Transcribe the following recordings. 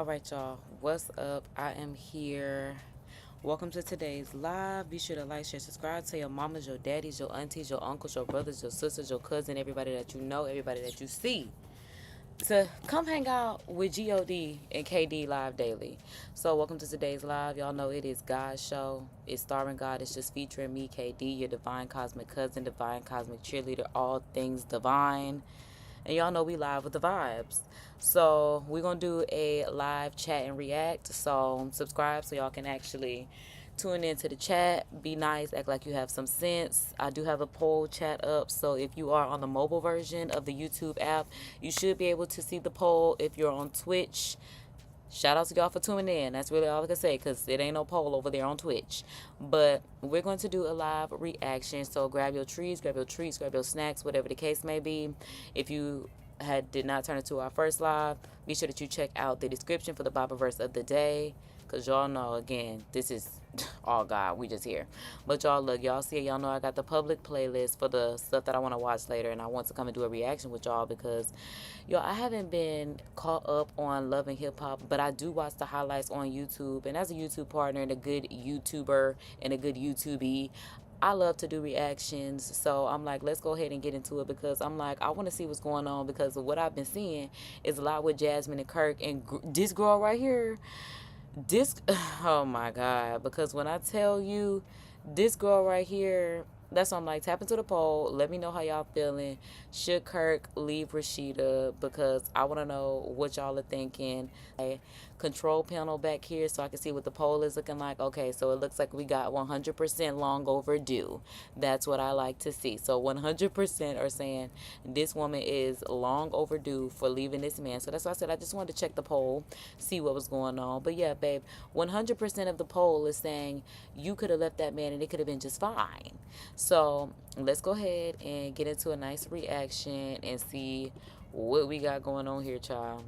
All right, y'all. What's up? I am here. Welcome to today's live. Be sure to like, share, subscribe. Tell your mamas, your daddies, your aunties, your uncles, your brothers, your sisters, your cousin, everybody that you know, everybody that you see, to come hang out with God and KD live daily. So welcome to today's live. Y'all know it is God's show. It's starring God. It's just featuring me, KD, your divine cosmic cousin, divine cosmic cheerleader, all things divine. And y'all know we live with the vibes. So we're going to do a live chat and react. So subscribe so y'all can actually tune into the chat. Be nice. Act like you have some sense. I do have a poll chat up. So if you are on the mobile version of the YouTube app, you should be able to see the poll. If you're on Twitch, shout out to y'all for tuning in. That's really all I can say because it ain't no poll over there on Twitch. But we're going to do a live reaction. So grab your trees, grab your treats, grab your snacks, whatever the case may be. If you did not turn into our first live, be sure that you check out the description for the Bible verse of the day. Because y'all know, again, this is all God. We just here. But y'all, look, y'all see it. Y'all know I got the public playlist for the stuff that I want to watch later. And I want to come and do a reaction with y'all because, y'all, I haven't been caught up on Love and Hip Hop. But I do watch the highlights on YouTube. And as a YouTube partner and a good YouTuber and a good YouTubee, I love to do reactions. So I'm like, let's go ahead and get into it because I'm like, I want to see what's going on because of what I've been seeing is a lot with Jasmine and Kirk. And this girl right here, this, oh my God, because when I tell you this girl right here, that's why I'm like, tap into the poll. Let me know how y'all feeling. Should Kirk leave Rashida? Because I want to know what y'all are thinking. A control panel back here so I can see what the poll is looking like. Okay, so it looks like we got 100% long overdue. That's what I like to see. So 100% are saying this woman is long overdue for leaving this man. So that's why I said I just wanted to check the poll, see what was going on. But yeah, babe, 100% of the poll is saying you could have left that man and it could have been just fine. So let's go ahead and get into a nice reaction and see what we got going on here, child.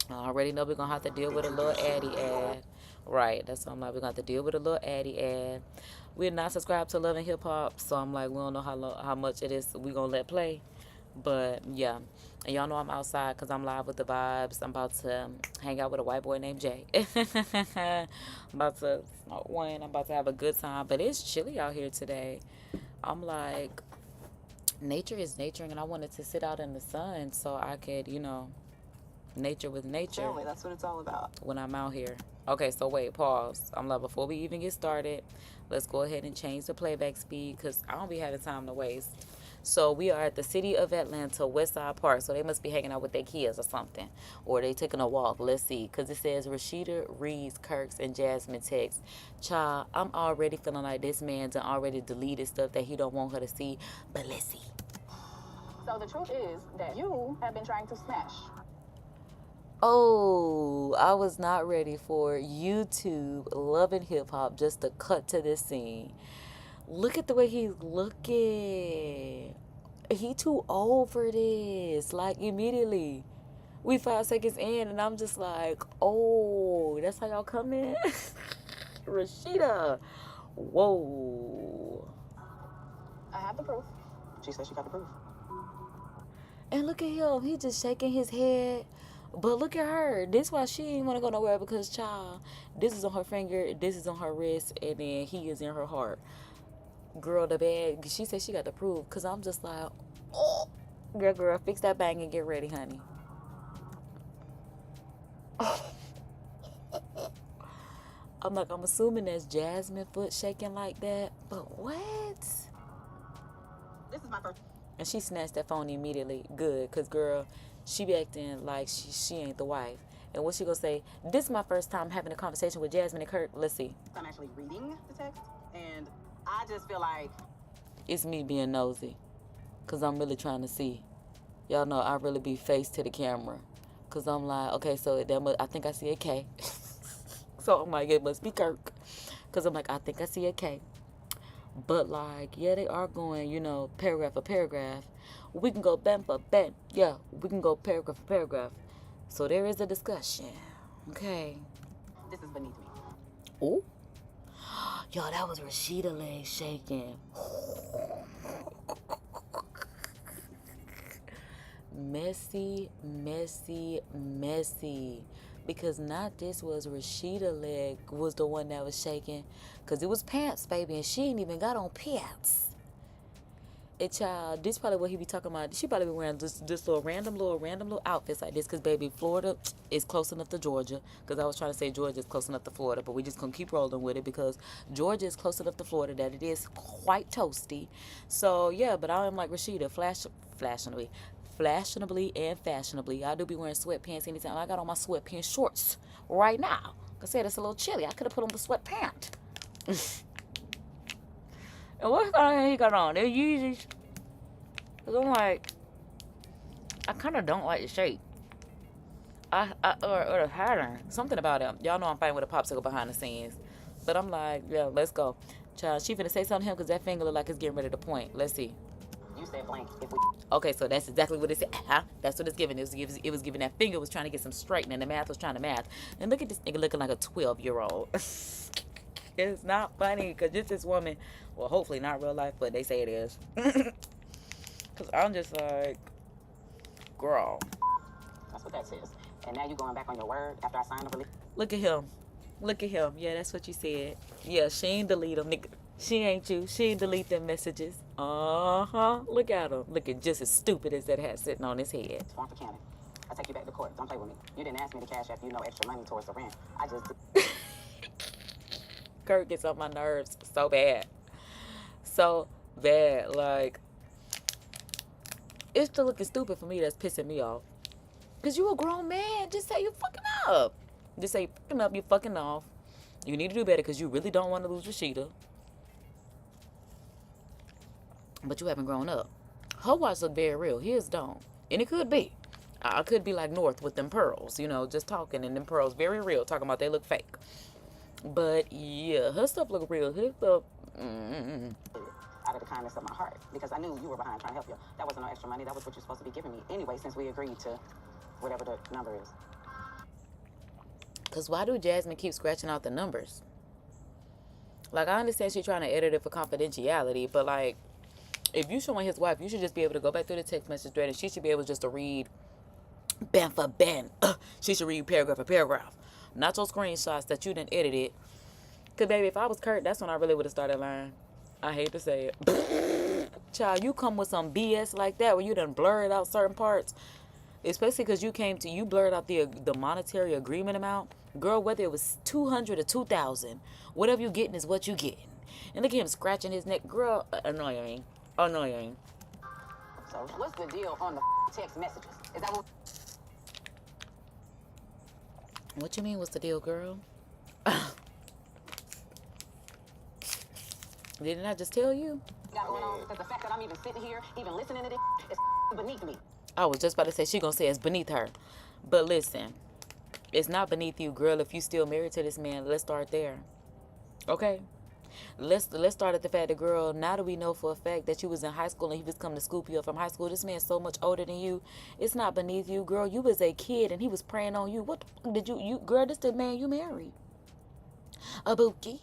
I already know we're going to have to deal with a little Addy ad. Right, that's what I'm like. We're going to have to deal with a little Addy ad. We're not subscribed to Love and Hip Hop, so I'm like, we don't know how much it is we're going to let play. But yeah, and y'all know I'm outside because I'm live with the vibes. I'm about to hang out with a white boy named Jay. I'm about to smoke one. I'm about to have a good time. But it's chilly out here today. I'm like, nature is naturing, and I wanted to sit out in the sun so I could, nature with nature. Family, that's what it's all about. When I'm out here. Okay, so wait, pause. I'm like, before we even get started, let's go ahead and change the playback speed because I don't be having time to waste. So we are at the city of Atlanta, Westside Park. So they must be hanging out with their kids or something. Or they taking a walk. Let's see. Because it says Rashida, Reed's, Kirk's, and Jasmine text. Child, I'm already feeling like this man done already deleted stuff that he don't want her to see. But let's see. So the truth is that you have been trying to smash. Oh, I was not ready for YouTube Love and Hip Hop just to cut to this scene. Look at the way he's looking. He too old for this. Like, immediately. We 5 seconds in, and I'm just like, oh, that's how y'all come in? Rashida. Whoa. I have the proof. She said she got the proof. And look at him. He just shaking his head. But look at her. This why she ain't want to go nowhere because, child, this is on her finger, this is on her wrist, and then he is in her heart. Girl, the bag, she said she got the proof because I'm just like, oh, girl, fix that bang and get ready, honey. I'm like, I'm assuming that's Jasmine foot shaking like that, but what? This is my first. And she snatched that phone immediately. Good, because, girl, she be acting like she ain't the wife. And what she gonna say? This is my first time having a conversation with Jasmine and Kirk. Let's see. I'm actually reading the text, and I just feel like It's me being nosy, because I'm really trying to see. Y'all know I really be face to the camera. Because I'm like, okay, so I think I see a K. So I'm like, it must be Kirk. Because I'm like, I think I see a K. But like, yeah, they are going, paragraph for paragraph. We can go band for band. Yeah, we can go paragraph for paragraph. So there is a discussion. Okay. this is beneath me. Ooh. Yo, that was Rashida legs shaking. Messy, messy, messy. because not this was Rashida leg was the one that was shaking, because it was pants, baby, and she ain't even got on pants. And child, this probably what he be talking about. She probably be wearing this little random little outfits like this, because baby, Florida is close enough to Georgia, because I was trying to say Georgia is close enough to Florida, but we just gonna keep rolling with it because Georgia is close enough to Florida that it is quite toasty. So yeah, but I am like Rashida, fashionably and fashionably. I do be wearing sweatpants anytime. I got on my sweatpants shorts right now. Like I said, it's a little chilly. I could have put on the sweatpants. And what kind of he got on? They're Yeezys. Cause I'm like, I kind of don't like the shape. Or the pattern. Something about him. Y'all know I'm fighting with a popsicle behind the scenes. But I'm like, yeah, let's go. Child, she finna say something to him because that finger look like it's getting ready to point. Let's see. You said blank. Okay, so that's exactly what it said. That's what it's giving. It was giving that finger was trying to get some straightening. The math was trying to math. And look at this nigga looking like a 12-year-old. It's not funny because this woman, well, hopefully not real life, but they say it is. Because I'm just like, girl. That's what that says. And now you going back on your word after I signed the release? Look at him. Look at him. Yeah, that's what you said. Yeah, she ain't delete them, nigga. She ain't you. She ain't delete them messages. Look at him. Looking just as stupid as that hat sitting on his head. Sworn for Cannon. I take you back to court. Don't play with me. You didn't ask me to cash after you know extra money towards the rent. I just Kurt gets on my nerves so bad. So bad. Like, it's still looking stupid for me that's pissing me off. Because you a grown man. Just say you fucking up. Just say you fucking up. You fucking off. You need to do better because you really don't want to lose Rashida. But you haven't grown up. Her watch look very real. His don't. And it could be. I could be like North with them pearls. You know, just talking. And them pearls very real. Talking about they look fake. But yeah, her stuff look real. His stuff, out of the kindness of my heart, because I knew you were behind trying to help you. That wasn't no extra money. That was what you're supposed to be giving me anyway, since we agreed to whatever the number is. Because why do Jasmine keep scratching out the numbers? Like, I understand she's trying to edit it for confidentiality, but like, if you showing his wife, you should just be able to go back through the text message thread and she should be able just to read band for band. She should read paragraph for paragraph. Not your screenshots that you didn't edit it. Because, baby, if I was Kurt, that's when I really would have started lying. I hate to say it. Child, you come with some BS like that where you done blurred out certain parts. Especially because you blurred out the monetary agreement amount. Girl, whether it was 200 or 2,000, whatever you getting is what you getting. And look at him scratching his neck. Girl, annoying. Annoying. So, what's the deal on the text messages? Is that what... What you mean, what's the deal, girl? Didn't I just tell you? got going on? Because the fact that I'm even sitting here, even listening to this, is beneath me. I was just about to say, she gonna say it's beneath her. But listen, it's not beneath you, girl. If you still married to this man, let's start there. Okay? Let's start at the fact that, girl, now that we know for a fact that you was in high school and he was coming to scoop you up from high school, this man's so much older than you. It's not beneath you, girl. You was a kid and he was preying on you. What the fuck did you girl, this the man you married. A bookie,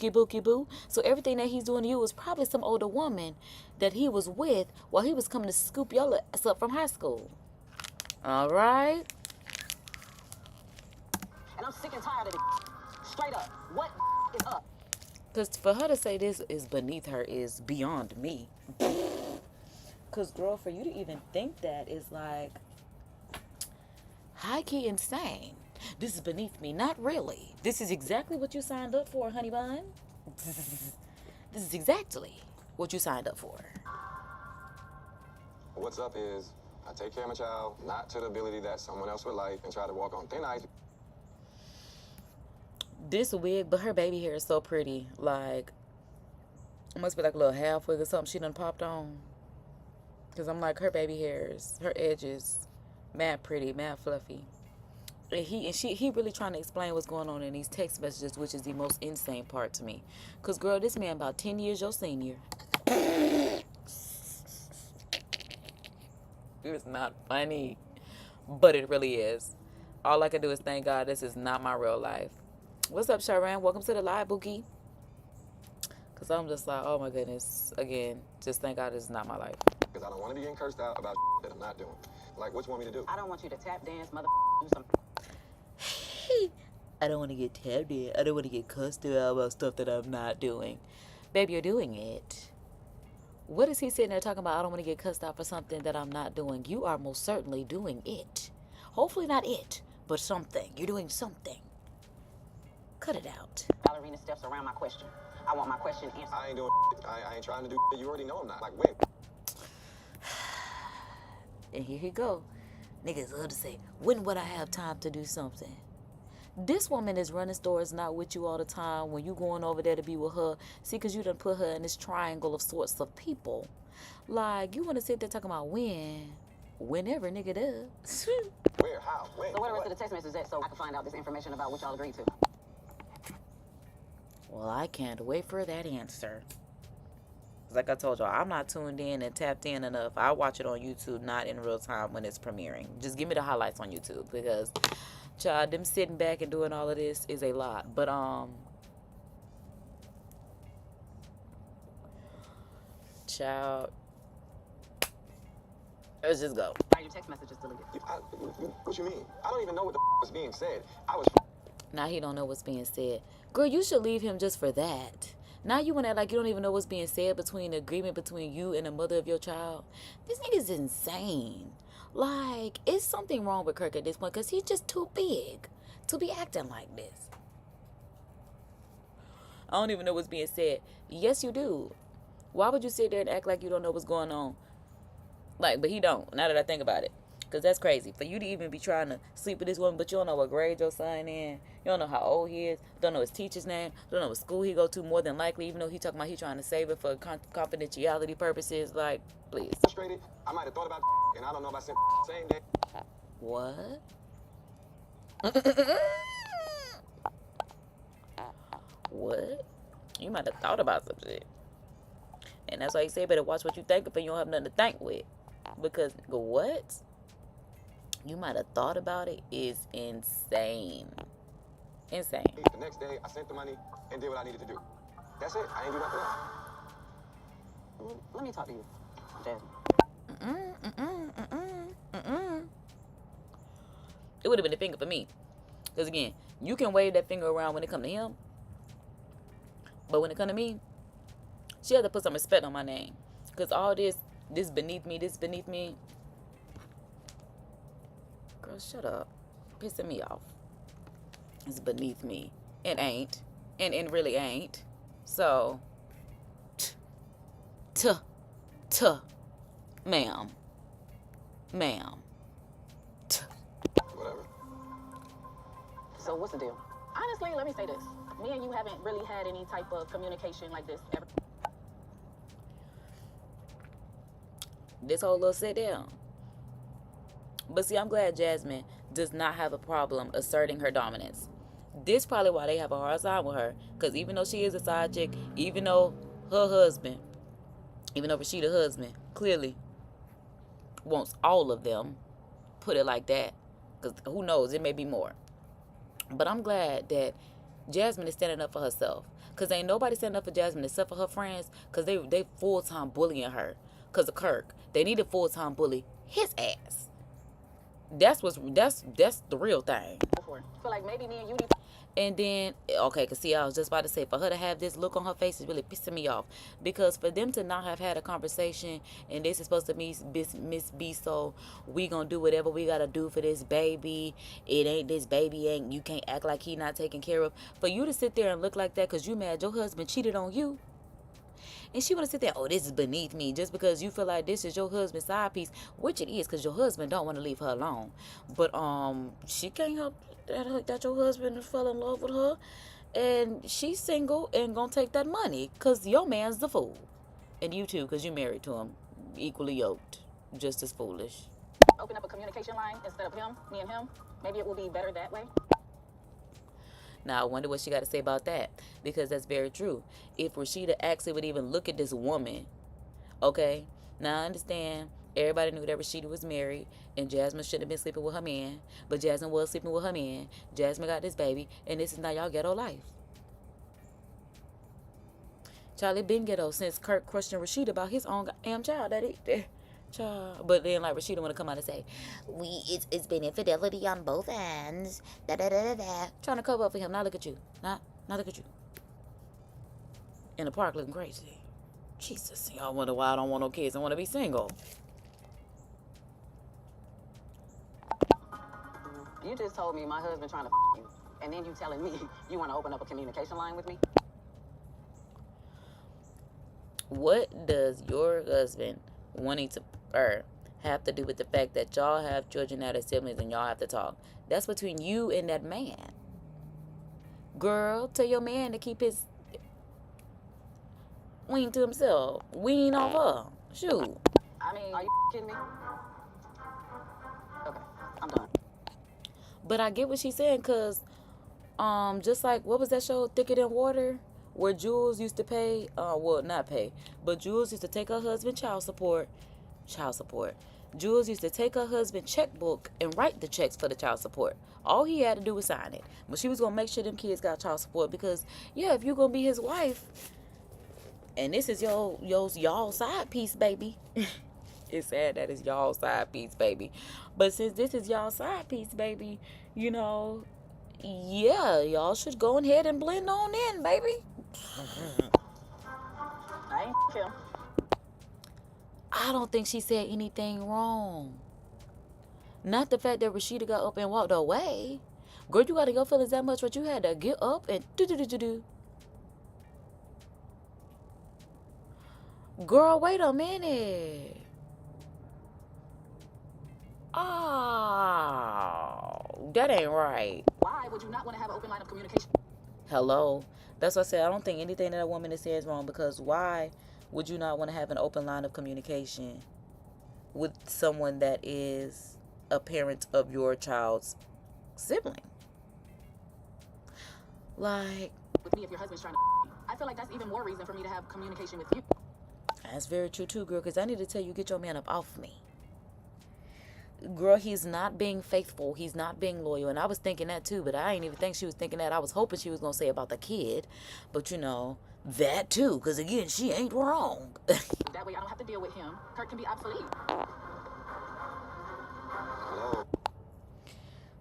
bookie, boo. So everything that he's doing to you was probably some older woman that he was with while he was coming to scoop your ass up from high school. All right? And I'm sick and tired of it. Straight up. What is up? Because for her to say this is beneath her is beyond me. Because, girl, for you to even think that is like high-key insane. This is beneath me. Not really. This is exactly what you signed up for, honey bun. This is exactly what you signed up for. What's up is I take care of my child, not to the ability that someone else would like, and try to walk on thin ice. This wig, but her baby hair is so pretty. Like, it must be like a little half wig or something she done popped on. Because I'm like, her baby hairs, her edges, mad pretty, mad fluffy. And he really trying to explain what's going on in these text messages, which is the most insane part to me. Because, girl, this man about 10 years your senior. It's not funny. But it really is. All I can do is thank God this is not my real life. What's up, Sharon? Welcome to the live, Bookie. Because I'm just like, oh my goodness. Again, just thank God this is not my life. Because I don't want to be getting cursed out about that I'm not doing. Like, what you want me to do? I don't want you to tap dance, mother, do some... I don't want to get tapped in. I don't want to get cussed out about stuff that I'm not doing. Baby, you're doing it. What is he sitting there talking about? I don't want to get cussed out for something that I'm not doing. You are most certainly doing it. Hopefully not it, but something. You're doing something. Cut it out. Ballerina steps around my question. I want my question answered. I ain't doing I ain't trying to do you already know I'm not. Like, when? And here he go. Niggas love to say, when would I have time to do something? This woman is running stores not with you all the time when you going over there to be with her. See, because you done put her in this triangle of sorts of people. Like, you want to sit there talking about when? Whenever, nigga, does. Where? How? When? So where the rest of the text message at so I can find out this information about what y'all agreed to? Well, I can't wait for that answer. Like I told y'all, I'm not tuned in and tapped in enough. I watch it on YouTube, not in real time when it's premiering. Just give me the highlights on YouTube because, child, them sitting back and doing all of this is a lot. But child, let's just go. Are your text messages deleted? What you mean? I don't even know what the was being said. Now he don't know what's being said. Girl, you should leave him just for that. Now you want to act like you don't even know what's being said between the agreement between you and the mother of your child. This nigga's insane. Like, it's something wrong with Kirk at this point because he's just too big to be acting like this. I don't even know what's being said. Yes, you do. Why would you sit there and act like you don't know what's going on? Like, but he don't, now that I think about it. Because that's crazy. For you to even be trying to sleep with this woman, but you don't know what grade your son in. You don't know how old he is. Don't know his teacher's name. Don't know what school he go to, more than likely, even though he talking about he trying to save it for confidentiality purposes. Like, please. Frustrated. I might have thought about and I don't know if I sent same day. What? What? You might have thought about some shit. And that's why you say better watch what you think if you don't have nothing to think with. Because, what? You might have thought about it is insane. Insane. The next day, I sent the money and did what I needed to do. That's it. I ain't do nothing else. Let me talk to you, Jasmine. It would have been a finger for me. Because again, you can wave that finger around when it come to him. But when it come to me, she had to put some respect on my name. Because all this beneath me, this beneath me. Girl, shut up. Pissing me off. It's beneath me. It ain't. And it really ain't. So, ma'am. Whatever. So what's the deal? Honestly, let me say this. Me and you haven't really had any type of communication like this ever. This whole little sit down. But see, I'm glad Jasmine does not have a problem asserting her dominance. This probably why they have a hard time with her. Because even though she is a side chick, even though her husband, even though Rashida's husband clearly wants all of them, put it like that. Because who knows, it may be more. But I'm glad that Jasmine is standing up for herself. Because ain't nobody standing up for Jasmine except for her friends. Because they full-time bullying her. Because of Kirk. They need a full-time bully his ass. That's the real thing. I feel like maybe me and you need. And then, okay, because see, I was just about to say, for her to have this look on her face is really pissing me off. Because for them to not have had a conversation, and this is supposed to be Miss B, so we gonna do whatever we gotta do for this baby. It ain't this baby, ain't, you can't act like he not taken care of. For you to sit there and look like that because you mad your husband cheated on you. And she want to sit there, oh, this is beneath me, just because you feel like this is your husband's side piece, which it is, because your husband don't want to leave her alone. But she can't help that your husband fell in love with her, and she's single and gonna take that money, because your man's the fool. And you too, because you married to him, equally yoked, just as foolish. Open up a communication line instead of me and him. Maybe it will be better that way. Now, I wonder what she got to say about that. Because that's very true. If Rashida actually would even look at this woman, okay? Now, I understand everybody knew that Rashida was married and Jasmine shouldn't have been sleeping with her man. But Jasmine was sleeping with her man. Jasmine got this baby. And this is now y'all ghetto life. Charlie been ghetto since Kirk questioned Rashida about his own goddamn child that he Child. But then like Rashida wanna come out and say, it's been infidelity on both ends. Da da da da da. Trying to cover up for him. Now look at you. Now look at you. In the park looking crazy. Jesus, y'all wonder why I don't want no kids. I want to be single. You just told me my husband trying to you, and then you telling me you want to open up a communication line with me? What does your husband wanting to have to do with the fact that y'all have children that are siblings and y'all have to talk? That's between you and that man. Girl, tell your man to keep his wean to himself. Wean off her. Shoot. I mean, are you kidding me? Okay, I'm done. But I get what she's saying, because just like, what was that show, Thicker Than Water, where Jules used to pay, well, not pay, but Jules used to take her husband child support. Jules used to take her husband checkbook and write the checks for the child support. All he had to do was sign it. But she was going to make sure them kids got child support, because, yeah, if you're going to be his wife, and this is y'all side piece, baby. It's sad that it's y'all side piece, baby. But since this is y'all side piece, baby, you know, yeah, y'all should go ahead and blend on in, baby. I ain't Kim. I don't think she said anything wrong. Not the fact that Rashida got up and walked away. Girl, you got to your feelings that much, but you had to get up and do. Girl, wait a minute. Oh, that ain't right. Why would you not want to have an open line of communication? Hello. That's what I said. I don't think anything that a woman is saying is wrong, because why would you not want to have an open line of communication with someone that is a parent of your child's sibling? Like, With me, if your husband's trying to I feel like that's even more reason for me to have communication with you. that's very true too, girl, because I need to tell you, get your man up off me. Girl, he's not being faithful. He's not being loyal. And I was thinking that too, but I ain't even think she was thinking that. I was hoping she was going to say about the kid. But, you know, that too, because again, she ain't wrong. That way I don't have to deal with him. Kurt can be obsolete. Hello.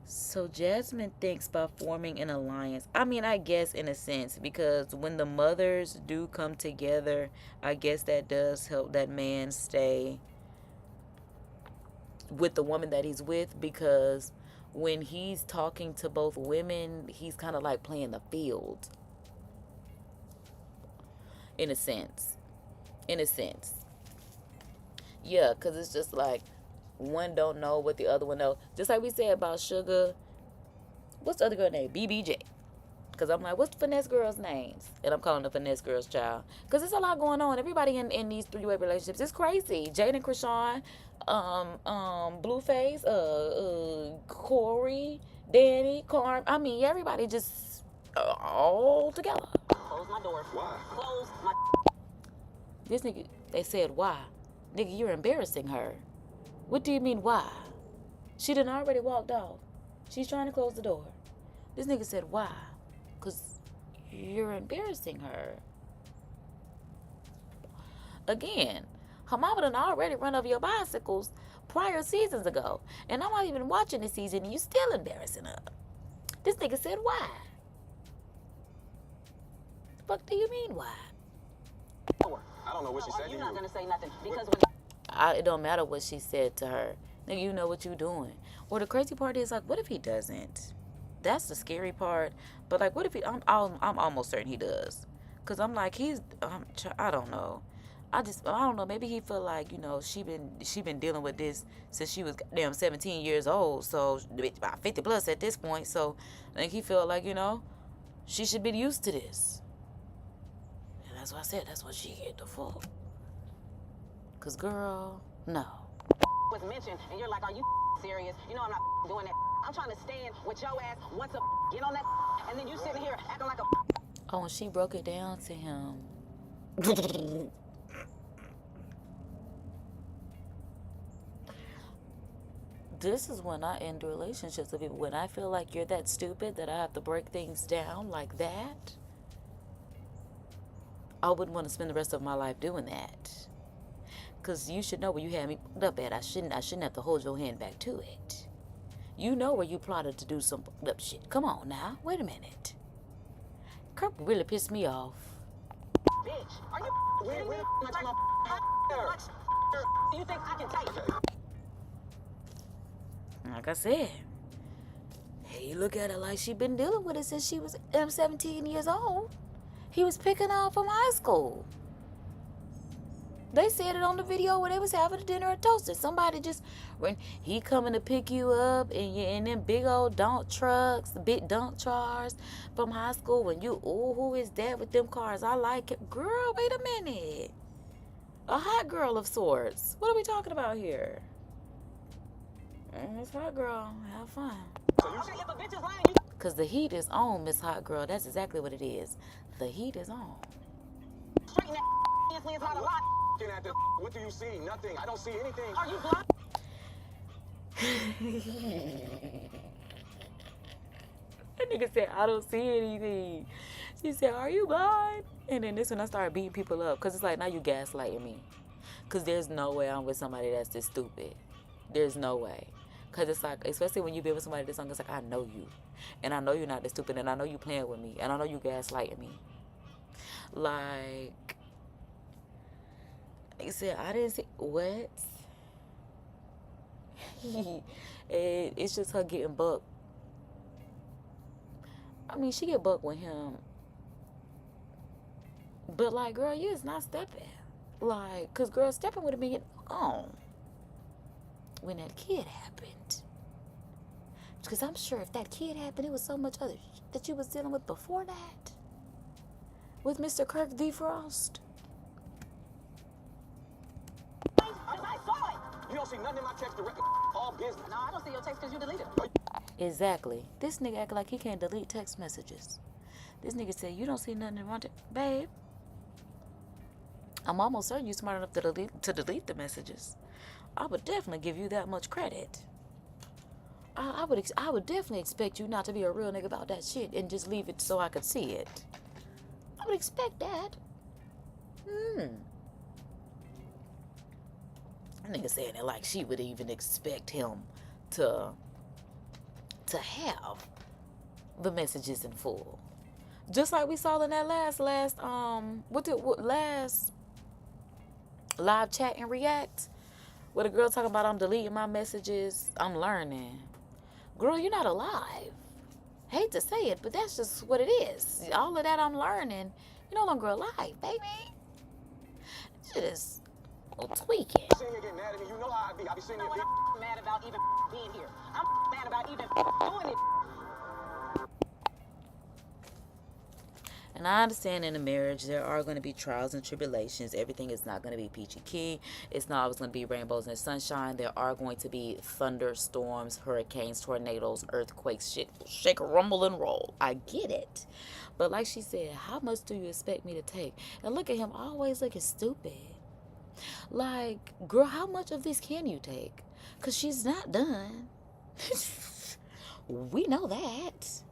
So Jasmine thinks by forming an alliance, I mean, I guess in a sense, because when the mothers do come together, I guess that does help that man stay with the woman that he's with, because when he's talking to both women, he's kind of like playing the field. In a sense. Yeah, because it's just like one don't know what the other one knows. Just like we said about Sugar. What's the other girl name? BBJ. Because I'm like, what's the finesse girls' names? And I'm calling the finesse girls child. Because there's a lot going on. Everybody in these three-way relationships is crazy. Jaden, Krishan, Blueface, Corey, Danny, Carm. I mean, everybody just all together. Close my door. Why? Close my... This nigga, they said, why? Nigga, you're embarrassing her. What do you mean, why? She done already walked off. She's trying to close the door. This nigga said, why? Because you're embarrassing her. Again, her mama done already run over your bicycles prior seasons ago. And I'm not even watching this season and you still embarrassing her. This nigga said, why? The fuck do you mean, why? I don't know what she said to You're you. not going to say nothing because when... It don't matter what she said to her. Nigga, you know what you doing. Or the crazy part is, like, what if he doesn't? That's the scary part. But, like, what if he... I'm almost certain he does. Because I'm like, I don't know. I don't know. Maybe he feel like, you know, she been dealing with this since she was damn 17 years old. So, about 50 plus at this point. So, I think he feel like, you know, she should be used to this. And that's why I said, that's what she get the fuck. Because, girl, no. was mentioned, and you're like, are you serious? You know I'm not doing that. I'm trying to stand with your ass once a get on that, and then you sitting here acting like a... Oh, and she broke it down to him. This is when I end relationships with people. When I feel like you're that stupid that I have to break things down like that, I wouldn't want to spend the rest of my life doing that. Because you should know where you had me fucked up at. I shouldn't have to hold your hand back to it. You know where you plotted to do some fucked up shit. Come on now. Wait a minute. Kirk really pissed me off. Bitch, are you kidding me? How much do you think I can take? Like I said, he look at her like she been dealing with it since she was 17 years old. He was picking her up from high school. They said it on the video where they was having a dinner at Toasted. Somebody just, when he coming to pick you up in them big old dump trucks, big dump cars from high school. When you, oh, who is that with them cars? I like it. Girl, wait a minute. A hot girl of sorts. What are we talking about here? It's hot girl. Have fun. Okay, if a bitch is lying, you Because the heat is on, Miss Hot Girl. That's exactly what it is. The heat is on. straighten that obviously it's not a lie. Looking at this, what do you see? Nothing. I don't see anything. Are you blind? That nigga said, I don't see anything. She said, are you blind? And then this when I started beating people up. Because it's like, now you gaslighting me. Because there's no way I'm with somebody that's this stupid. There's no way. Because it's like, especially when you be with somebody this young, it's like, I know you. And I know you're not this stupid. And I know you playing with me. And I know you gaslighting me. Like, he said, I didn't see, what? It's just her getting bucked. I mean, she get bucked with him. But, like, girl, you is not stepping. Like, because, girl, stepping would have been on when that kid happened. Because I'm sure if that kid happened, it was so much other shit that you was dealing with before that. With Mr. Kirk Defrost. I saw it. You don't see nothing in my text directly. All business. No, I don't see your text because you deleted it. Exactly. This nigga act like he can't delete text messages. This nigga said, you don't see nothing in wrong. Babe, I'm almost certain you smart enough to delete the messages. I would definitely give you that much credit. I would definitely expect you not to be a real nigga about that shit and just leave it so I could see it. I would expect that. That nigga saying it like she would even expect him to have the messages in full. Just like we saw in that last live chat and react, where the girl talking about I'm deleting my messages, I'm learning. Girl, you're not alive. Hate to say it, but that's just what it is. All of that I'm learning, you're no longer alive, baby. Just tweaking. I'm sitting here getting mad at me. You know how I be. I be sitting You know here. what? I'm mad about even being here. I'm mad about even doing it. And I understand in a marriage there are going to be trials and tribulations. Everything is not going to be peachy keen. It's not always going to be rainbows and sunshine. There are going to be thunderstorms, hurricanes, tornadoes, earthquakes, shit, shake, rumble, and roll. I get it. But like she said, how much do you expect me to take? And look at him always looking stupid. Like, girl, how much of this can you take? Because she's not done. We know that.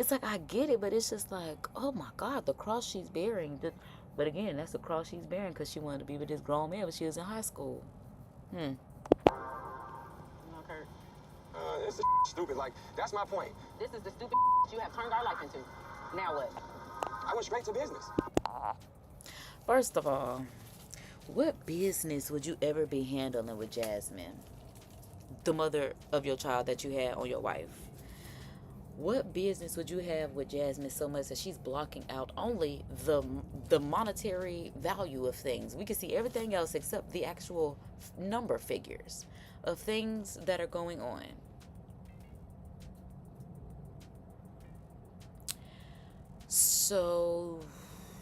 It's like, I get it, but it's just like, oh my God, the cross she's bearing. But again, that's the cross she's bearing because she wanted to be with this grown man when she was in high school. No, Kurt. It's stupid. Like, that's my point. This is the stupid you have turned our life into. Now what? I went straight to business. First of all, what business would you ever be handling with Jasmine, the mother of your child that you had on your wife? What business would you have with Jasmine so much that she's blocking out only the monetary value of things? We can see everything else except the actual number figures of things that are going on. So,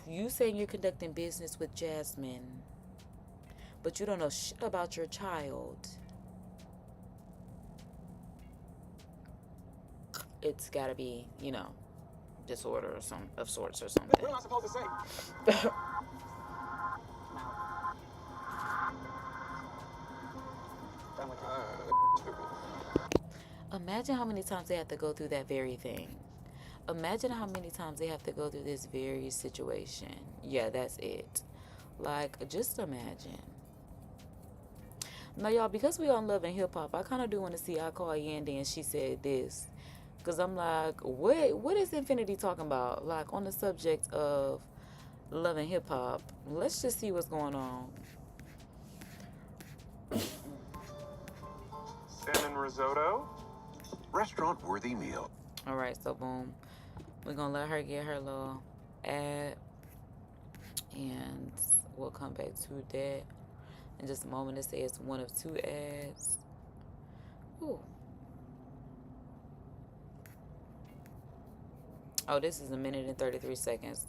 you saying you're conducting business with Jasmine, but you don't know shit about your child. It's got to be, disorder or some of sorts or something. What am I supposed to say? Done with it. Stupid. Imagine how many times they have to go through that very thing. Imagine how many times they have to go through this very situation. Yeah, that's it. Like, just imagine. No, y'all, because we on Love and Hip Hop, I kind of do want to see. I call Yandy and she said this, cause I'm like, what is Infinity talking about? Like on the subject of Love and Hip Hop. Let's just see what's going on. Salmon risotto. Restaurant-worthy meal. All right, so boom, we're gonna let her get her little ad, and we'll come back to that in just a moment. It says one of two ads. Ooh. Oh, this is 1 minute and 33 seconds.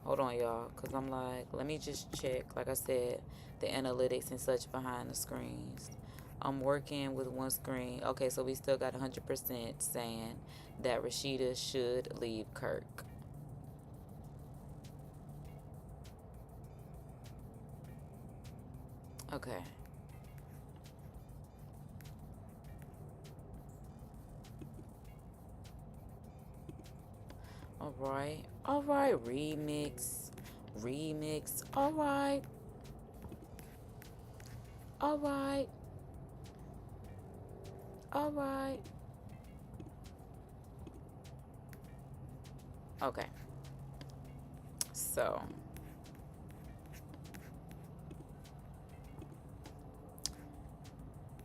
Hold on, y'all, because I'm like, let me just check, like I said, the analytics and such behind the screens. I'm working with one screen. Okay, so we still got 100% saying that Rashida should leave Kirk. Okay. All right, remix, all right, okay, so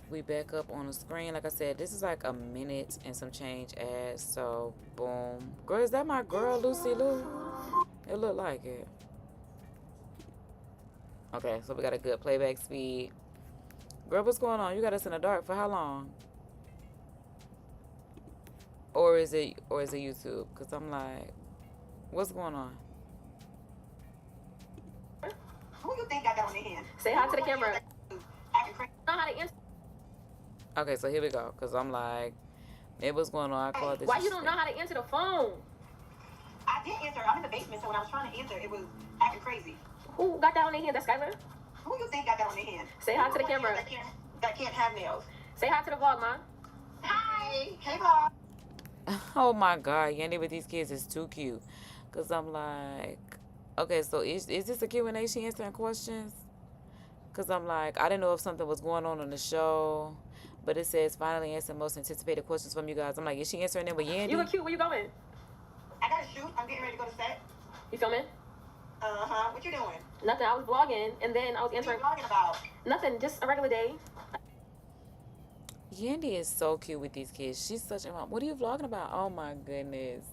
we back up on the screen. Like I said, this is like 1 minute and some change ads. So boom, girl, is that my girl Lucy Lou? It looked like it. Okay, so we got a good playback speed. Girl, what's going on? You got us in the dark for how long? Or is it YouTube? Cause I'm like, what's going on? Who you think got that on their hand? Say hi to the camera. Acting crazy. Know how to answer. Okay, so here we go. Cause I'm like, maybe what's going on? I called this. Why you don't know how to answer the phone? I did answer. I'm in the basement, so when I was trying to answer, it was acting crazy. Who got that on their hand? That's Skylar. Who you think got that on their hand? Say hi to the camera. That can't have nails. Say hi to the vlog, man. Hi. Hey, Bob. Oh my God, Yandy with these kids is too cute. Cause I'm like, okay, so is this a Q&A? She answering questions? Cause I'm like, I didn't know if something was going on the show, but it says finally answer most anticipated questions from you guys. I'm like, is she answering them with Yandy? You look cute. Where you going? I gotta shoot. I'm getting ready to go to set. You filming? What you doing? Nothing. I was vlogging, and then I was What you answering. vlogging about? Nothing. Just a regular day. Yandy is so cute with these kids. She's such a mom. What are you vlogging about? Oh my goodness.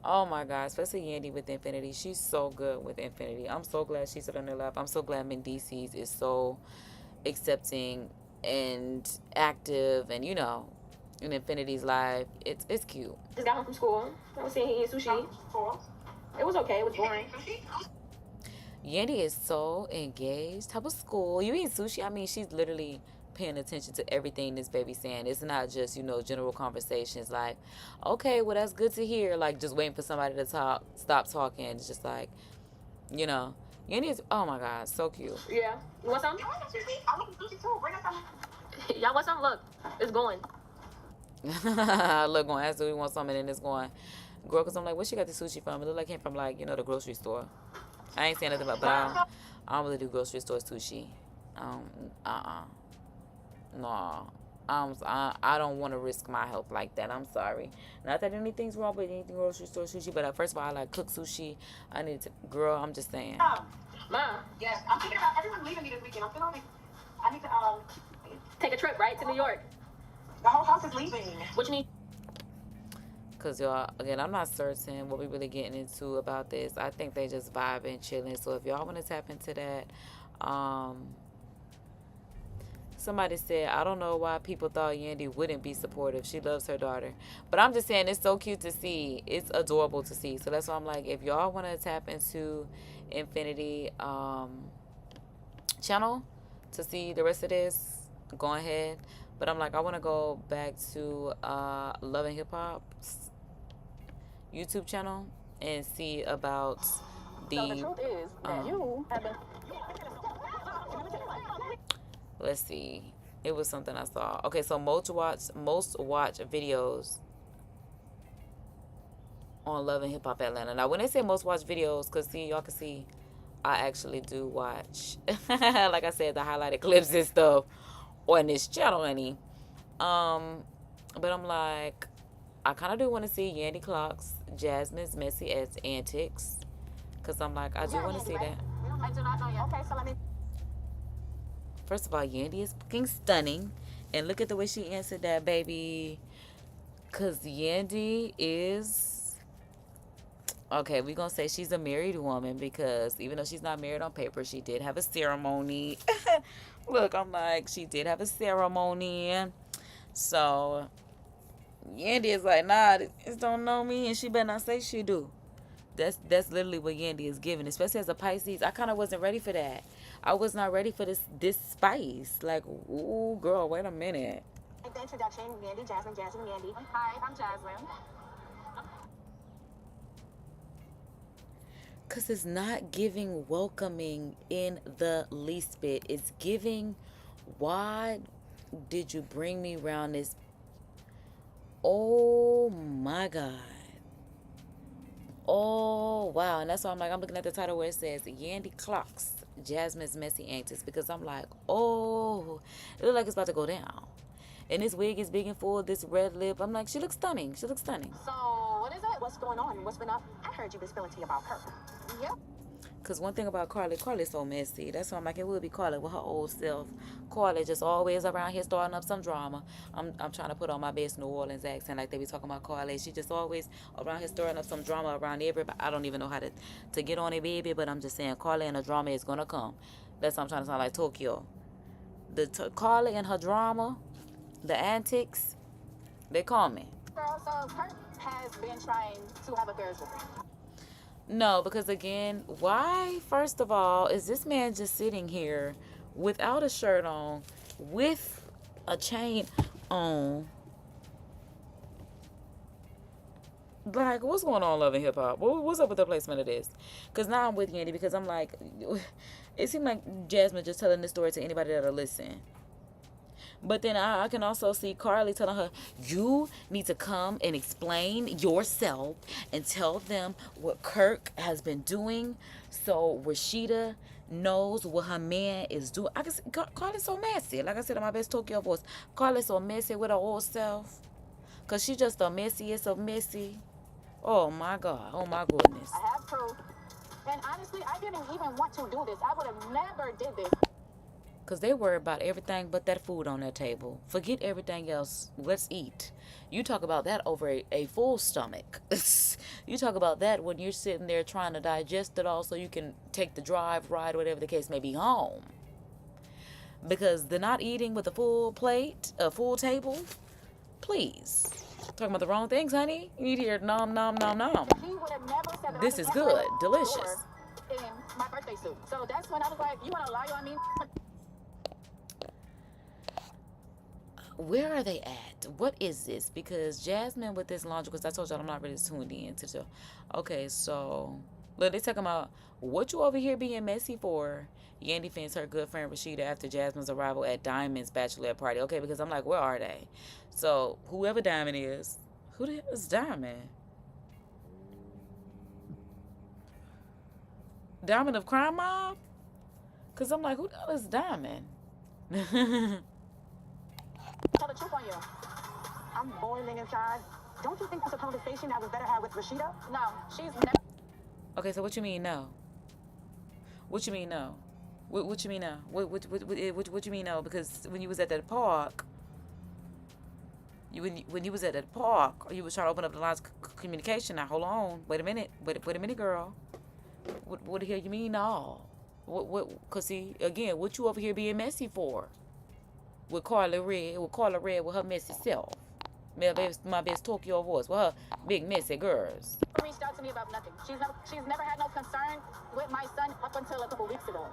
Oh my God. Especially Yandy with Infinity. She's so good with Infinity. I'm so glad she's on their lap. I'm so glad Mendices is so accepting and active, and you know, in Infinity's life. It's cute. Just got home from school. I was seeing he eat sushi. It was okay. It was boring. Yandy is so engaged. How was school? You eat sushi? I mean, she's literally paying attention to everything this baby's saying. It's not just, you know, general conversations like, okay, well, that's good to hear. Like, just waiting for somebody to stop talking. It's just like, you know, Yandy is, oh my God, so cute. Yeah. You want some? I want sushi too. Bring us some. Y'all want some? Look, it's going. Look, going, ask, do we want something, and it's going, girl, because I'm like, where she got the sushi from? It look like it came from, like, you know, the grocery store. I ain't saying nothing about, but I don't really do grocery store sushi. No. I don't want to risk my health like that. I'm sorry. Not that anything's wrong with anything grocery store sushi, but first of all, I like cook sushi. I need to, girl, I'm just saying. Ma. Yes, I'm thinking about everyone leaving me this weekend. I'm feeling like I need to Take a trip, right, to New York. the whole house is leaving. What you need? Because, y'all, again, I'm not certain what we really getting into about this. I think they just vibing, chilling. So if y'all want to tap into that, somebody said, I don't know why people thought Yandy wouldn't be supportive. She loves her daughter. But I'm just saying, it's so cute to see. It's adorable to see. So that's why I'm like, if y'all want to tap into Infinity channel to see the rest of this, go ahead. But I'm like, I want to go back to Love and Hip Hop's YouTube channel and see about the. So the truth is that you have been. Let's see. It was something I saw. Okay, so most watch videos on Love and Hip Hop Atlanta. Now, when they say most watch videos, because see, y'all can see, I actually do watch, like I said, the highlighted clips and stuff on this channel any. But I'm like, I kind of do want to see Yandy Clock's Jasmine's messy ass antics, cause I'm like, I do want to see that. I do not know yet. Okay, so let me. First of all, Yandy is fucking stunning, and look at the way she answered that, baby. Cause Yandy is okay. We gonna say she's a married woman because even though she's not married on paper, she did have a ceremony. Look, I'm like, she did have a ceremony. So Yandy is like, nah, this don't know me, and she better not say she do. That's literally what Yandy is giving, especially as a Pisces. I kind of wasn't ready for that. I was not ready for this spice. Like, ooh, girl, wait a minute. The introduction, Yandy, Jasmine, Yandy. Hi, I'm Jasmine. Because it's not giving welcoming in the least bit. It's giving, why did you bring me around this? Oh my God. Oh, wow. And that's why I'm like, I'm looking at the title where it says Yandy Clocks, Jasmine's Messy Antics. Because I'm like, oh, it looks like it's about to go down. And this wig is big and full, this red lip. I'm like, she looks stunning. She looks stunning. So, what is it? What's going on? What's been up? I heard you been spilling tea about her. Yep. Because one thing about Carly's so messy. That's why I'm like, it would be Carly with her old self. Carly just always around here starting up some drama. I'm trying to put on my best New Orleans accent like they be talking about Carly. She just always around here stirring up some drama around everybody. I don't even know how to get on it, baby, but I'm just saying Carly and the drama is going to come. That's why I'm trying to sound like Tokyo. Carly and her drama, the antics, they call me. Girl, so Kurt has been trying to have affairs with her. No, because again, why, first of all, is this man just sitting here without a shirt on, with a chain on? Like, what's going on, Love and Hip Hop? What's up with the placement of this? Because now I'm with Yandy because I'm like, it seemed like Jasmine just telling this story to anybody that'll listen. But then I can also see Carly telling her, you need to come and explain yourself and tell them what Kirk has been doing so Rashida knows what her man is doing. I can see Carly's so messy. Like I said in my best Tokyo voice, Carly's so messy with her old self. Because she's just the messiest of messy. Oh, my God. Oh, my goodness. I have proof. And honestly, I didn't even want to do this. I would have never did this. Because they worry about everything but that food on their table. Forget everything else. Let's eat. You talk about that over a full stomach. You talk about that when you're sitting there trying to digest it all so you can take the drive, ride, whatever the case may be, home. Because they're not eating with a full plate, a full table. Please. Talking about the wrong things, honey. You need to hear nom, nom, nom, nom. He would have never said that. This is good. Delicious. In my birthday suit. So that's when I was like, you want to lie on me? Where are they at? What is this? Because Jasmine with this laundry, because I told y'all I'm not really tuned in to the. Okay, so look, they talking about what you over here being messy for. Yandy fans her good friend Rashida after Jasmine's arrival at Diamond's bachelorette party. Okay, because I'm like, where are they? So whoever Diamond is, who the hell is Diamond? Diamond of Crime Mob? Because I'm like, who the hell is Diamond? Tell the truth on you. I'm boiling inside. Don't you think that's a conversation I was better have with Rashida? No, she's never. Okay, so what you mean no? What you mean no? What you mean no? What you mean no? Because when you was at that park, when you was at that park, you was trying to open up the lines of communication. Now hold on, wait a minute, wait a minute, girl. What the hell you mean no? Cause see again, what you over here being messy for? With Carla Red with her messy self. My best Tokyo voice with her big messy girls. Reached out to me about nothing. She's never had no concern with my son up until a couple weeks ago.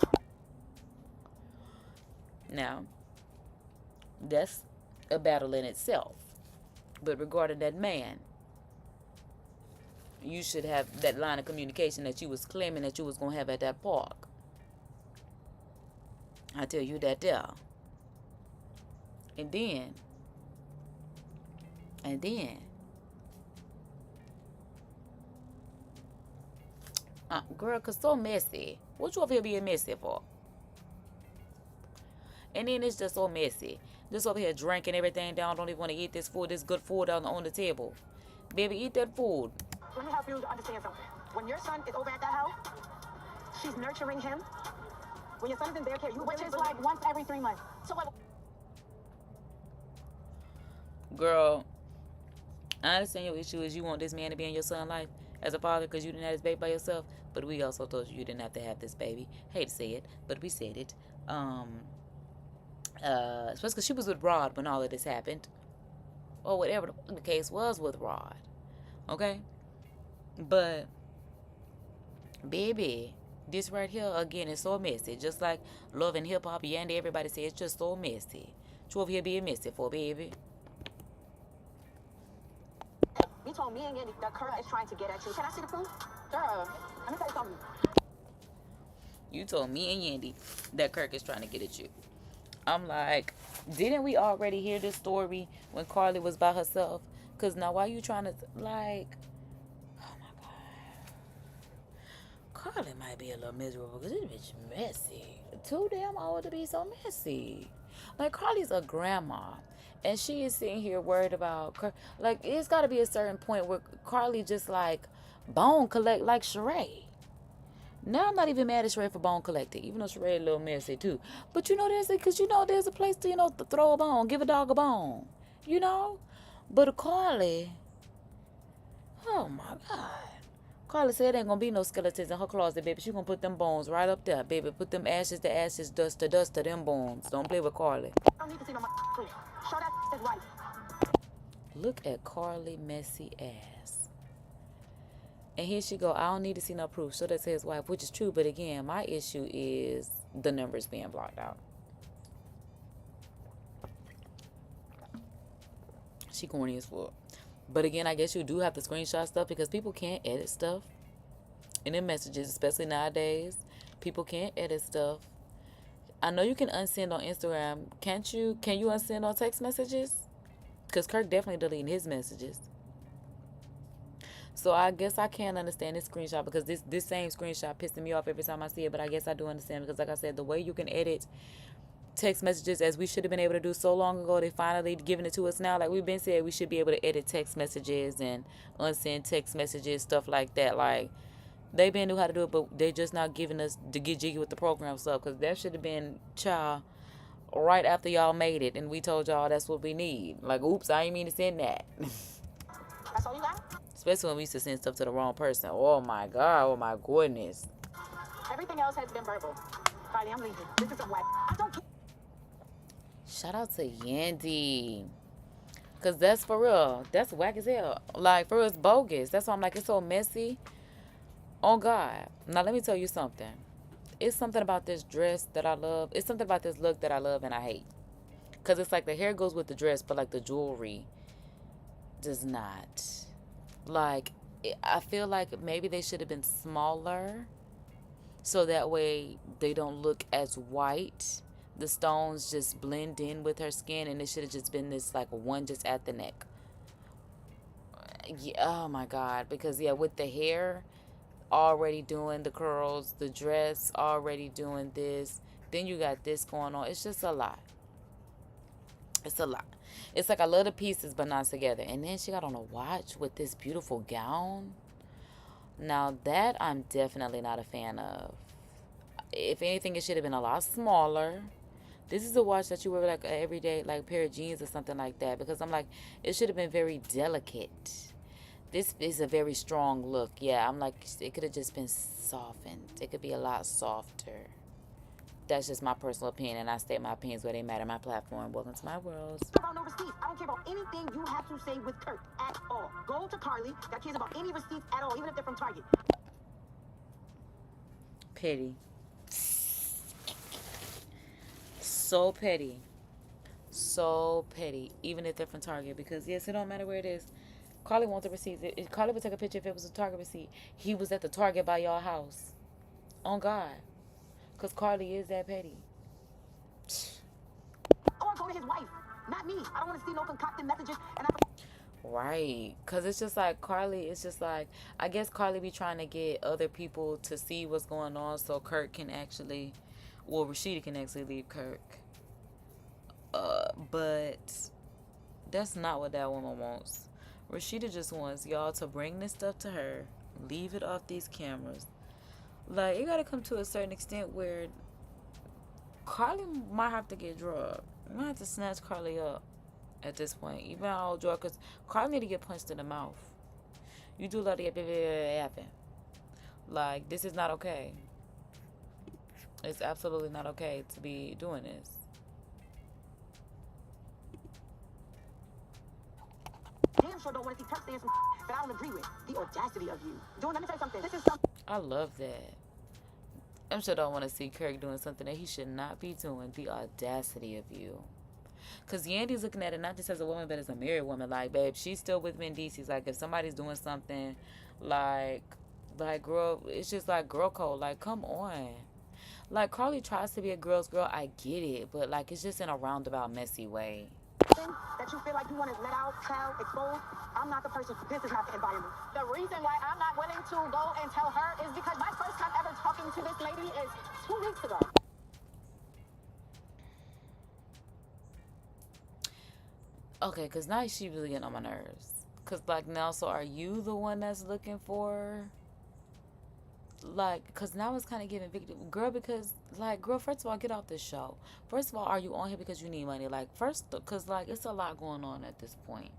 Now, that's a battle in itself. But regarding that man, you should have that line of communication that you was claiming that you was gonna have at that park. I tell you that there. And then, girl, cause so messy. What you over here being messy for? And then it's just so messy. Just over here drinking everything down. Don't even want to eat this food, this good food on the table. Baby, eat that food. Let me help you understand something. When your son is over at that house, she's nurturing him. When your son is in their care, which is like once every 3 months. So what? Girl, I understand your issue is you want this man to be in your son's life as a father because you didn't have this baby by yourself. But we also told you didn't have to have this baby. Hate to say it, but we said it. Especially because she was with Rod when all of this happened. Or whatever the case was with Rod. Okay? But, baby, this right here, again, is so messy. Just like Love and Hip Hop, Yandy, everybody says it's just so messy. What you over here being messy for, baby? You told me and Yandy that CUR is trying to get at you. Can I see the proof? Girl, let me tell you something. You told me and Yandy that Kirk is trying to get at you. I'm like, didn't we already hear this story when Carly was by herself? Because now why you trying to, like, oh my God. Carly might be a little miserable because this bitch messy. Too damn old to be so messy. Like, Carly's a grandma. And she is sitting here worried about, like, it's got to be a certain point where Carly just, like, bone collect like Sheree. Now I'm not even mad at Sheree for bone collecting, even though Sheree a little messy too. But you know, there's a place to, to throw a bone, give a dog a bone, But Carly, oh my God. Carly said there ain't gonna be no skeletons in her closet, baby. She gonna put them bones right up there, baby. Put them ashes to ashes, dust to dust to them bones. Don't play with Carly. I don't need to see no proof. Show that his wife. Look at Carly messy ass. And here she go, I don't need to see no proof. So that's his wife, which is true. But again, my issue is the numbers being blocked out. She corny as fuck. But again, I guess you do have to screenshot stuff because people can't edit stuff in their messages, especially nowadays. People can't edit stuff. I know you can unsend on Instagram. Can't you? Can you unsend on text messages? Because Kirk definitely deleting his messages. So I guess I can't understand this screenshot because this same screenshot pissing me off every time I see it. But I guess I do understand because, like I said, the way you can edit text messages as we should have been able to do so long ago, they finally giving it to us now. Like we've been saying, we should be able to edit text messages and unsend text messages, stuff like that. Like they been knew how to do it, but they just not giving us to get jiggy with the program stuff because that should have been right after y'all made it and we told y'all that's what we need. Like, oops, I ain't mean to send that. That's all you got? Especially when we used to send stuff to the wrong person. Oh my God, oh my goodness. Everything else has been verbal. Friday, I'm leaving. This is a whack. I don't care. Shout out to Yandy. Because that's for real. That's whack as hell. Like, for real, it's bogus. That's why I'm like, it's so messy. Oh, God. Now, let me tell you something. It's something about this dress that I love. It's something about this look that I love and I hate. Because it's like the hair goes with the dress, but like the jewelry does not. Like, I feel like maybe they should have been smaller. So that way they don't look as white. The stones just blend in with her skin, and it should have just been this like one just at the neck. Yeah, oh my God, because yeah, with the hair already doing the curls, the dress already doing this, then you got this going on. It's just a lot. It's a lot. It's like I love the pieces but not together. And then she got on a watch with this beautiful gown. Now that I'm definitely not a fan of. If anything, it should have been a lot smaller. This is a watch that you wear like an everyday like pair of jeans or something like that. Because I'm like, it should have been very delicate. This is a very strong look. Yeah, I'm like, it could have just been softened. It could be a lot softer. That's just my personal opinion, and I state my opinions where they matter. My platform. Welcome to my world. About no receipts. I don't care about anything you have to say with Kurt at all. Go to Carly that cares about any receipts at all, even if they're from Target. Petty. So petty. So petty. Even if they're from Target. Because, yes, it don't matter where it is. Carly wants the receipts. Carly would take a picture if it was a Target receipt. He was at the Target by y'all house. On God. Because Carly is that petty. I want to go to his wife, not me. I don't want to see no concocted messages. And Right. Because it's just like Carly, it's just like, I guess Carly be trying to get other people to see what's going on so Kirk can actually, well, Rashida can actually leave Kirk. But that's not what that woman wants. Rashida just wants y'all to bring this stuff to her, leave it off these cameras. Like, it gotta come to a certain extent where Carly might have to get drugged. You might have to snatch Carly up at this point. Even all drug, because Carly need to get punched in the mouth. You do let it happen. Like, this is not okay. It's absolutely not okay to be doing this. Damn sure don't want to see Turk saying some that I don't agree with. The audacity of you. Dude, let me say something. This is something. I love that. I'm sure don't want to see Kirk doing something that he should not be doing. The audacity of you. Because Yandy's looking at it not just as a woman, but as a married woman. Like, babe, she's still with Mendices. Like, if somebody's doing something, like, girl, it's just like girl code. Like, come on. Like, Carly tries to be a girl's girl. I get it. But, like, it's just in a roundabout, messy way. That you feel like you want to let out, tell, expose. I'm not the person. This is not the environment. The reason why I'm not willing to go and tell her is because my first time ever talking to this lady is 2 weeks ago. Okay, because now she really getting on my nerves. Because, like, now, so are you the one that's looking for... Like, because now it's kind of giving victim. Girl, because, like, girl, first of all, get off this show. First of all, are you on here because you need money? Like, first, because, like, it's a lot going on at this point.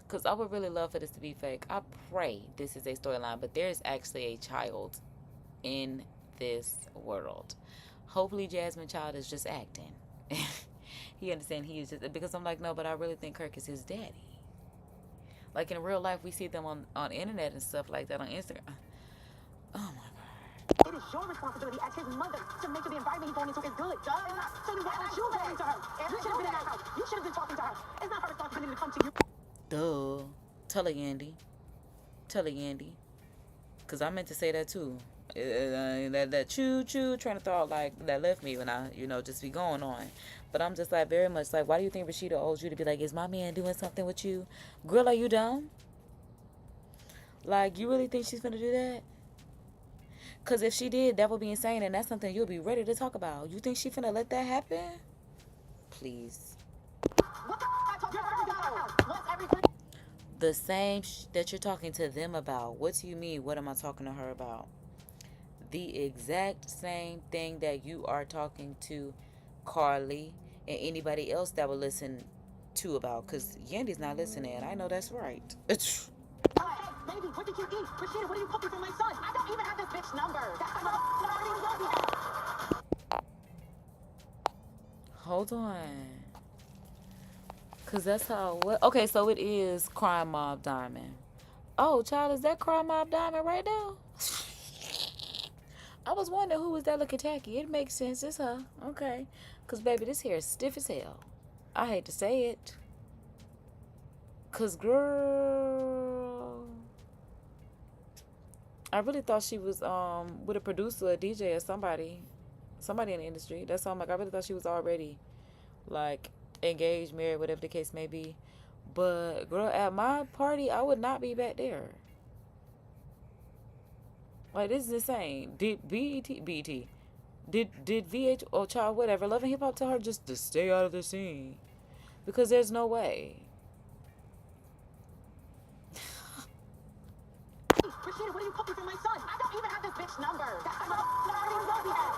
Because I would really love for this to be fake. I pray this is a storyline, but there is actually a child in this world. Hopefully Jasmine Child is just acting. He understand he is just... Because I'm like, no, but I really think Kirk is his daddy. Like, in real life, we see them on internet and stuff like that on Instagram. Oh, my God. It is your responsibility as his mother to make sure the environment he's going into is good. So why aren't you talking to her? You should have been in that house. You should have been talking to her. It's not her responsibility to come to you. Duh. Tell her, Yandy. Tell her, Yandy. Because I meant to say that, too. That choo-choo trying to throw out, like, that left me when I, just be going on. But I'm just, like, very much like, why do you think Rashida owes you to be like, is my man doing something with you? Girl, are you dumb? Like, you really think she's gonna do that? Because if she did, that would be insane, and that's something you'll be ready to talk about. You think she finna let that happen? Please. What the I talk to her about? Once every The same that you're talking to them about. What do you mean, what am I talking to her about? The exact same thing that you are talking to Carly and anybody else that would listen to about. Because Yandy's not listening. I know that's right. It's... Baby, what did you eat? Rashida, what are you cooking for my son? I don't even have this bitch number. That's what I don't even know we have. Hold on. Because that's how... What? Okay, so it is Crime Mob Diamond. Oh, child, is that Crime Mob Diamond right now? I was wondering who was that looking tacky. It makes sense. It's her. Okay. Because, baby, this hair is stiff as hell. I hate to say it. Because, girl... I really thought she was with a producer, a DJ, or somebody in the industry. That's all. I'm like, I really thought she was already, like, engaged, married, whatever the case may be. But, girl, at my party, I would not be back there. Like, this is insane. Did did VH or child, whatever, Love and Hip Hop tell her just to stay out of the scene? Because there's no way. Rashida, what are you cooking for my son? I don't even have this bitch number. That's what I don't even know we have.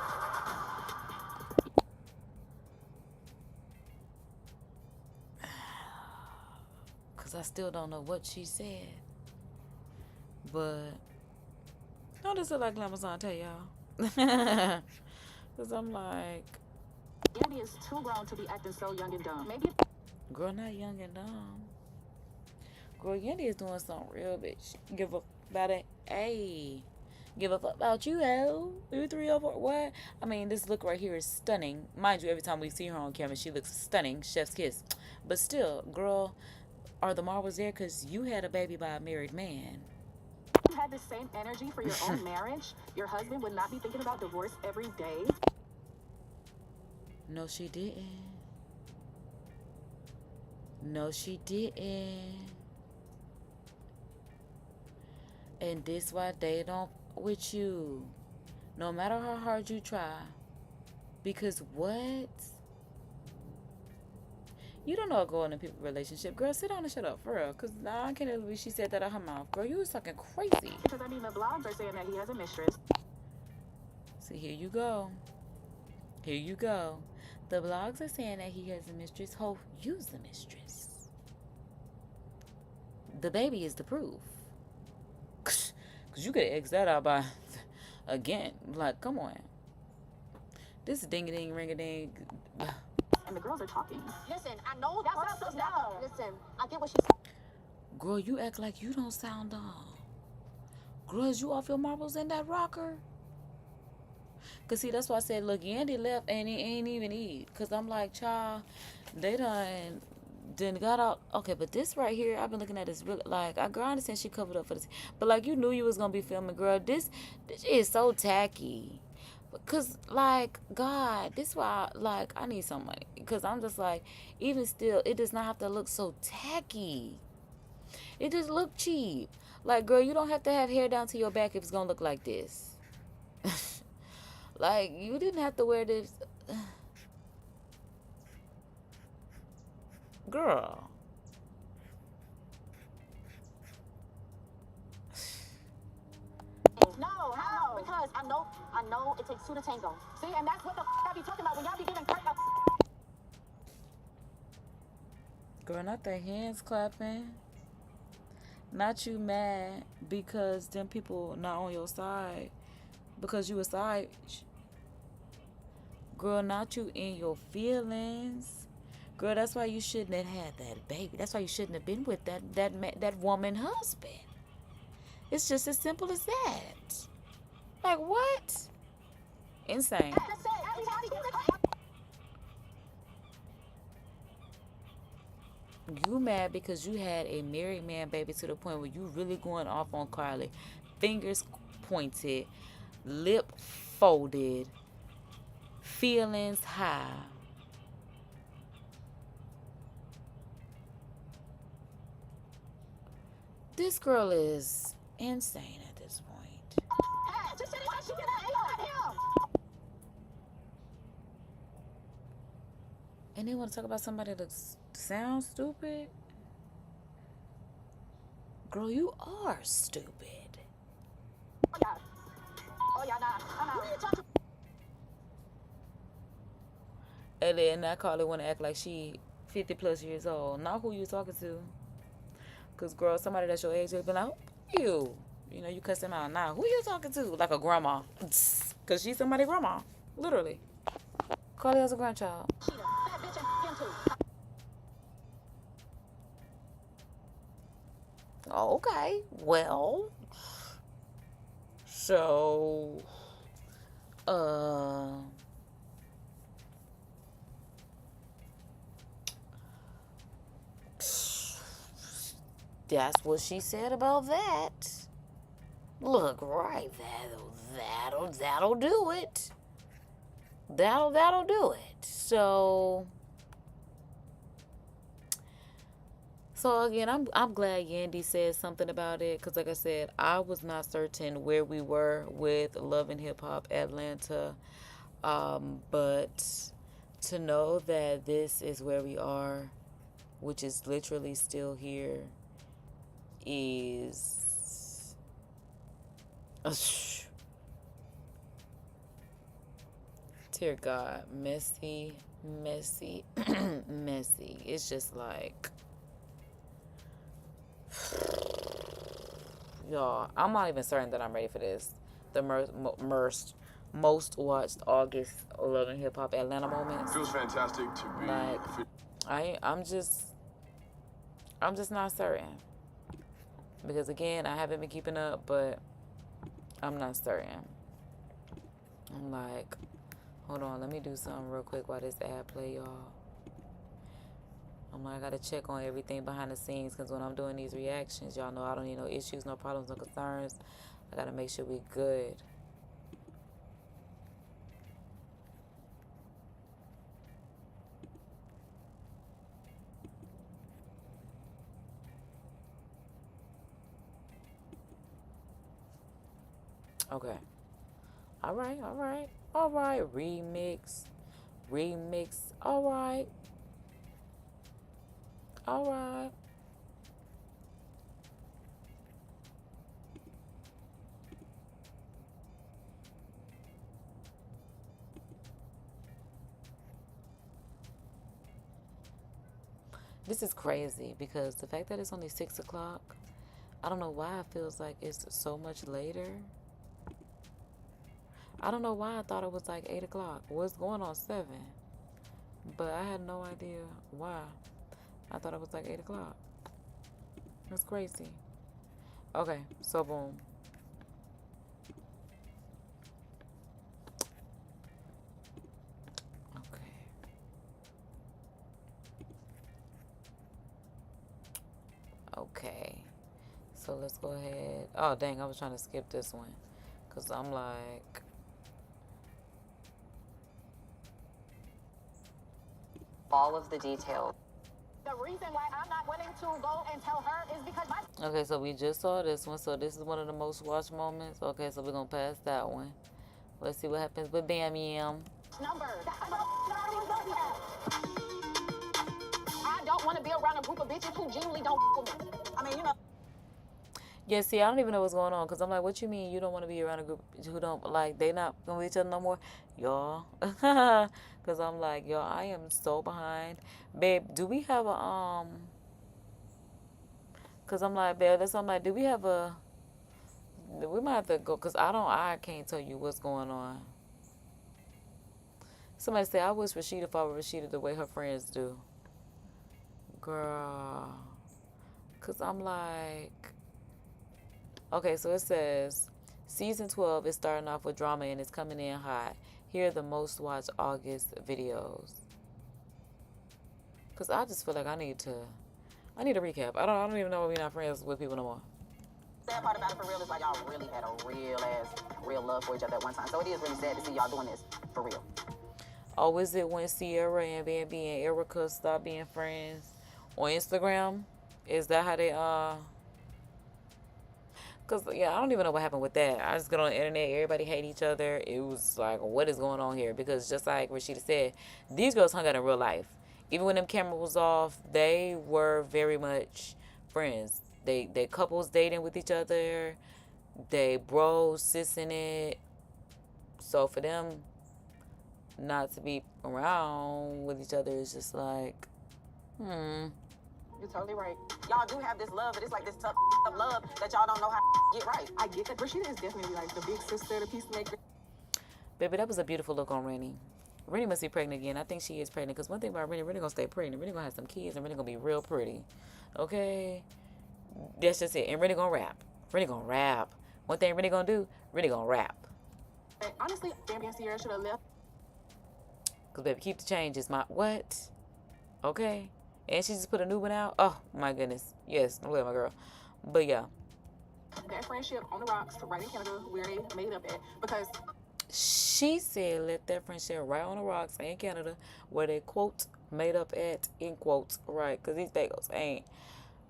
Because I still don't know what she said. But, no, this is like Glamazon tell y'all. Because I'm like... Yandy is too grown to be acting so young and dumb. Maybe... Girl, not young and dumb. Girl, Yandy is doing something real, bitch. Give a about it. Hey, give a fuck about you, ho. 2, 3, 4. What? I mean, this look right here is stunning. Mind you, every time we see her on camera, she looks stunning. Chef's kiss. But still, girl, are the marbles there? Because you had a baby by a married man. If you had the same energy for your own marriage, your husband would not be thinking about divorce every day. No, she didn't. No, she didn't. And this why they don't with you. No matter how hard you try. Because what? You don't know a girl in a people relationship. Girl, sit down and shut up, for real. Because I can't believe she said that out her mouth. Girl, you was talking crazy. Because I mean, the blogs are saying that he has a mistress. See, here you go. Here you go. The blogs are saying that he has a mistress. Ho, use the mistress. The baby is the proof. Because you could X that out by, again, like, come on. This is ding-a-ding, ring-a-ding. And the girls are talking. Listen, I know that's what I'm supposed to. Listen, I get what she said. Girl, you act like you don't sound dumb. Girl, is you off your marbles in that rocker? Cause see, that's why I said, look, Yandy left and he ain't even eat. Cause I'm like, child, they done got out. Okay, but this right here, I've been looking at this really, like, I understand she covered up for this, but like, you knew you was gonna be filming, girl. This is so tacky. Cause like, God, this is why, like, I need some money. Cause I'm just like, even still, it does not have to look so tacky. It just look cheap. Like, girl, you don't have to have hair down to your back if it's gonna look like this. Like, you didn't have to wear this. Girl. No, how? Because I know it takes two to tango. See, and that's what the I be talking about when y'all be giving credit. Girl, not the hands clapping. Not you mad because them people not on your side. Because you a side. Girl, not you in your feelings. Girl, that's why you shouldn't have had that baby. That's why you shouldn't have been with that woman husband. It's just as simple as that. Like, what? Insane. You mad because you had a married man baby to the point where you really going off on Carly. Fingers pointed, lip folded, feelings high. This girl is insane at this point. And they want to talk about somebody that sounds stupid? Girl, you are stupid. Oh, yeah, nah. And then that Carly want to act like she 50 plus years old. Not who you talking to. Because, girl, somebody that's your age will be like, who you? You know, you cuss them out. Nah, who you talking to? Like a grandma. Because she's somebody's grandma. Literally. Carly has a grandchild. Oh, okay. Well. So. That's what she said about that. Look, right, that'll do it. That'll do it. So again, I'm glad Yandy said something about it, because like I said, I was not certain where we were with Love and Hip Hop Atlanta, but to know that this is where we are, which is literally still here, is dear God, messy. Messy. It's just like, y'all, I'm not even certain that I'm ready for this. The most watched August Love and Hip Hop Atlanta moments. Feels fantastic to be. Like, I'm just not certain. Because again, I haven't been keeping up, but I'm not certain. I'm like, hold on, let me do something real quick while this ad play, y'all. I'm like, I gotta check on everything behind the scenes, because when I'm doing these reactions, y'all know I don't need no issues, no problems, no concerns. I gotta make sure we good. Okay. All right. Remix. All right. All right. This is crazy because the fact that it's only 6 o'clock, I don't know why it feels like it's so much later. I don't know why I thought it was like 8 o'clock. What's going on 7? But I had no idea why. I thought it was like 8 o'clock. That's crazy. Okay, so boom. Okay. Okay. So let's go ahead. Oh, dang, I was trying to skip this one. Because I'm like... All of the details. The reason why I'm not willing to go and tell her is because my... Okay, so we just saw this one. So this is one of the most watched moments. Okay, so we're going to pass that one. Let's see what happens with Bam Yam. Number. I don't want to be around a group of bitches who genuinely don't with me. I mean, you know. Yeah, see, I don't even know what's going on. Because I'm like, what you mean you don't want to be around a group who don't, like, they not going to be each other no more? Y'all. Because I'm like, y'all, I am so behind. Babe, do we have a, because I'm like, babe, that's, I'm like, do we have a, we might have to go, because I can't tell you what's going on. Somebody say, I wish Rashida followed Rashida the way her friends do. Girl. Because I'm like, okay, so it says, season 12 is starting off with drama and it's coming in hot. Here are the most watched August videos. Because I just feel like I need a recap. I don't even know why we're not friends with people no more. Sad part about it for real is like y'all really had a real love for each other at one time. So it is really sad to see y'all doing this for real. Oh, is it when Sierra and Bambi and Erica stopped being friends on Instagram? Is that how they, because, yeah, I don't even know what happened with that. I just get on the internet. Everybody hate each other. It was like, what is going on here? Because just like Rashida said, these girls hung out in real life. Even when them camera was off, they were very much friends. They couples dating with each other. They bros, sis in it. So for them not to be around with each other is just like, You're totally right. Y'all do have this love, but it's like this tough love that y'all don't know how to get right. I get that. Rashida is definitely like the big sister, the peacemaker. baby, that was a beautiful look on Rennie. Rennie must be pregnant again. I think she is pregnant. Because one thing about Rennie gonna stay pregnant. Rennie gonna have some kids and Rennie gonna be real pretty. Okay? That's just it. And Rennie gonna rap. Rennie gonna rap. One thing Rennie gonna do, Rennie gonna rap. And honestly, Bambi and Sierra should have left. Because, baby, Keep the Change is my... What? Okay? And she just put a new one out? Oh, my goodness. Yes, I love my girl. But, yeah. That friendship on the rocks right in Canada where they made up at. Because She said, let that friendship right on the rocks in Canada where they, quote, made up at, in quotes, right? Because these bagels ain't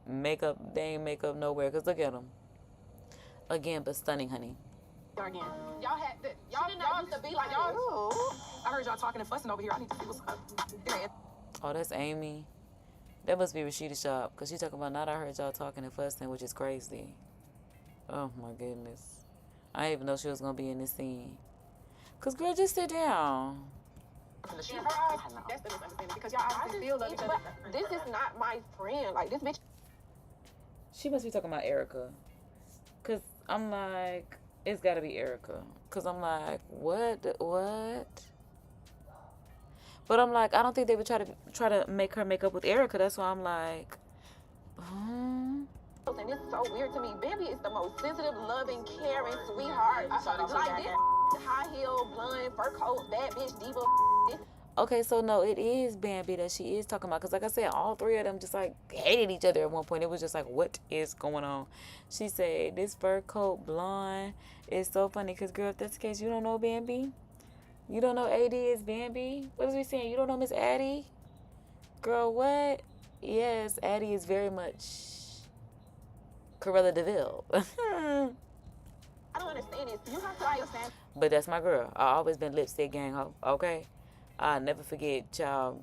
makeup. They ain't makeup nowhere. Because look at them. Again, but stunning, honey. again, y'all had the, y'all used to be like y'all. I heard y'all talking and fussing over here. I need to see what's up. Oh, that's Amy. That must be Rashida's shop. Because she talking about, not I heard y'all talking and fussing, which is crazy. Oh, my goodness. I didn't even know she was going to be in this scene. Because, girl, just sit down. That's the misunderstanding. Because y'all obviously feel love each other. This is not my friend. Like, this bitch. She must be talking about Erica. Because I'm like, it's got to be Erica. Because I'm like, what? But I'm like, I don't think they would try to make her make up with Erica. That's why I'm like, And it's so weird to me. Bambi is the most sensitive, loving, caring, sweetheart. Like this high heel, blonde, fur coat, bad bitch, diva. Okay, so no, it is Bambi that she is talking about. Because like I said, all three of them just like hated each other at one point. It was just like, what is going on? She said, this fur coat, blonde, is so funny. Because, girl, if that's the case, you don't know Bambi? You don't know AD is Bambi? What is we saying? You don't know Miss Addie? Girl, what? Yes, Addie is very much Corella DeVille. I don't understand this. You have to understand. But that's my girl. I always been lipstick gang ho, okay? I'll never forget, child.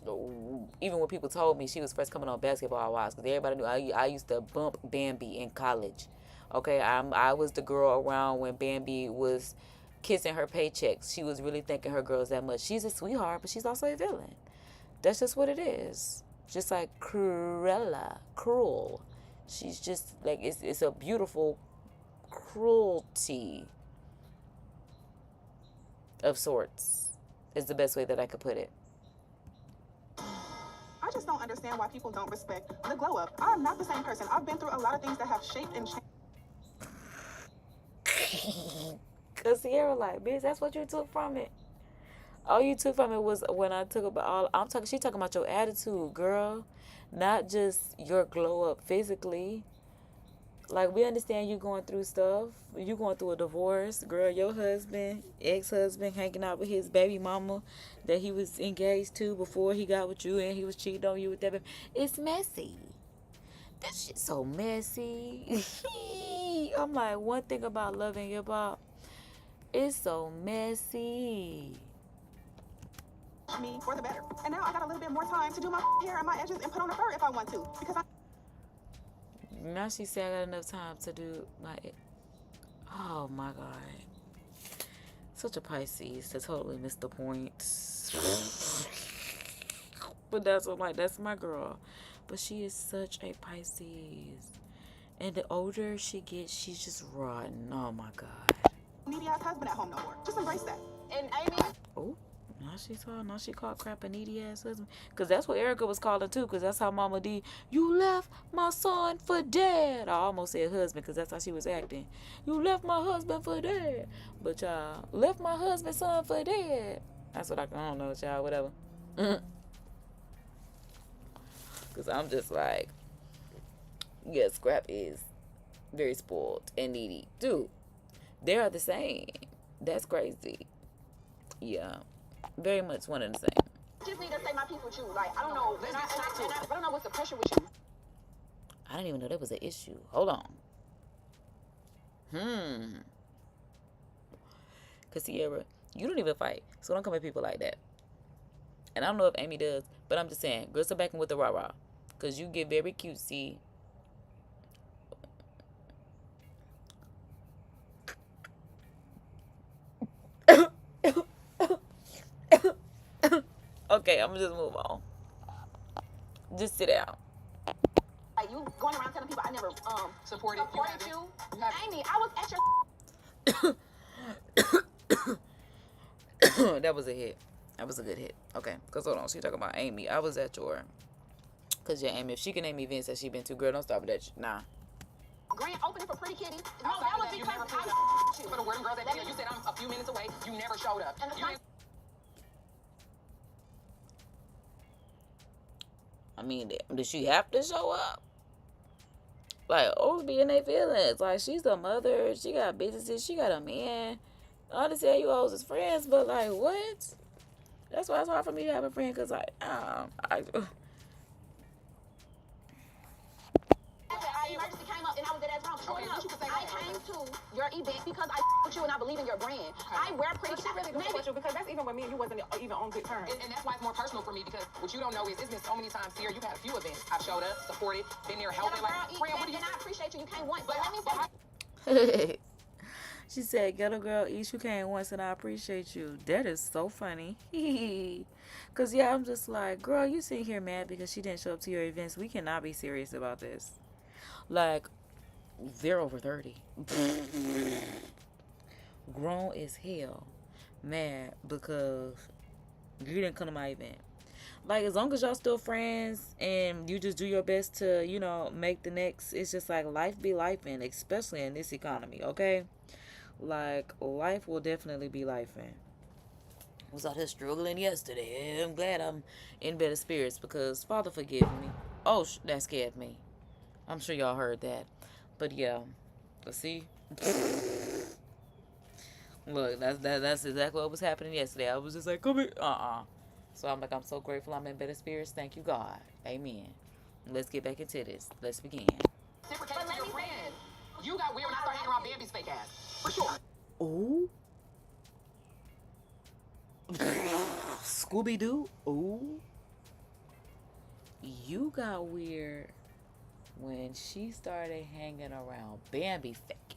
even when people told me she was first coming on Basketball Wives, because everybody knew I used to bump Bambi in college. Okay, I was the girl around when Bambi was kissing her paychecks. She was really thanking her girls that much. She's a sweetheart, but she's also a villain. That's just what it is. Just like cruel. She's just like, it's a beautiful cruelty of sorts, is the best way that I could put it. I just don't understand why people don't respect the glow up. I'm not the same person. I've been through a lot of things that have shaped and changed. Cause Sierra like, bitch, that's what you took from it. All you took from it was when I took about all. She talking about your attitude, girl, not just your glow up physically. Like, we understand you going through stuff. You going through a divorce, girl. Your husband, ex-husband, hanging out with his baby mama that he was engaged to before he got with you, and he was cheating on you with that baby. It's messy. That shit's so messy. I'm like, one thing about Love and Hip Hop, it's so messy. Me for the better. And now I got a little bit more time to do my hair and my edges and put on a fur if I want to. Because now she said I got enough time to do my... Oh my God. Such a Pisces to totally miss the point. But that's what I'm like, that's my girl. But she is such a Pisces. And the older she gets, she's just rotten. Oh my God. needy ass husband at home no more. Just embrace that. And Amy. Oh, now she called crap a needy ass husband. Because that's what Erica was calling too. Because that's how Mama D, you left my son for dead. I almost said husband because that's how she was acting. You left my husband for dead. But y'all, left my husband's son for dead. That's what I don't know, y'all, whatever. Because I'm just like, yeah, Scrap is very spoiled and needy. Dude, they are the same. That's crazy. Yeah. Very much one and the same. I just need to say my piece with you. Like, I don't know. And I don't know what's the pressure with you. I didn't even know that was an issue. Hold on. Because Sierra, you don't even fight. So don't come at people like that. And I don't know if Amy does, but I'm just saying, girls are back in with the rah-rah. Because you get very cutesy. Okay, I'm gonna just move on. Just sit down. Like, you going around telling people I never supported you. Amy, I was at your... That was a hit. That was a good hit. Okay, because hold on, she talking about Amy. I was at your... Because, yeah, Amy, if she can name events that she been to, girl, don't stop with that. Nah. grand opening for Pretty Kitty. No, that was because I... For the Word and Girls ATL, you said I'm a few minutes away. You never showed up. And I mean, did she have to show up? Like, always be in their feelings. Like, she's a mother. She got businesses. She got a man. I understand you hoes as friends, but, like, what? That's why it's hard for me to have a friend, because, like, emergency came up and I was at that wrong. Sure enough, I came to your event because I with you and I believe in your brand. I wear pretty She really don't with you because that's even when me and you wasn't even on good terms. And that's why it's more personal for me because what you don't know is it's been so many times here. You've had a few events. I've showed up, supported, been there helping. Like, friend, what do you... And I appreciate you. You came once. But let me say... She said, ghetto girl, each you came once and I appreciate you. That is so funny. Because, yeah, I'm just like, girl, you sitting here mad because she didn't show up to your events. We cannot be serious about this. Like, they're over 30. Grown as hell. Mad because you didn't come to my event. Like, as long as y'all still friends and you just do your best to, you know, make the next, it's just like life be lifing, especially in this economy, okay? Like, life will definitely be lifing. I was out here struggling yesterday. I'm glad I'm in better spirits because Father forgive me. Oh, that scared me. I'm sure y'all heard that. But yeah, see? Look, that's exactly what was happening yesterday. I was just like, come here. So I'm like, I'm so grateful I'm in better spirits. Thank you, God. Amen. Let's get back into this. Let's begin. Reciprocate to your friend. You got weird when I started hanging around Bambi's fake ass. For sure. Ooh. Scooby-Doo. Ooh. you got weird when she started hanging around Bambi fake.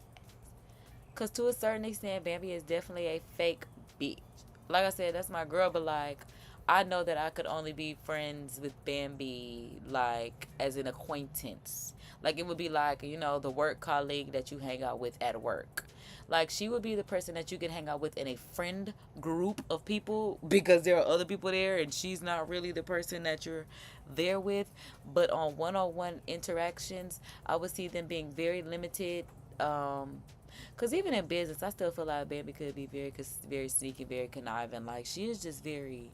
Because to a certain extent, Bambi is definitely a fake bitch. Like I said, that's my girl, but like, I know that I could only be friends with Bambi, like, as an acquaintance. Like, it would be like, you know, the work colleague that you hang out with at work. Like, she would be the person that you can hang out with in a friend group of people because there are other people there and she's not really the person that you're there with. But on one-on-one interactions, I would see them being very limited. Because even in business, I still feel like Bambi could be very sneaky, very conniving. Like, she is just very...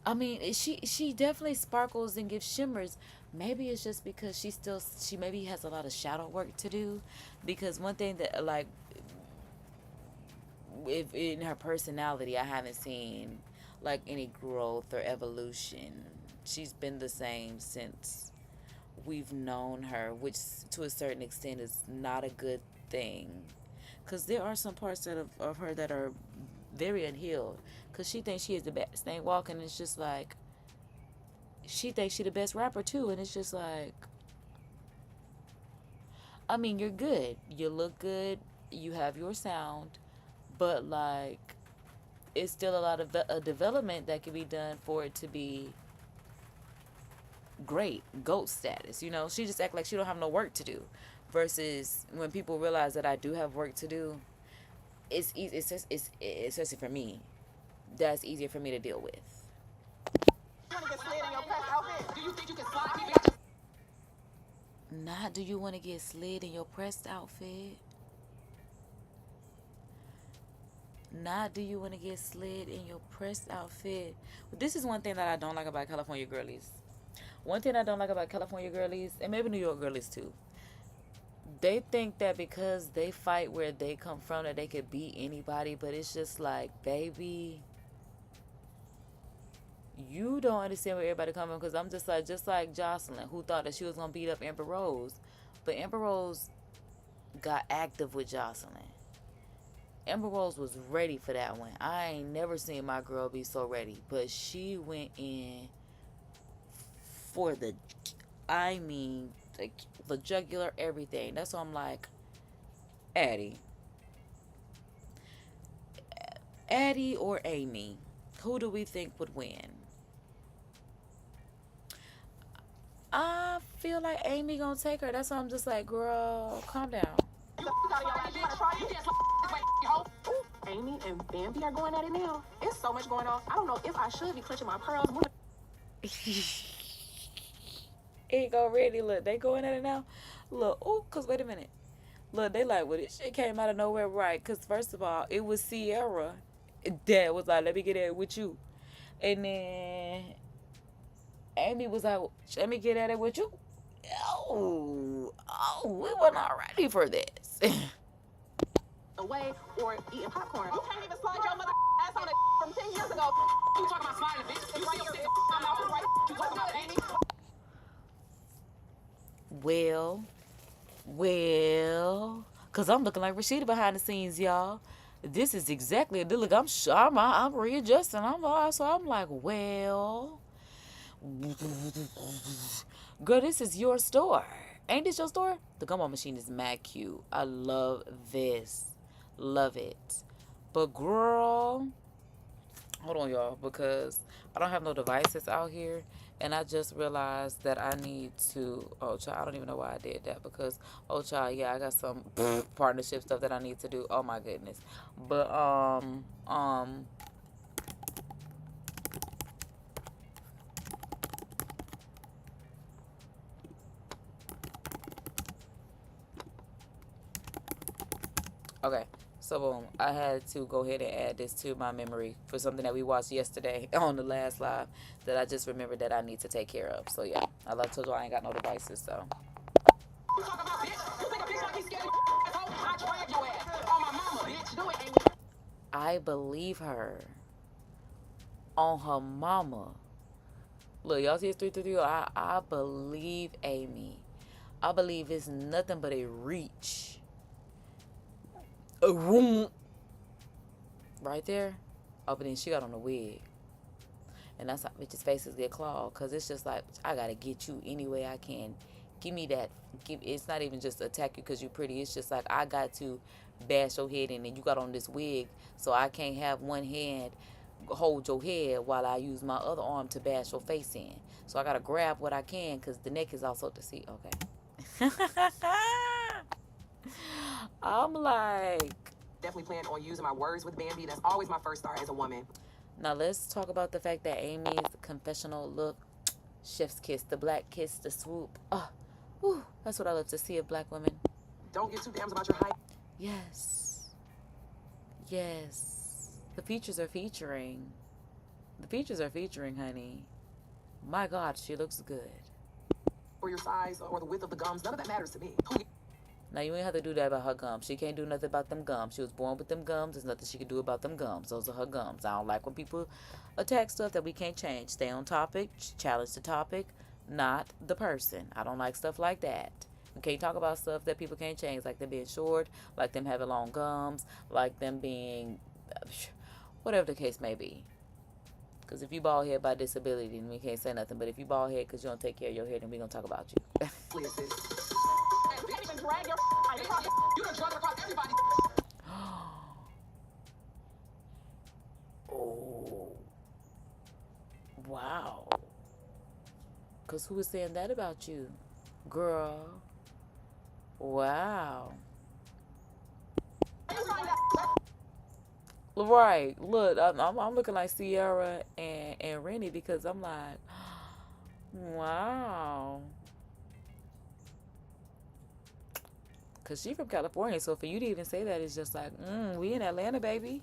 I mean, she definitely sparkles and gives shimmers. Maybe it's just because she maybe has a lot of shadow work to do. Because one thing that, like, if in her personality, I haven't seen, like, any growth or evolution. She's been the same since we've known her, which to a certain extent is not a good thing. Because there are some parts of her that are very unhealed. Because she thinks she is the best thing walking. And it's just like, she thinks she the best rapper too. And it's just like, I mean, you're good. You look good. You have your sound. But like, it's still a lot of development that can be done for it to be great, GOAT status. You know, she just act like she don't have no work to do. Versus when people realize that I do have work to do, it's easy. It's especially for me. That's easier for me to deal with. You want to get slid in your press outfit? Do you think you can slide me, bitch? Not do you want to get slid in your pressed outfit? Not do you want to get slid in your pressed outfit? This is one thing that I don't like about California girlies. One thing I don't like about California girlies, and maybe New York girlies too, they think that because they fight where they come from that they could beat anybody, but it's just like, baby, you don't understand where everybody coming from. Because I'm just like Jocelyn, who thought that she was going to beat up Amber Rose. But Amber Rose got active with Jocelyn. Amber Rose was ready for that one. I ain't never seen my girl be so ready. But she went in for the jugular, everything. That's why I'm like, Addie or Amy, who do we think would win? I feel like Amy gonna take her. That's why I'm just like, girl, calm down. Amy and Bambi are going at it now. It's so much going on. I don't know if I should be clutching my pearls. It go ready. Look, they going at it now. Look, oh, cause wait a minute. Look, they like, well, this shit came out of nowhere, right? Cause first of all, it was Sierra that was like, let me get at it with you, and then Amy was like, let me get at it with you. Oh, we were not ready for this. Away or eating popcorn. You can't even slide your mother ass on it from 10 years ago. You talking about sliding, bitch? You see your shit? I'm out right. You talking about Amy? Well, cause I'm looking like Rashida behind the scenes, y'all. This is exactly the look. I'm readjusting. So I'm like, well, girl, this is your store. Ain't this your store? The gumball machine is mad cute. I love this. Love it. But girl, hold on, y'all, because I don't have no devices out here. And I just realized that I need to, oh, child, I don't even know why I did that. Because, oh, child, yeah, I got some partnership stuff that I need to do. Oh, my goodness. But, okay. So, boom, I had to go ahead and add this to my memory for something that we watched yesterday on the last live that I just remembered that I need to take care of. So, yeah, I told you I ain't got no devices, so. You talking about bitch? You think a bitch like he's scared? I drag your ass on my mama, bitch. Do it, Amy. I believe her on her mama. Look, y'all see it's 333. I believe Amy. I believe it's nothing but a reach. A room. Right there. Oh, but then she got on a wig. And that's how bitches' faces get clawed. Because it's just like, I got to get you any way I can. Give me that. It's not even just attack you because you're pretty. It's just like, I got to bash your head in, and you got on this wig, so I can't have one hand hold your head while I use my other arm to bash your face in. So I got to grab what I can because the neck is also to see. Okay. I'm like, Definitely plan on using my words with Bambi. That's always my first thought as a woman. now let's talk about the fact that Amy's confessional look, chef's kiss, the black kiss, the swoop. Oh, whew, that's what I love to see of black women. Don't get too damned about your height. Yes. Yes. The features are featuring. The features are featuring, honey. My God, she looks good. Or your size or the width of the gums. None of that matters to me. Now, you ain't have to do that about her gums. She can't do nothing about them gums. She was born with them gums. There's nothing she can do about them gums. Those are her gums. I don't like when people attack stuff that we can't change. Stay on topic. Challenge the topic, not the person. I don't like stuff like that. We can't talk about stuff that people can't change, like them being short, like them having long gums, like them being, whatever the case may be. Because if you bald head by disability, then we can't say nothing. But if you bald head because you don't take care of your hair, then we going to talk about you. You can't even drag your across. You done drug it across everybody. Oh. Wow. Because who was saying that about you? Girl. Wow. Right. Look, I'm looking like Sierra and Rennie because I'm like, wow. Because she from California, so for you to even say that is just like, we in Atlanta, baby.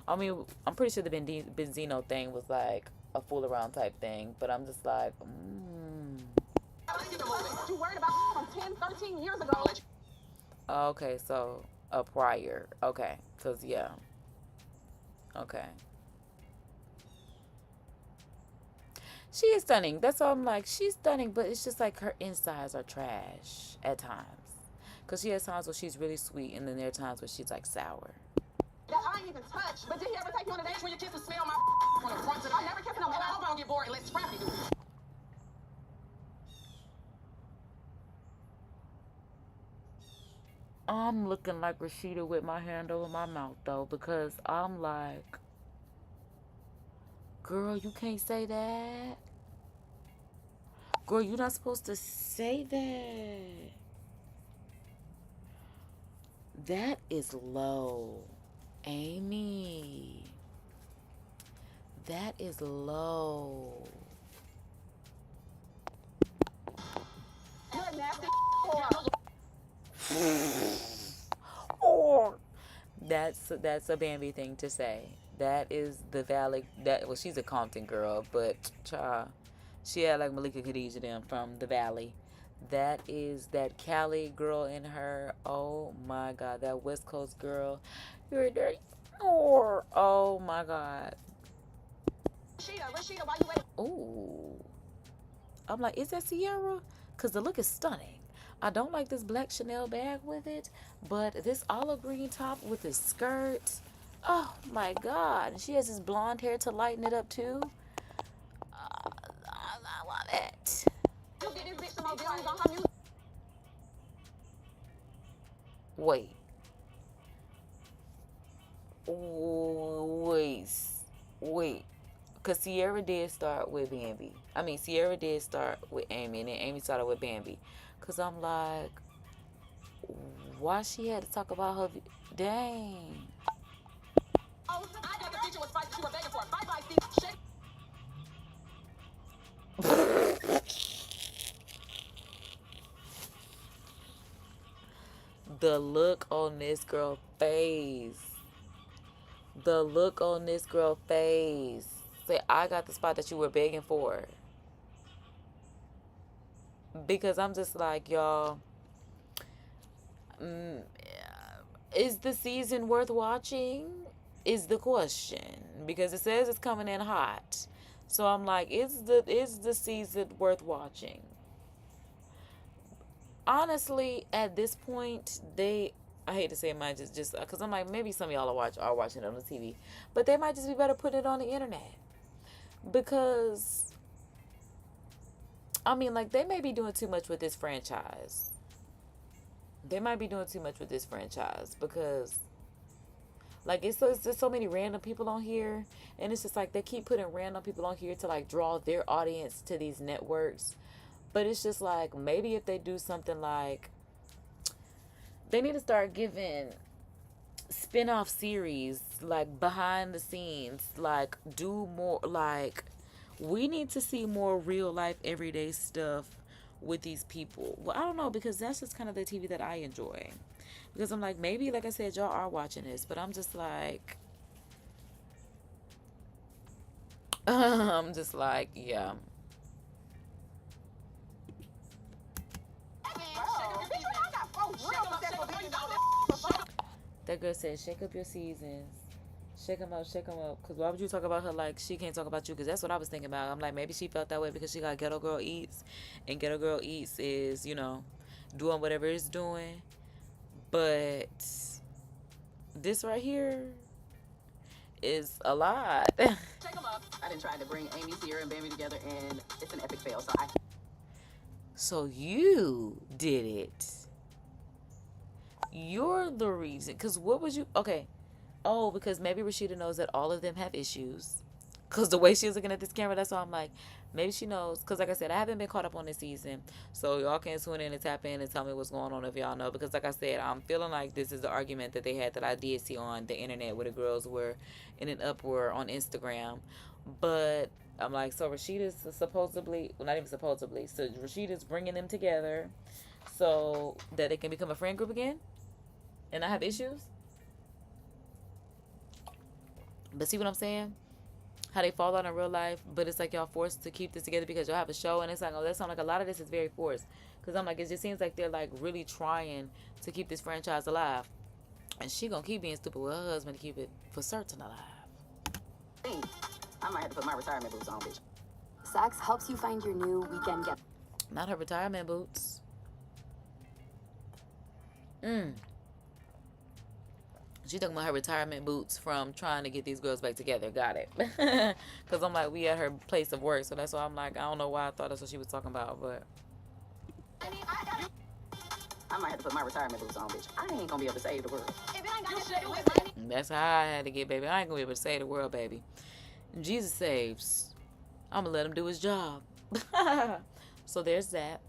I mean, I'm pretty sure the Benzino thing was like a fool around type thing, but I'm just like, You worried about from 10, 13 years ago. Okay, so a prior. Okay, because, yeah. Okay. She is stunning. That's all I'm like. She's stunning, but it's just like her insides are trash at times. Because she has times where she's really sweet, and then there are times where she's like sour. That I ain't even touched. But did he ever take you on a date When your kisses smell my from the front to the I never kissed him. I hope I don't get bored and let Scrappy do it. I'm looking like Rashida with my hand over my mouth, though, because I'm like, girl, you can't say that. Girl, you're not supposed to say that. That is low, Amy. That is low. You're a nasty Or that's a Bambi thing to say. That is the Valley. Well, she's a Compton girl, but she had like Malika Khadijah them from the Valley. That is that Cali girl in her. Oh my God, that West Coast girl. You're dirty. Oh my God. Rashida, why you waiting? Ooh. I'm like, is that Sierra? Because the look is stunning. I don't like this black Chanel bag with it, but this olive green top with this skirt. Oh my God. And she has this blonde hair to lighten it up too. I love it. You get this bitch some more views on her music. Wait. Wait. Because Sierra did start with Bambi. I mean, Sierra did start with Amy, and then Amy started with Bambi. Because I'm like, why she had to talk about her? Dang. Oh, I got the feature was fight you were begging for. Bye-bye, Steve. Shake. The look on this girl face. The look on this girl face. Say, I got the spot that you were begging for. Because I'm just like, y'all, is the season worth watching? Is the question. Because it says it's coming in hot. So I'm like, is the season worth watching? Honestly, at this point, I hate to say it might just because I'm like, maybe some of y'all are watching it on the TV, but they might just be better putting it on the internet. Because, I mean, like, they may be doing too much with this franchise. They might be doing too much with this franchise because, like, there's so many random people on here, and it's just like they keep putting random people on here to like draw their audience to these networks. But it's just like, maybe if they do something like, they need to start giving spin-off series, like behind the scenes, like do more, like we need to see more real life everyday stuff with these people. Well, I don't know, because that's just kind of the TV that I enjoy. Because I'm like, maybe, like I said, y'all are watching this, but I'm just like, I'm just like, yeah. That girl said, shake up your seasons. Shake them up, shake them up. Because why would you talk about her like she can't talk about you? Because that's what I was thinking about. I'm like, maybe she felt that way because she got Ghetto Girl Eats. And Ghetto Girl Eats is, you know, doing whatever it's doing. But this right here is a lot. Take them up. I done tried to bring Amy, Sierra, and Bambi together, and it's an epic fail. So you did it. You're the reason. Because what was you... Okay. Oh, because maybe Rashida knows that all of them have issues. Because the way she was looking at this camera, that's why I'm like, maybe she knows. Because like I said, I haven't been caught up on this season. So y'all can tune in and tap in and tell me what's going on if y'all know. Because like I said, I'm feeling like this is the argument that they had that I did see on the internet where the girls were in an uproar on Instagram. But I'm like, so Rashida's supposedly, well, not even supposedly, so Rashida's bringing them together so that they can become a friend group again and not have issues. But see what I'm saying? How they fall out in real life, but it's like y'all forced to keep this together because y'all have a show, and it's like, oh, that sounds like a lot of this is very forced. Because I'm like, it just seems like they're like really trying to keep this franchise alive. And she gonna keep being stupid with her husband to keep it for certain alive. I might have to put my retirement boots on, bitch. Saks helps you find your new weekend get. Not her retirement boots. She talking about her retirement boots from trying to get these girls back together. Got it. Because I'm like, we at her place of work. So that's why I'm like, I don't know why I thought that's what she was talking about. But I might have to put my retirement boots on, bitch. I ain't gonna be able to save the world. If it ain't got nothing to do with money. that's how I had to get, baby. I ain't going to be able to save the world, baby. Jesus saves. I'm going to let him do his job. So there's that.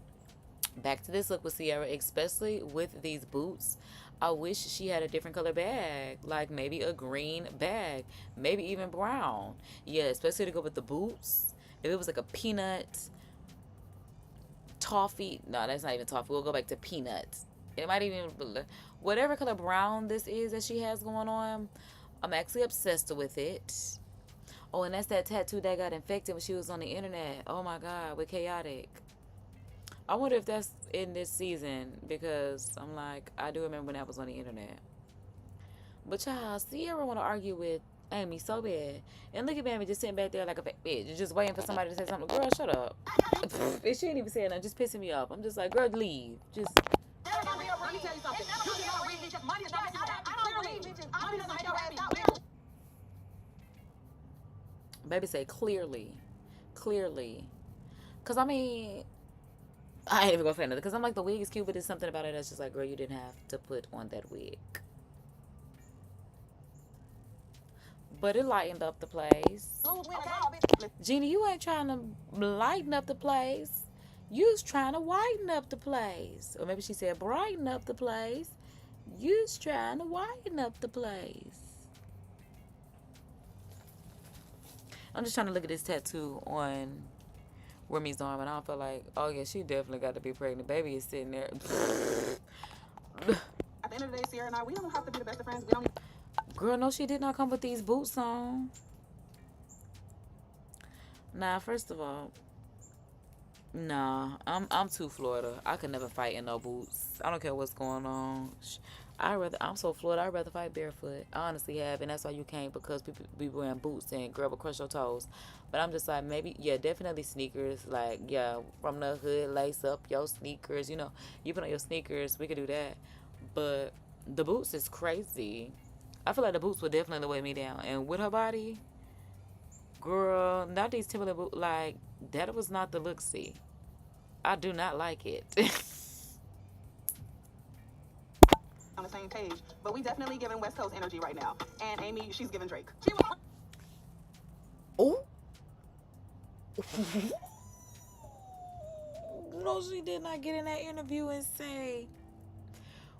Back to this look with Sierra, especially with these boots. I wish she had a different color bag, like maybe a green bag, maybe even brown. Yeah, especially to go with the boots. If it was like a peanut, toffee, no, that's not even toffee. We'll go back to peanuts. It might even, whatever color brown this is that she has going on, I'm actually obsessed with it. Oh, and that's that tattoo that got infected when she was on the internet. Oh my God, with Chaotic. I wonder if that's in this season, because I'm like, I do remember when that was on the internet. But child, Sierra want to argue with Amy so bad. And look at Bambi just sitting back there like a fat bitch, just waiting for somebody to say something. Girl, shut up. She ain't even saying that, just pissing me off. I'm just like, girl, leave. Just. Let me tell you something. You cannot read bitches. Money is not making you happy. Clearly. Money doesn't make you happy. Baby say clearly. Clearly. Because, I mean, I ain't even gonna say nothing. Because I'm like, the wig is cute, but there's something about it that's just like, girl, you didn't have to put on that wig. But it lightened up the place. Jeannie, you ain't trying to lighten up the place. You's trying to whiten up the place. Or maybe she said brighten up the place. You's trying to whiten up the place. I'm just trying to look at this tattoo on Remy's arm, and I feel like, oh yeah, she definitely got to be pregnant. Baby is sitting there. At the end of the day, Sierra and I, we don't have to be the best of friends. We don't. Girl, no, she did not come with these boots on. Nah, first of all, nah, I'm too Florida. I could never fight in no boots. I don't care what's going on. I'm so Florida. I'd rather fight barefoot. I honestly have, and that's why you can't, because people be wearing boots and girl will crush your toes. But I'm just like, maybe, yeah, definitely sneakers. Like, yeah, from the hood, lace up your sneakers. You know, you put on your sneakers, we could do that. But the boots is crazy. I feel like the boots would definitely weigh me down. And with her body, Girl, not these Timberland like that was not the look. See, I do not like it. On the same page, but we definitely giving West Coast energy right now. And Amy, she's giving Drake. Oh. No, she did not get in that interview and say,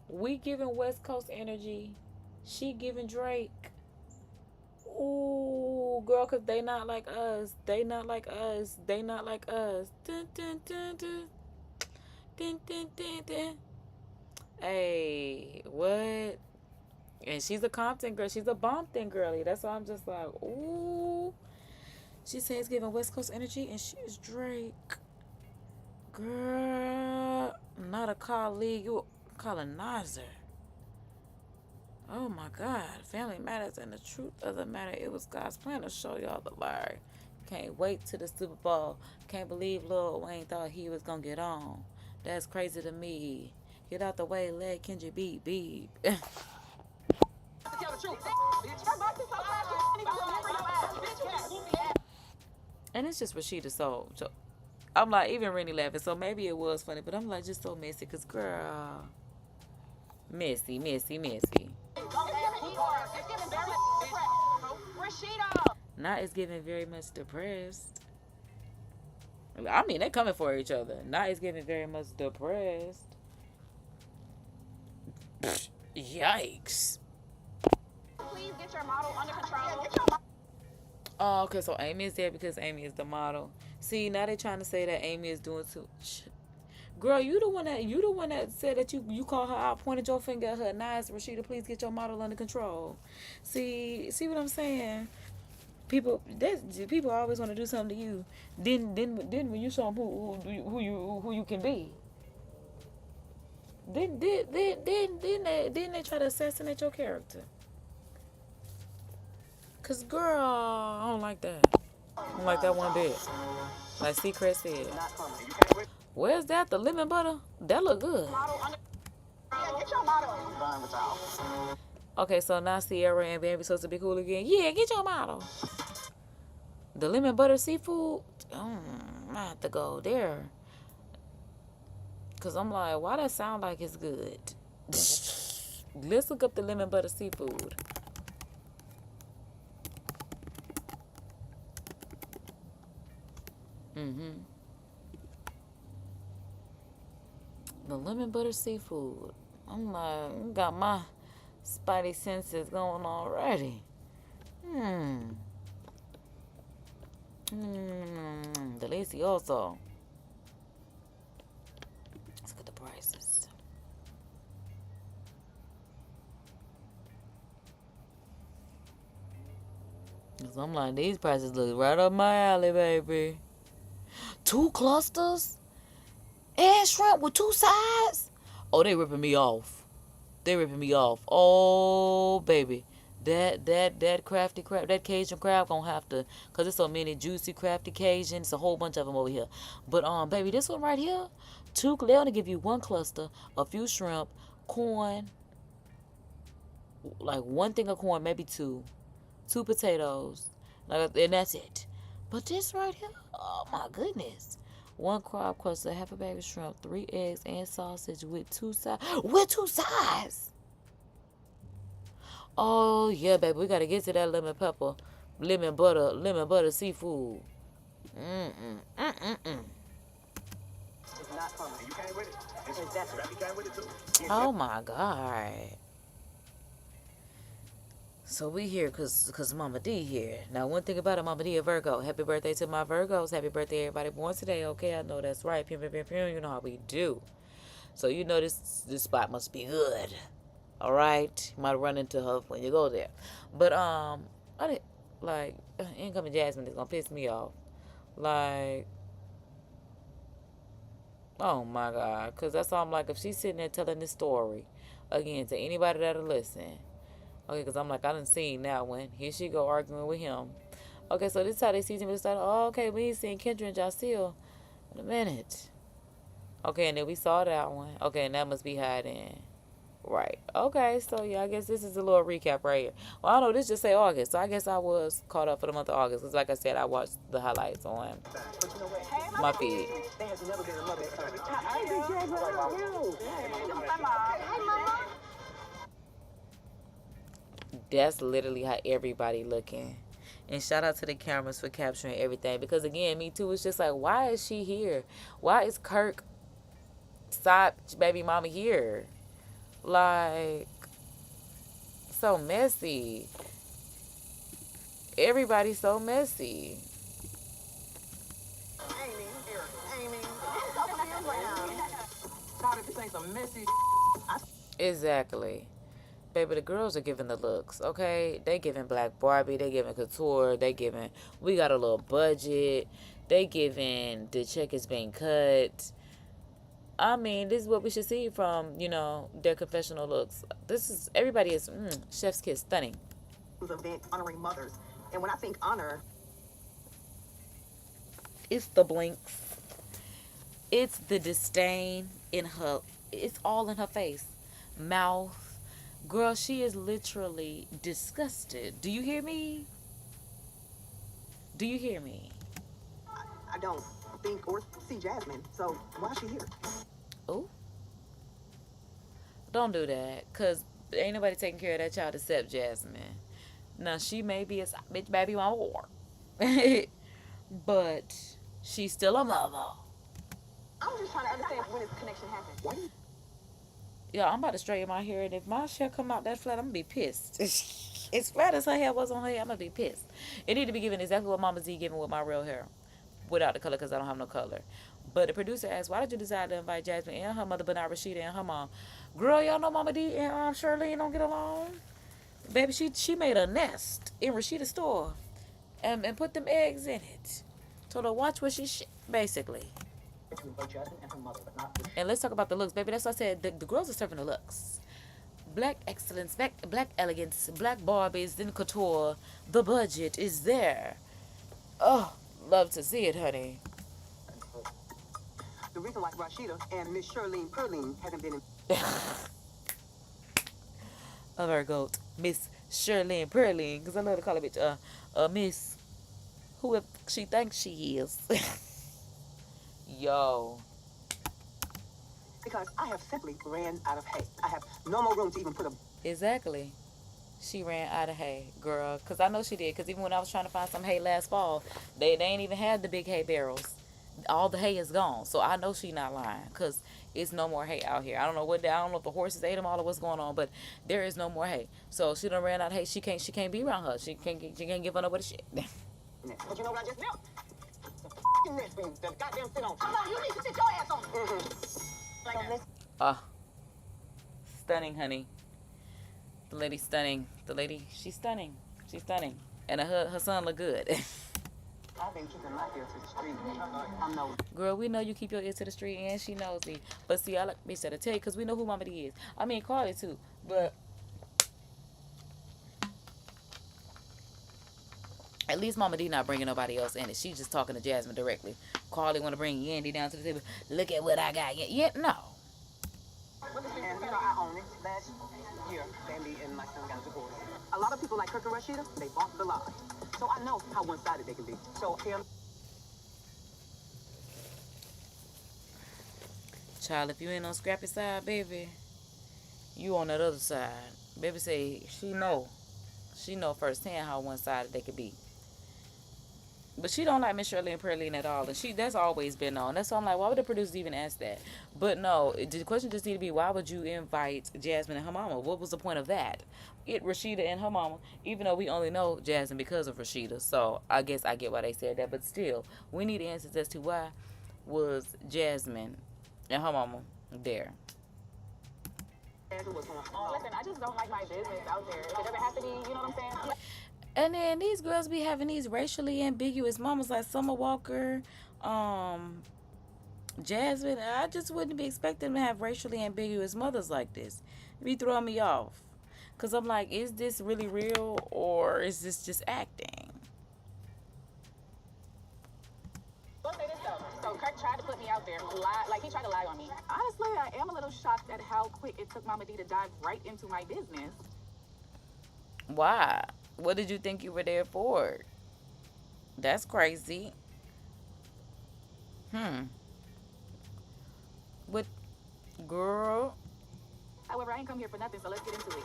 we giving West Coast energy, she giving Drake. Ooh, girl, because they not like us. They not like us. They not like us. Dun, dun, dun, dun. Dun, dun, dun, dun. Hey, what? And she's a Compton girl. She's a Bompton girly. That's why I'm just like, ooh. She says giving West Coast energy, and she's Drake. Girl, not a colleague, you a colonizer. Oh my God, family matters, and the truth of the matter, it was God's plan to show y'all the lie. Can't wait to the Super Bowl. Can't believe Lil Wayne thought he was gonna get on. That's crazy to me. Get out the way, let Kendrick beat beat. Tell the truth, And it's just Rashida Soul. So I'm like, even Rennie laughing, so maybe it was funny, but I'm like, just so messy, because girl, messy. Not is giving very much depressed. I mean, they're coming for each other. Not is giving very much depressed. Yikes. Please get your model under control. Oh, okay, so Amy is there because Amy is the model. See, now they're trying to say that Amy is doing too. Girl, you the one that said that you called her out, pointed your finger at her. Nice, Rashida, please get your model under control. See what I'm saying? People always want to do something to you. Then when you show them who you can be, then they try to assassinate your character. Cause girl, I don't like that. I don't like that one bit. Like Secret said. Where's that? The lemon butter? That look good. Okay, so now Sierra and Bambi supposed to be cool again. Yeah, get your model. The lemon butter seafood? I have to go there. Cause I'm like, why that sound like it's good? Let's look up the lemon butter seafood. The lemon butter seafood. I'm like, got my spidey senses going already. Delicioso. Let's look at the prices. Cause I'm like, these prices look right up my alley, baby. 2 clusters and shrimp with 2 sides. Oh, they ripping me off. Oh, baby. That crafty crab, that Cajun crab gonna have to, cause there's so many juicy crafty Cajuns. It's a whole bunch of them over here. But baby, this one right here, they only give you 1 cluster, a few shrimp, corn, like 1 thing of corn, maybe 2 potatoes, like, and that's it. But this right here, oh my goodness. 1 crab cluster, half a bag of shrimp, 3 eggs, and sausage with 2 sides. With 2 sides! Oh, yeah, baby. We got to get to that lemon butter seafood. Oh, my God. So we here cause Mama D here. Now, one thing about it, Mama D a Virgo. Happy birthday to my Virgos. Happy birthday everybody born today. Okay, I know that's right. Pim, pim, pim, pim. You know how we do. So you know this spot must be good. All right, you might run into her when you go there. But I didn't like incoming Jasmine is gonna piss me off. Like, oh my God, cause that's all I'm like. If she's sitting there telling this story again to anybody that'll listen. Okay, because I'm like, I done seen that one. Here she go arguing with him. Okay, so this is how they see him. It's like, oh, okay, we ain't seen Kendra and Jaceel in a minute. Okay, and then we saw that one. Okay, and that must be hiding. Right. Okay, so yeah, I guess this is a little recap right here. Well, I don't know, this just say August, so I guess I was caught up for the month of August. Because like I said, I watched the highlights on my feed. That's literally how everybody looking. And shout out to the cameras for capturing everything. Because again, me too, it's just like, why is she here? Why is Kirk side baby mama here? Like, so messy. Everybody's so messy. God, if this ain't some messy Exactly. Baby, the girls are giving the looks, okay? They giving Black Barbie, they giving couture, they giving, we got a little budget, they giving the check is being cut. I mean, this is what we should see from, you know, their confessional looks. This is, everybody is, chef's kiss, stunning. Event honoring mothers. And when I think honor, It's the blinks. It's the disdain in her, it's all in her face. Mouth. Girl, she is literally disgusted. Do you hear me? Do you hear me? I don't think or see Jasmine. So why is she here? Oh. Don't do that. Because ain't nobody taking care of that child except Jasmine. Now, she may be a bitch baby mama war. But she's still a mother. I'm just trying to understand when this connection happened. Yeah, I'm about to straighten my hair. And if my hair come out that flat, I'm going to be pissed. As flat as her hair was on her head, I'm going to be pissed. It need to be given exactly what Mama Z giving with my real hair. Without the color, because I don't have no color. But the producer asked, why did you decide to invite Jasmine and her mother, but not Rashida and her mom? Girl, y'all know Mama D and Shirley don't get along. Baby, she made a nest in Rashida's store. And put them eggs in it. Told her, watch what she basically. And let's talk about the looks, baby. That's what I said. The girls are serving the looks. Black excellence, black elegance, black Barbies, then couture. The budget is there. Oh, love to see it, honey. The reason why Rashida and Miss Shirlene Perline haven't been in Of our goat, Miss Shirley Perline, because I love to call her bitch, Miss, who she thinks she is. Yo. because I have simply ran out of hay. I have no more room to even put a... Exactly. She ran out of hay, girl. Because I know she did. Because even when I was trying to find some hay last fall, they ain't even had the big hay barrels. All the hay is gone. So I know she not lying. Because it's no more hay out here. I don't know if the horses ate them all or what's going on. But there is no more hay. So she done ran out of hay. She can't be around her. She can't give her nobody shit. But you know what I just knew? The mess for you. The goddamn sit on. Come on, you need to sit your ass on. Like that. Stunning, honey. The lady's stunning. The lady, she's stunning. She's stunning. And her son look good. I've been keeping my ear to the street. I'm no... Girl, we know you keep your ear to the street, and she knows me. But see, I like me to tell you, because we know who Mama D is. I mean, Carly too. But at least Mama D not bringing nobody else in it. She just talking to Jasmine directly. Carly want to bring Yandy down to the table. Look at what I got. Yeah, no. And, you know, I own it. Last year, Bambi and my son got divorced. A lot of people like Kirk and Rashida, they bought the lie. So I know how one-sided they can be. So, Kim... Child, if you ain't on Scrappy side, baby, you on that other side. Baby say she know firsthand how one-sided they could be. But she don't like Miss Shirley and Perline at all. And that's always been on. That's why I'm like, why would the producers even ask that? But no, the question just need to be, why would you invite Jasmine and her mama? What was the point of that? Rashida and her mama, even though we only know Jasmine because of Rashida. So I guess I get why they said that. But still, we need answers as to why was Jasmine and her mama there. Listen, I just don't like my business out there. It doesn't have to be, you know what I'm saying? And then these girls be having these racially ambiguous mamas like Summer Walker, Jasmine. I just wouldn't be expecting them to have racially ambiguous mothers like this. It be throwing me off. Because I'm like, is this really real or is this just acting? Let's say this though. So Kirk tried to put me out out there. Lie, like he tried to lie on me. Honestly, I am a little shocked at how quick it took Mama D to dive right into my business. Why? What did you think you were there for? That's crazy. What, girl? However, I ain't come here for nothing, so let's get into it.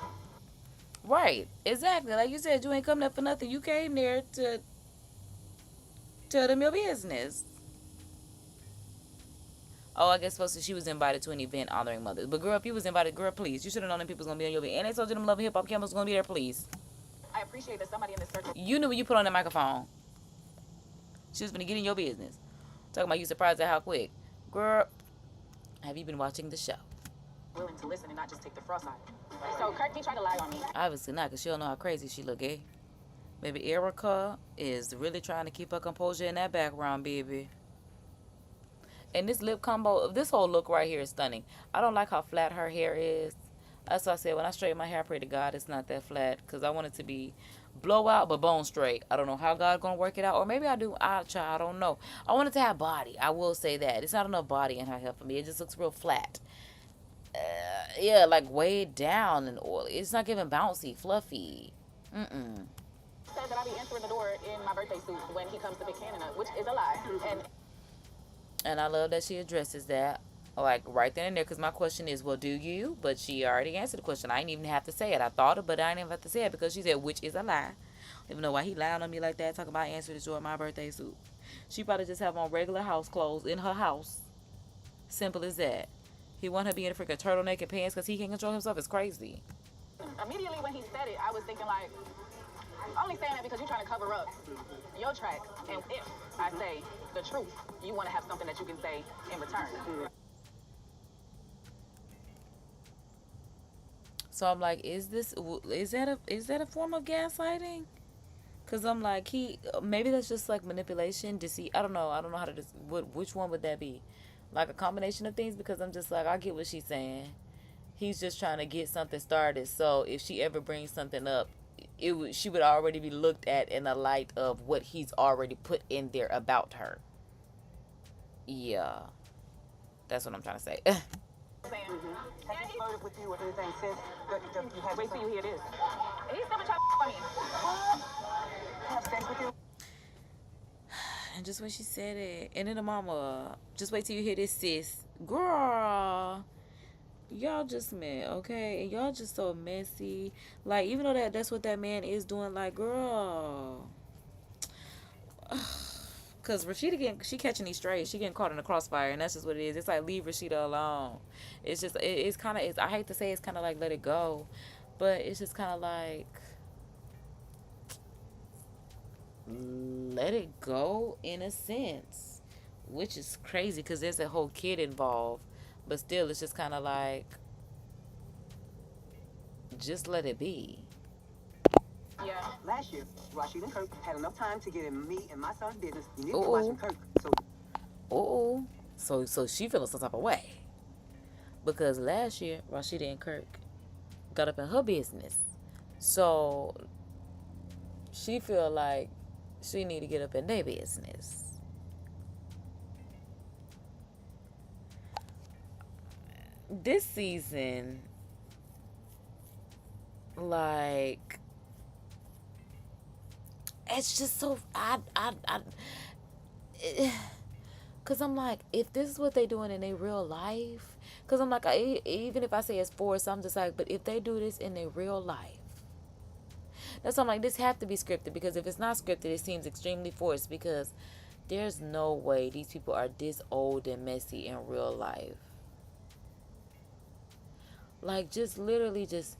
Right, exactly. Like you said, you ain't come there for nothing. You came there to tell them your business. Oh, I guess supposed to she was invited to an event honoring mothers. But girl, if you was invited, girl, please. You should have known them people was gonna be on your event. And they told you them Love and Hip Hop cameras was gonna be there, please. I appreciate that somebody in this circle. You knew when you put on the microphone. She was gonna get in your business. Talking about you surprised at how quick. Girl, have you been watching the show? Willing to listen and not just take the frost out. So Kurt, he tried to lie on me. Obviously not, because she don't know how crazy she look, eh? Baby, Erica is really trying to keep her composure in that background, baby. And this lip combo, this whole look right here is stunning. I don't like how flat her hair is. That's why I said when I straighten my hair, I pray to God it's not that flat, because I want it to be blowout but bone straight. I don't know how God's going to work it out, or maybe I do. I don't know. I want it to have body. I will say that. It's not enough body in her hair for me. It just looks real flat. Yeah, like weighed down and oily. It's not giving bouncy, fluffy. Said that I'll be entering the door in my birthday suit when he comes to Big Canada, which is a lie. And I love that she addresses that, like, right then and there, because my question is, well, do you? But she already answered the question. I didn't even have to say it. I thought it, but I didn't even have to say it, because she said, which is a lie. I don't even know why he lied on me like that, talking about answering the door in my birthday suit. She probably just have on regular house clothes in her house. Simple as that. He want her to be in a freaking turtleneck and pants because he can't control himself. It's crazy. Immediately when he said it, I was thinking like, only saying that because you're trying to cover up your tracks. And if I say the truth, you want to have something that you can say in return. So I'm like, is that a form of gaslighting? Cause I'm like, maybe that's just like manipulation, deceit. I don't know how to which one would that be? Like a combination of things, because I'm just like, I get what she's saying. He's just trying to get something started. So if she ever brings something up, she would already be looked at in the light of what he's already put in there about her. Yeah, that's what I'm trying to say. Has he flirted with you or anything since you had? Wait till you hear this. He's still been trying to me. Have sex with you? And just when she said it, and then the mama, just wait till you hear this, sis. Girl, y'all just met, okay? And y'all just so messy. Like, even though that's what that man is doing, like, girl. Because Rashida, she catching these strays. She getting caught in the crossfire, and that's just what it is. It's like, leave Rashida alone. It's just, it's kind of, I hate to say it's kind of like let it go. But it's just kind of like, let it go in a sense, which is crazy because there's a whole kid involved, but still it's just kind of like, just let it be. Yeah. Last year, Rashid and Kirk had enough time to get in me and my son's business. You need to watch him, Kirk. So she feeling some type of way because last year Rashida and Kirk got up in her business, so she feel like she need to get up in their business. This season, like, it's just so cause I'm like, if this is what they doing in their real life, cause I'm like, even if I say it's forced, I'm just like, but if they do this in their real life, that's why I'm like, this have to be scripted, because if it's not scripted, it seems extremely forced, because there's no way these people are this old and messy in real life. Like, just literally just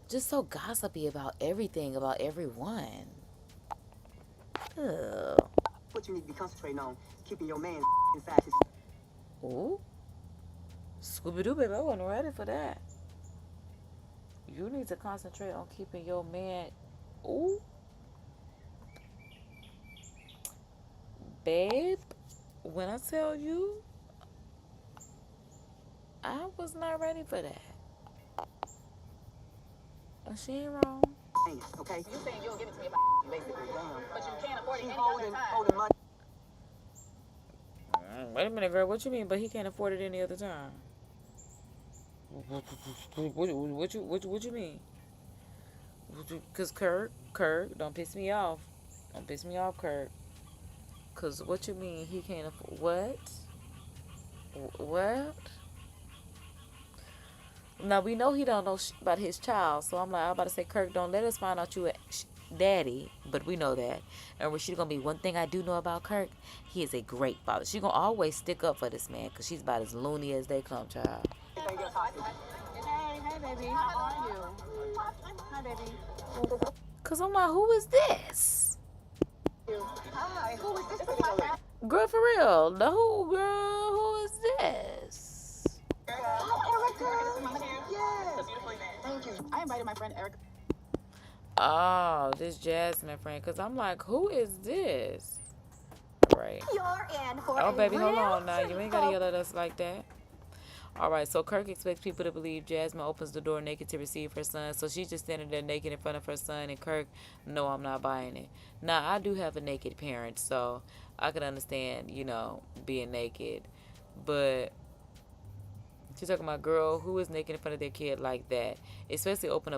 so gossipy about everything, about everyone. Ugh. What you need to be concentrating on, keeping your man inside his... Ooh. Scooby-Doo, baby, I wasn't ready for that. You need to concentrate on keeping your man... Ooh. Babe, when I tell you, I was not ready for that. She ain't wrong. Okay? You saying you'll give it to me if I basically. But you can't afford it any other time. Holding money. Wait a minute, girl. What you mean? But he can't afford it any other time. What you mean? Cause Kirk, don't piss me off. Don't piss me off, Kirk. Cause what you mean he can't afford what? What? Now we know he don't know about his child, so I'm about to say, Kirk, don't let us find out you a daddy, but we know that. And Rashida gonna be, one thing I do know about Kirk, he is a great father. She gonna always stick up for this man, cause she's about as loony as they come, child. Hey, baby. How are you? Hi, baby. Cause I'm like, who is this? Hi. Who is this? This is my friend. Girl, for real. The who, girl? Who is this? Erica. Yes. Thank you. I invited my friend Erica. Oh, this Jasmine friend. Cause I'm like, who is this? Right. You're in for Oh, a baby, hold real on now. You ain't gotta treat. yell at us like that. All right, so Kirk expects people to believe Jasmine opens the door naked to receive her son. So she's just standing there naked in front of her son. And Kirk, no, I'm not buying it. Now, I do have a naked parent, so I can understand, being naked. But she's talking about, girl, who is naked in front of their kid like that? Especially opening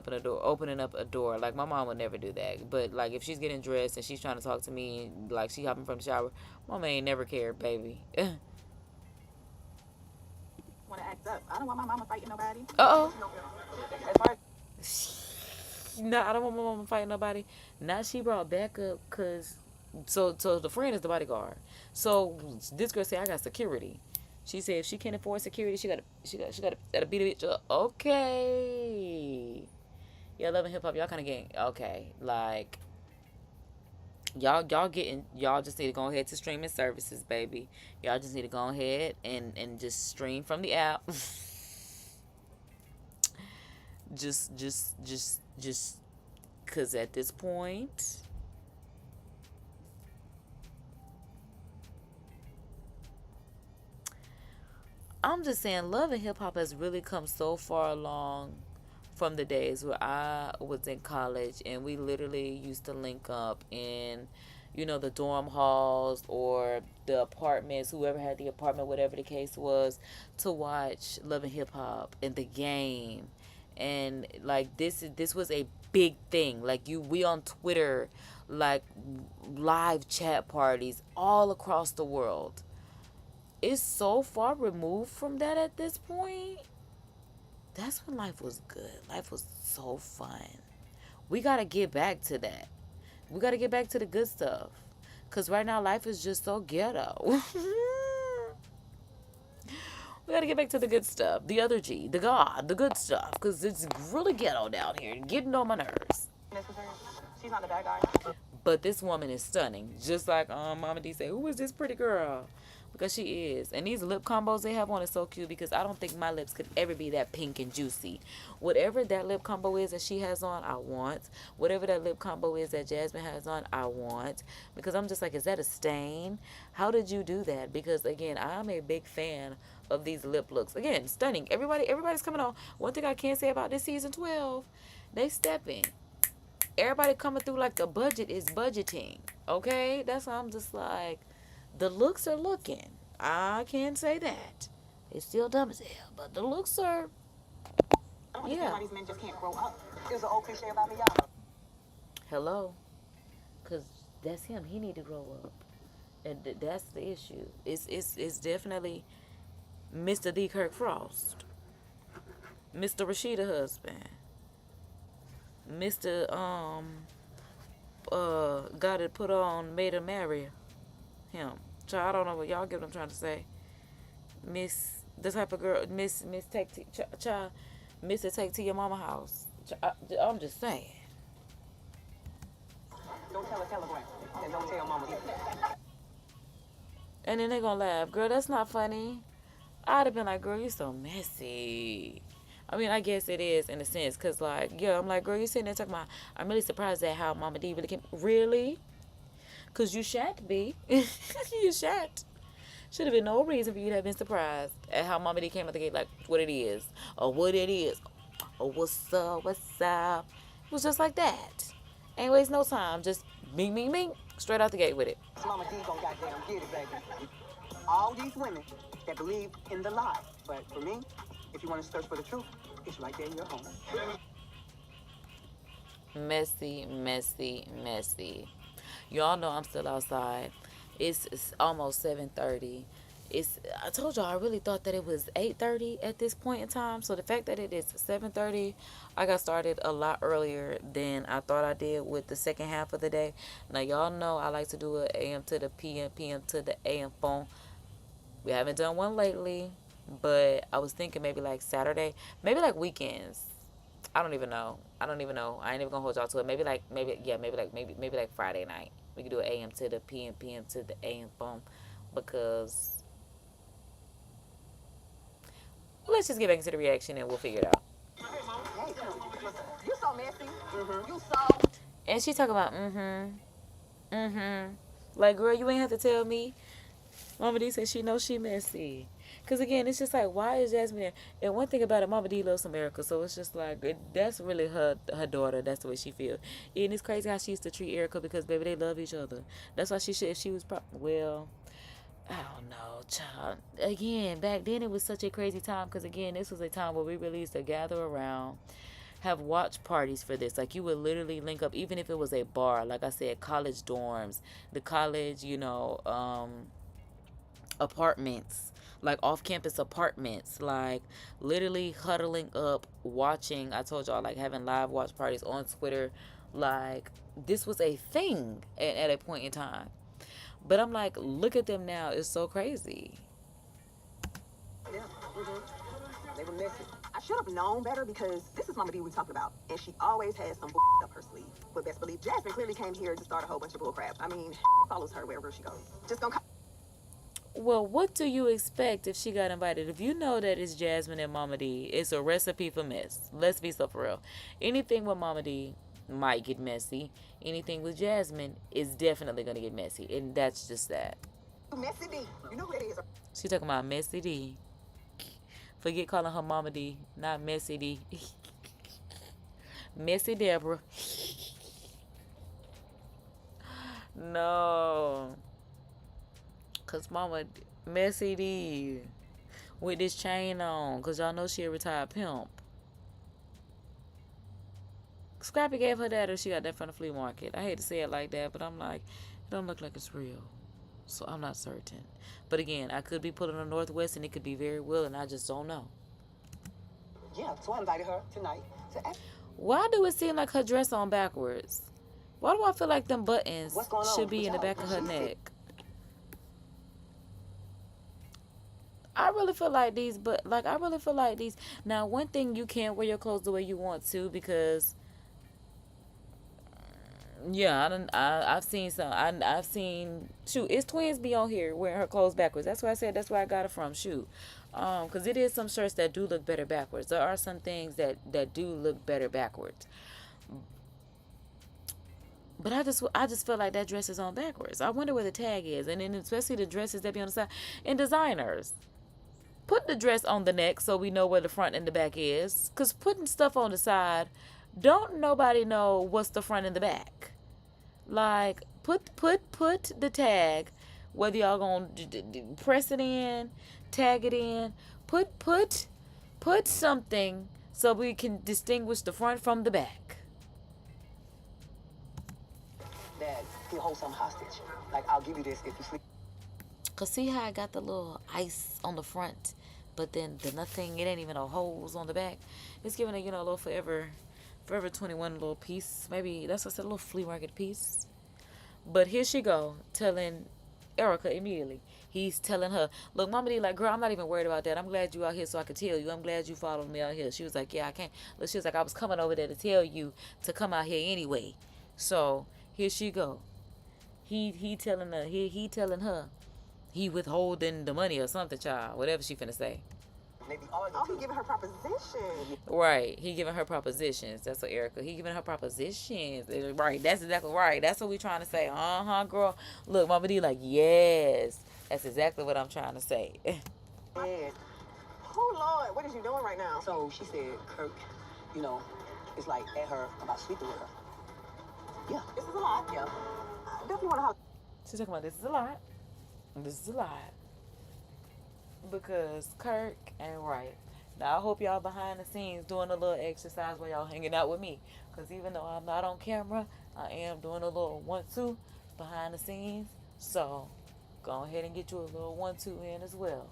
up a door. Like, my mom would never do that. But, like, if she's getting dressed and she's trying to talk to me, like, she hopping from the shower, mama ain't never cared, baby. Want to act up? I don't want my mama fighting nobody. Uh-oh. As far No, I don't want my mama fighting nobody. Now she brought back up because so the friend is the bodyguard. So this girl said, I got security. She said if she can't afford security, she gotta beat a bitch up. Okay. Yeah, Love and Hip Hop, y'all kind of getting okay. Like y'all just need to go ahead to streaming services, baby. Y'all just need to go ahead and just stream from the app. just because at this point, I'm just saying Love and Hip Hop has really come so far along from the days where I was in college and we literally used to link up in, the dorm halls or the apartments, whoever had the apartment, whatever the case was, to watch Love and Hip Hop and The Game. And like this was a big thing. Like we on Twitter, like live chat parties all across the world. It's so far removed from that at this point. That's when life was good. Life was so fun. We got to get back to that. We got to get back to the good stuff. Because right now life is just so ghetto. We got to get back to the good stuff. The other G, the God, the good stuff. Because it's really ghetto down here. Getting on my nerves. she's not the bad guy. But this woman is stunning. Just like Mama D said, who is this pretty girl? Because she is. And these lip combos they have on is so cute because I don't think my lips could ever be that pink and juicy. Whatever that lip combo is that she has on, I want. Whatever that lip combo is that Jasmine has on, I want. Because I'm just like, is that a stain? How did you do that? Because, again, I'm a big fan of these lip looks. Again, stunning. Everybody's coming on. One thing I can say about this season 12, they stepping. Everybody coming through like the budget is budgeting. Okay? That's why I'm just like... The looks are looking. I can't say that. It's still dumb as hell, but the looks are. I don't understand why these men just can't grow up. There's an old cliche about me, y'all. Hello, cause that's him. He need to grow up, and that's the issue. It's definitely Mr. D. Kirk Frost, Mr. Rashida husband, Mr. got it put on, made her marry him. Child, I don't know what y'all get what I'm trying to say. Miss, this type of girl, Miss take to, child, Mr. Take to your mama house. I'm just saying. Don't tell a telegram. And don't tell mama either. And then they gonna laugh. Girl, that's not funny. I'd have been like, girl, you so messy. I mean, I guess it is in a sense. Because, like, yeah, I'm like, girl, you sitting there talking about, I'm really surprised at how Mama D really came. Really? Because you shan't be. You shan't. Should have been no reason for you to have been surprised at how Mama D came out the gate like what it is. Or what it is. Or what's up, what's up. It was just like that. Ain't waste no time. Just bing, bing, bing. Straight out the gate with it. Mama D gon' goddamn get it, baby. all these women that believe in the lie. But for me, if you want to search for the truth, it's right there in your home. Messy, messy, messy. Y'all know I'm still outside. It's almost 7:30. I told y'all I really thought that it was 8:30 at this point in time. So the fact that it is 7:30, I got started a lot earlier than I thought I did with the second half of the day. Now y'all know I like to do a AM to the PM, PM to the AM phone. We haven't done one lately, but I was thinking maybe like Saturday, maybe like weekends. I don't even know. I ain't even gonna hold y'all to it. Maybe like Friday night. We could do an AM to the PM, PM to the AM phone, because let's just get back into the reaction and we'll figure it out. Hey, you so messy. You so. And she talking about like, girl, you ain't have to tell me. Mama D said she knows she messy. Because again, it's just like, why is Jasmine there? And one thing about it, Mama D loves America, so it's just like, that's really her daughter. That's the way she feels. And it's crazy how she used to treat Erica, because baby, they love each other. That's why she should, if she was well, I don't know, child. Again, back then it was such a crazy time, because again, this was a time where we really used to gather around, have watch parties for this. Like, you would literally link up, even if it was a bar, like I said, college dorms, the college, apartments, like off-campus apartments, like literally huddling up, watching. I told y'all, like, having live watch parties on Twitter. Like, this was a thing at a point in time. But I'm like, look at them now. It's so crazy. Yeah. They were messy. I should have known better, because this is Mama D we talking about, and she always has some up her sleeve. But best believe Jasmine clearly came here to start a whole bunch of bullcrap. I mean, follows her wherever she goes. Just gonna. Well, what do you expect if she got invited? If you know that it's Jasmine and Mama D, it's a recipe for mess. Let's be so for real. Anything with Mama D might get messy. Anything with Jasmine is definitely going to get messy. And that's just that. Messy D. You know who that is. She talking about Messy D. Forget calling her Mama D. Not Messy D. Messy Deborah. No. Cause Mama Messy D with this chain on, cause y'all know she a retired pimp. Scrappy gave her that, or she got that from the flea market. I hate to say it like that, but I'm like, it don't look like it's real, so I'm not certain. But again, I could be pulling on Northwest, and it could be very well, and I just don't know. Yeah, so I invited her tonight to ask. Why do it seem like her dress on backwards? Why do I feel like them buttons should be in the back of her neck? I really feel like these, now one thing, you can't wear your clothes the way you want to, because yeah, I've seen shoot, it's twins be on here wearing her clothes backwards. That's why I said that's where I got it from. Shoot. Because it is some shirts that do look better backwards. There are some things that do look better backwards. But I just feel like that dress is on backwards. I wonder where the tag is. And then especially the dresses that be on the side. And designers, put the dress on the neck so we know where the front and the back is. Because putting stuff on the side, don't nobody know what's the front and the back. Like, put the tag, whether y'all gonna press it in, tag it in, put something so we can distinguish the front from the back. That he'll hold some hostage. Like, I'll give you this if you sleep. Cause see how I got the little ice on the front, but then the nothing, it ain't even no holes on the back. It's giving a, a little Forever 21 little piece. Maybe that's what's a little flea market piece. But here she go, telling Erica immediately. He's telling her, look, Mama D, like, girl, I'm not even worried about that. I'm glad you out here so I could tell you. I'm glad you followed me out here. She was like, yeah, I can't. Look, she was like, I was coming over there to tell you to come out here anyway. So here she go. He telling her he withholding the money or something, child. Whatever she finna say. Maybe he giving her propositions. Right, he giving her propositions. That's what Erica. He giving her propositions. Right, that's exactly right. That's what we trying to say. Girl. Look, Mama D, like, yes, that's exactly what I'm trying to say. Yes. Oh Lord, what is you doing right now? So she said, Kirk, it's like at her about sleeping with her. Yeah, this is a lot. Yeah, I definitely want to holler. She's talking about this is a lot. This is a lot. because Kirk ain't right. Now I hope y'all behind the scenes doing a little exercise while y'all hanging out with me. Cause even though I'm not on camera, I am doing a little 1-2 behind the scenes. So go ahead and get you a little 1-2 in as well.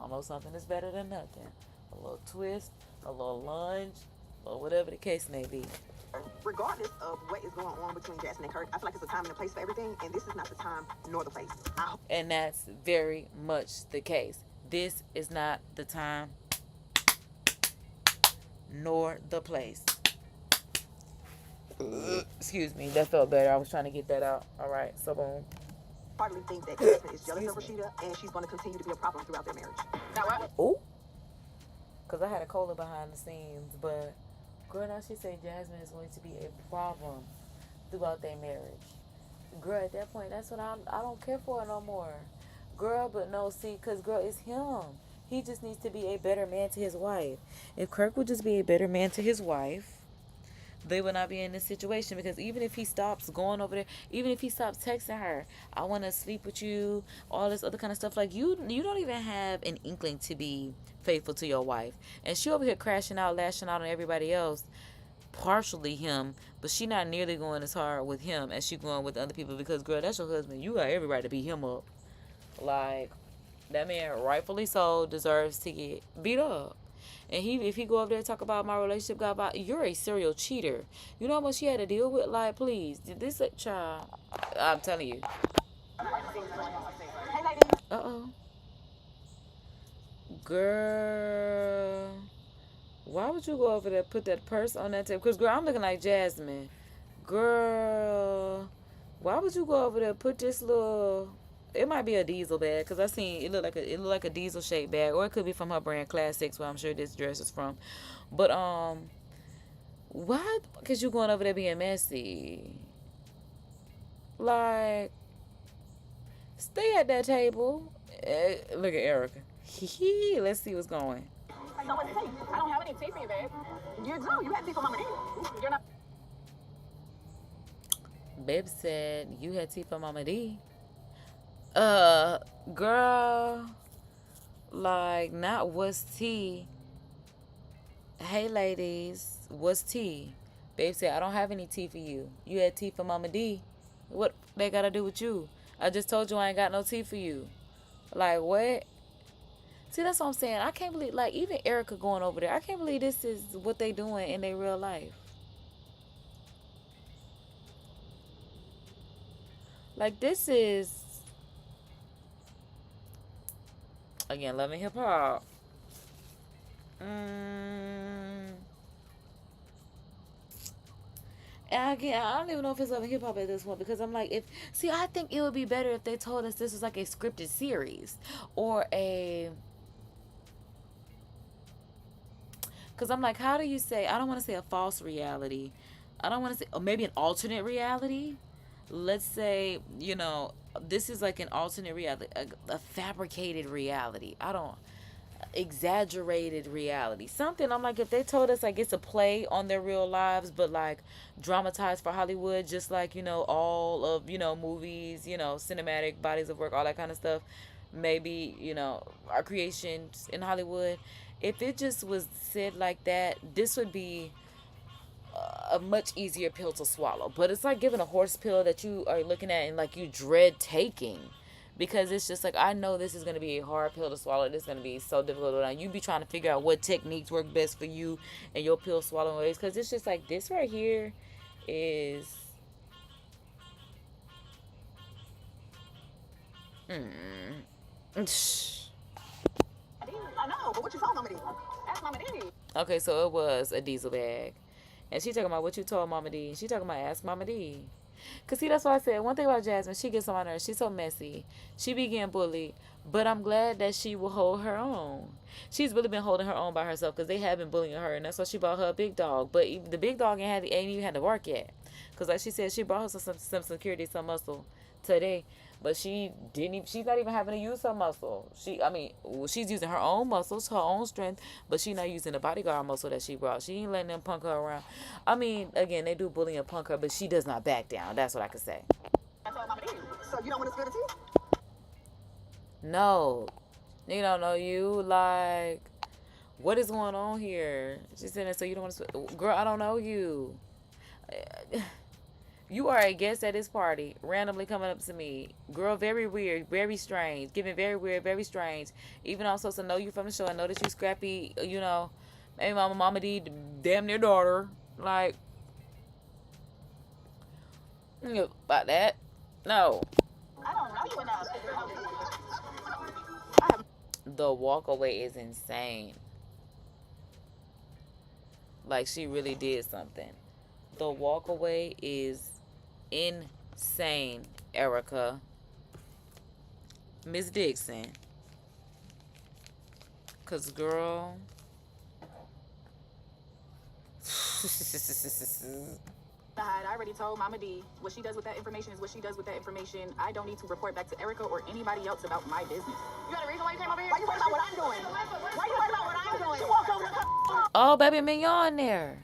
I know something is better than nothing. A little twist, a little lunge, or whatever the case may be. Regardless of what is going on between Jasmine and Kirk, I feel like it's a time and a place for everything, and this is not the time nor the place. And that's very much the case. This is not the time nor the place. Excuse me, that felt better. I was trying to get that out. All right, so boom. Partly think that Jasmine is jealous of Rashida, and she's going to continue to be a problem throughout their marriage. Now what? Ooh. Because I had a cola behind the scenes, but girl, now she said Jasmine is going to be a problem throughout their marriage. Girl, at that point, that's what I don't care for no more. Girl, but no, see, because girl, it's him. He just needs to be a better man to his wife. If Kirk would just be a better man to his wife, they would not be in this situation. Because even if he stops going over there, even if he stops texting her, I want to sleep with you, all this other kind of stuff, like you don't even have an inkling to be faithful to your wife. And she over here crashing out, lashing out on everybody else, partially him, but she not nearly going as hard with him as she going with other people. Because girl, that's your husband. You got every right to beat him up. Like, that man, rightfully so, deserves to get beat up. And if he go up there and talk about my relationship, God, about, you're a serial cheater. You know how much he had to deal with? Like, please, this child, I'm telling you. Hey, ladies. Uh-oh. Girl, why would you go over there, put that purse on that table? Because, girl, I'm looking like Jasmine. Girl, why would you go over there, put this little... It might be a diesel bag, because I seen it look like a diesel shaped bag, or it could be from her brand Classics, where I'm sure this dress is from. But why? Because you going over there being messy. Like, stay at that table. Look at Erica. Let's see what's going. So what's tea? I don't have any tea for you, babe. You do. You had tea for Mama D. You're not. Babe said you had tea for Mama D. Girl, like, not what's tea. Hey, ladies, what's tea? Babe said, I don't have any tea for you. You had tea for Mama D. What they gotta do with you? I just told you I ain't got no tea for you. Like, what? See, that's what I'm saying. I can't believe, like, even Erica going over there, I can't believe this is what they doing in their real life. Like, this is... Again, loving hip hop. And again, I don't even know if it's loving hip hop at this point, because I'm like, I think it would be better if they told us this was like a scripted series or because I'm like, how do you say, I don't want to say a false reality. I don't want to say, or maybe an alternate reality. Let's say, this is like an alternate reality, a fabricated reality. Exaggerated reality. Something, I'm like, if they told us like it's a play on their real lives, but like dramatized for Hollywood, just like, all of, movies, cinematic bodies of work, all that kind of stuff. Maybe, our creations in Hollywood. If it just was said like that, this would be a much easier pill to swallow. But it's like giving a horse pill that you are looking at and like you dread taking, because it's just like, I know this is going to be a hard pill to swallow. This is going to be so difficult. Now you be trying to figure out what techniques work best for you and your pill swallowing ways, because it's just like, this right here is I know, but what you told Mama D? Ask Mama D. okay. So it was a diesel bag. And she talking about what you told Mama D. She talking about ask Mama D. Because, see, that's why I said, one thing about Jasmine, she gets on my nerves. She's so messy. She be getting bullied. But I'm glad that she will hold her own. She's really been holding her own by herself, because they have been bullying her. And that's why she bought her a big dog. But even the big dog ain't even had to work yet. Because, like she said, she brought her some security, some muscle today. But she's not even having to use her muscle. She's using her own muscles, her own strength, but she's not using the bodyguard muscle that she brought. She ain't letting them punk her around. Again, they do bully and punk her, but she does not back down. That's what I could say. I told Mama D. So you don't want to spill the tea? No. Nigga don't know you. Like, what is going on here? She said, so you don't want to... Girl, I don't know you. You are a guest at this party, randomly coming up to me. Girl, very weird, very strange. Giving very weird, very strange. Even I'm supposed to know you from the show. I know that you scrappy, you know. Maybe Mama D, damn near daughter. Like, about that. No. I don't know you enough. The walk away is insane. Like, she really did something. The walk away is insane, Erica. Miss Dixon. Cause girl. I already told Mama D what she does with that information is what she does with that information. I don't need to report back to Erica or anybody else about my business. You got a reason why you came over here? Why you worried about what I'm doing? Why you worried about what I'm doing? You walk over the Oh, baby Mignon there.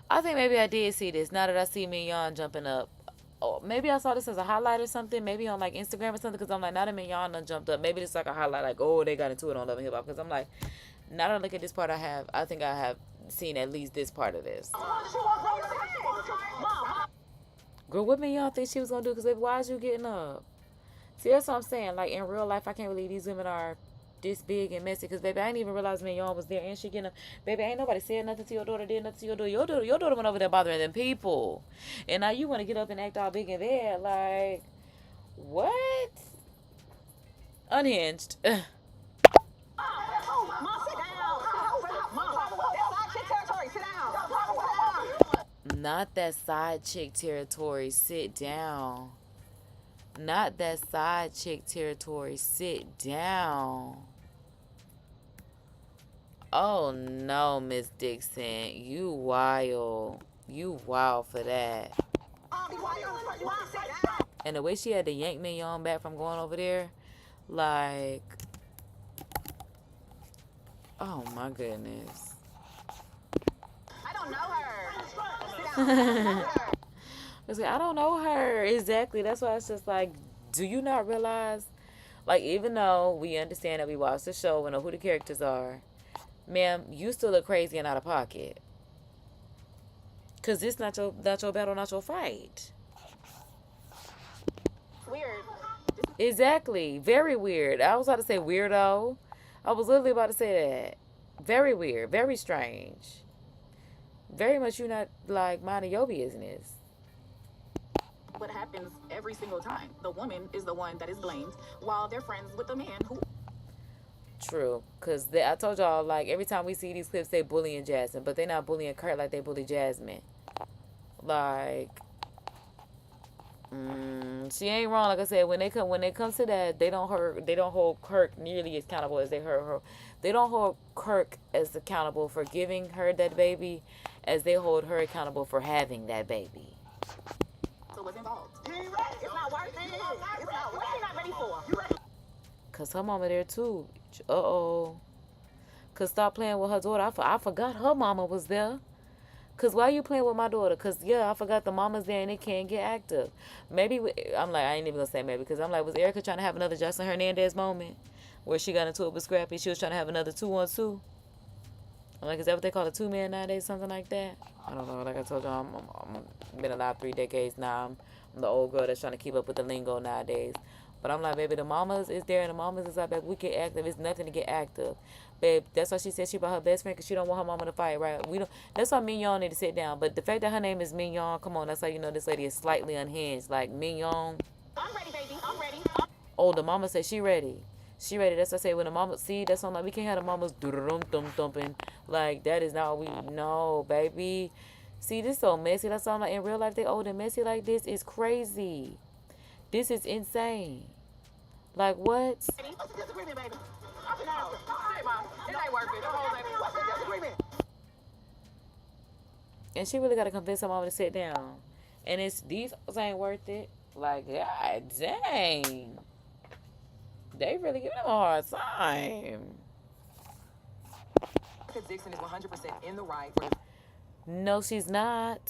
I think maybe I did see this. Now that I see Mignon jumping up. Oh, maybe I saw this as a highlight or something. Maybe on like Instagram or something. Because I'm like, now that Mignon done jumped up. Maybe it's like a highlight. Like, oh, they got into it on Love and Hip Hop. Because I'm like, now that I look at this part, I think I have seen at least this part of this. Girl, what Mignon think she was going to do? Because baby, why is you getting up? See, that's what I'm saying. Like, in real life, I can't believe these women are this big and messy. Because, baby, I didn't even realize Mignon was there. And she getting up. Baby, ain't nobody said nothing to your daughter, did nothing to your daughter. Your daughter went over there bothering them people. And now you want to get up and act all big and bad. Like, what? Unhinged. Mom, sit down. Mom, that's chick territory. Sit down. Not that side chick territory. Sit down. Not that side chick territory. Sit down. Oh no, Miss Dixon. You wild. You wild for that. And the way she had to yank Mignon back from going over there, like, oh my goodness. I don't know her. I don't know her. Exactly. That's why it's just like, do you not realize, like, even though we understand that we watch the show and know who the characters are, ma'am, you still look crazy and out of pocket. Because this not your battle, not your fight. Weird. Exactly. Very weird. I was about to say weirdo. I was literally about to say that. Very weird. Very strange. Very much you not, like, minding your business. What happens every single time. The woman is the one that is blamed while they're friends with the man who... True. Because I told y'all, like, every time we see these clips, they bullying Jasmine. But they not bullying Kurt like they bully Jasmine. Like... she ain't wrong. Like I said, when it comes to that, they don't hold Kirk nearly as accountable as they heard her. They don't hold Kirk as accountable for giving her that baby as they hold her accountable for having that baby. So what's involved? It's not worth it. It's not what you not ready for. Cause her mama there too. Cause stop playing with her daughter. I forgot her mama was there. Cause why you playing with my daughter? Cause yeah, I forgot the mama's there and it can't get active. Maybe I'm like, I ain't even gonna say maybe, because I'm like, was Erica trying to have another Justin Hernandez moment where she got into it with Scrappy? She was trying to have another 2-on-2. I'm like, is that what they call a 2-man nowadays? Something like that? I don't know. Like I told you, I'm been alive 3 decades now. I'm the old girl that's trying to keep up with the lingo nowadays. But I'm like, baby, the mamas is there and the mamas is like, baby, we get active. It's nothing to get active. Babe, that's why she said she brought her best friend, because she don't want her mama to fight, right? That's why Mignon need to sit down. But the fact that her name is Mignon, come on, that's how you know this lady is slightly unhinged. Like, Mignon. I'm ready, baby. I'm ready. Oh, the mama said she ready. She ready. That's what I say. When the mama, see, that's something like, we can't have the mamas thumping. Like, that is not what we, no, baby. See, this is so messy. That's something like, in real life, they old and messy like this. It's crazy. This is insane. Like, what? What's the disagreement, baby? No. Hey, Mom. It ain't worth it. What's the disagreement? And she really got to convince her mama to sit down. And these ain't worth it. Like, God dang. They really give them a hard time. Erica Dixon is 100% in the right. No, she's not.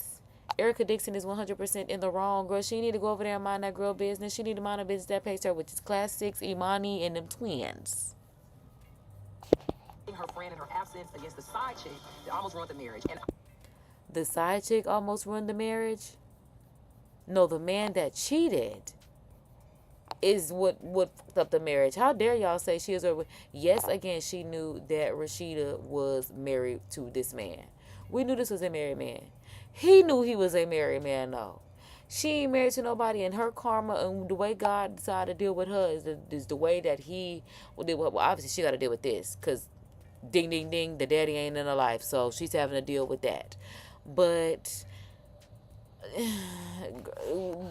Erica Dixon is 100% in the wrong, girl. She need to go over there and mind that girl business. She need to mind a business that pays her, which is Class 6, Imani, and them twins. her friend in her absence against the side chick that almost ruined the marriage. And The side chick almost ruined the marriage? No, the man that cheated is what fucked up the marriage. How dare y'all say she is a... Yes, again, she knew that Rashida was married to this man. We knew this was a married man. He knew he was a married man, though. She ain't married to nobody, and her karma and the way God decided to deal with her is the way that he will deal with her. Well, obviously, she got to deal with this, because ding, ding, ding, the daddy ain't in her life, so she's having to deal with that. But...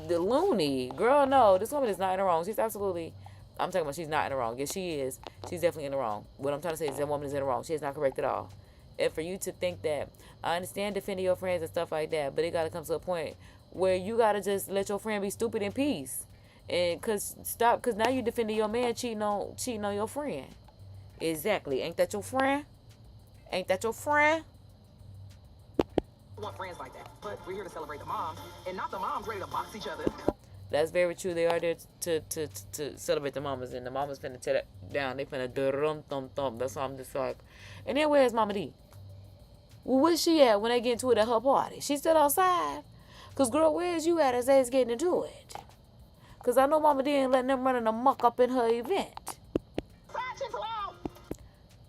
the loony girl, no, this woman is not in the wrong. She's absolutely, I'm talking about, she's not in the wrong. Yes, she is. She's definitely in the wrong. What I'm trying to say is that woman is in the wrong. She is not correct at all. And for you to think that, I understand defending your friends and stuff like that, but it got to come to a point where you got to just let your friend be stupid in peace. And cause now you defending your man cheating on your friend. Exactly. Ain't that your friend? Ain't that your friend? want friends like that. But we're here to celebrate the moms, and not the moms ready to box each other. That's very true. They are there to celebrate the mamas, and the mamas finna tear that down. They finna dum-dum-dum. That's why I'm just like, and then where's Mama D? Well, where's she at when they get into it at her party? She still outside? Because, girl, where's you at as they's getting into it? Because I know Mama D ain't letting them running amok up in her event.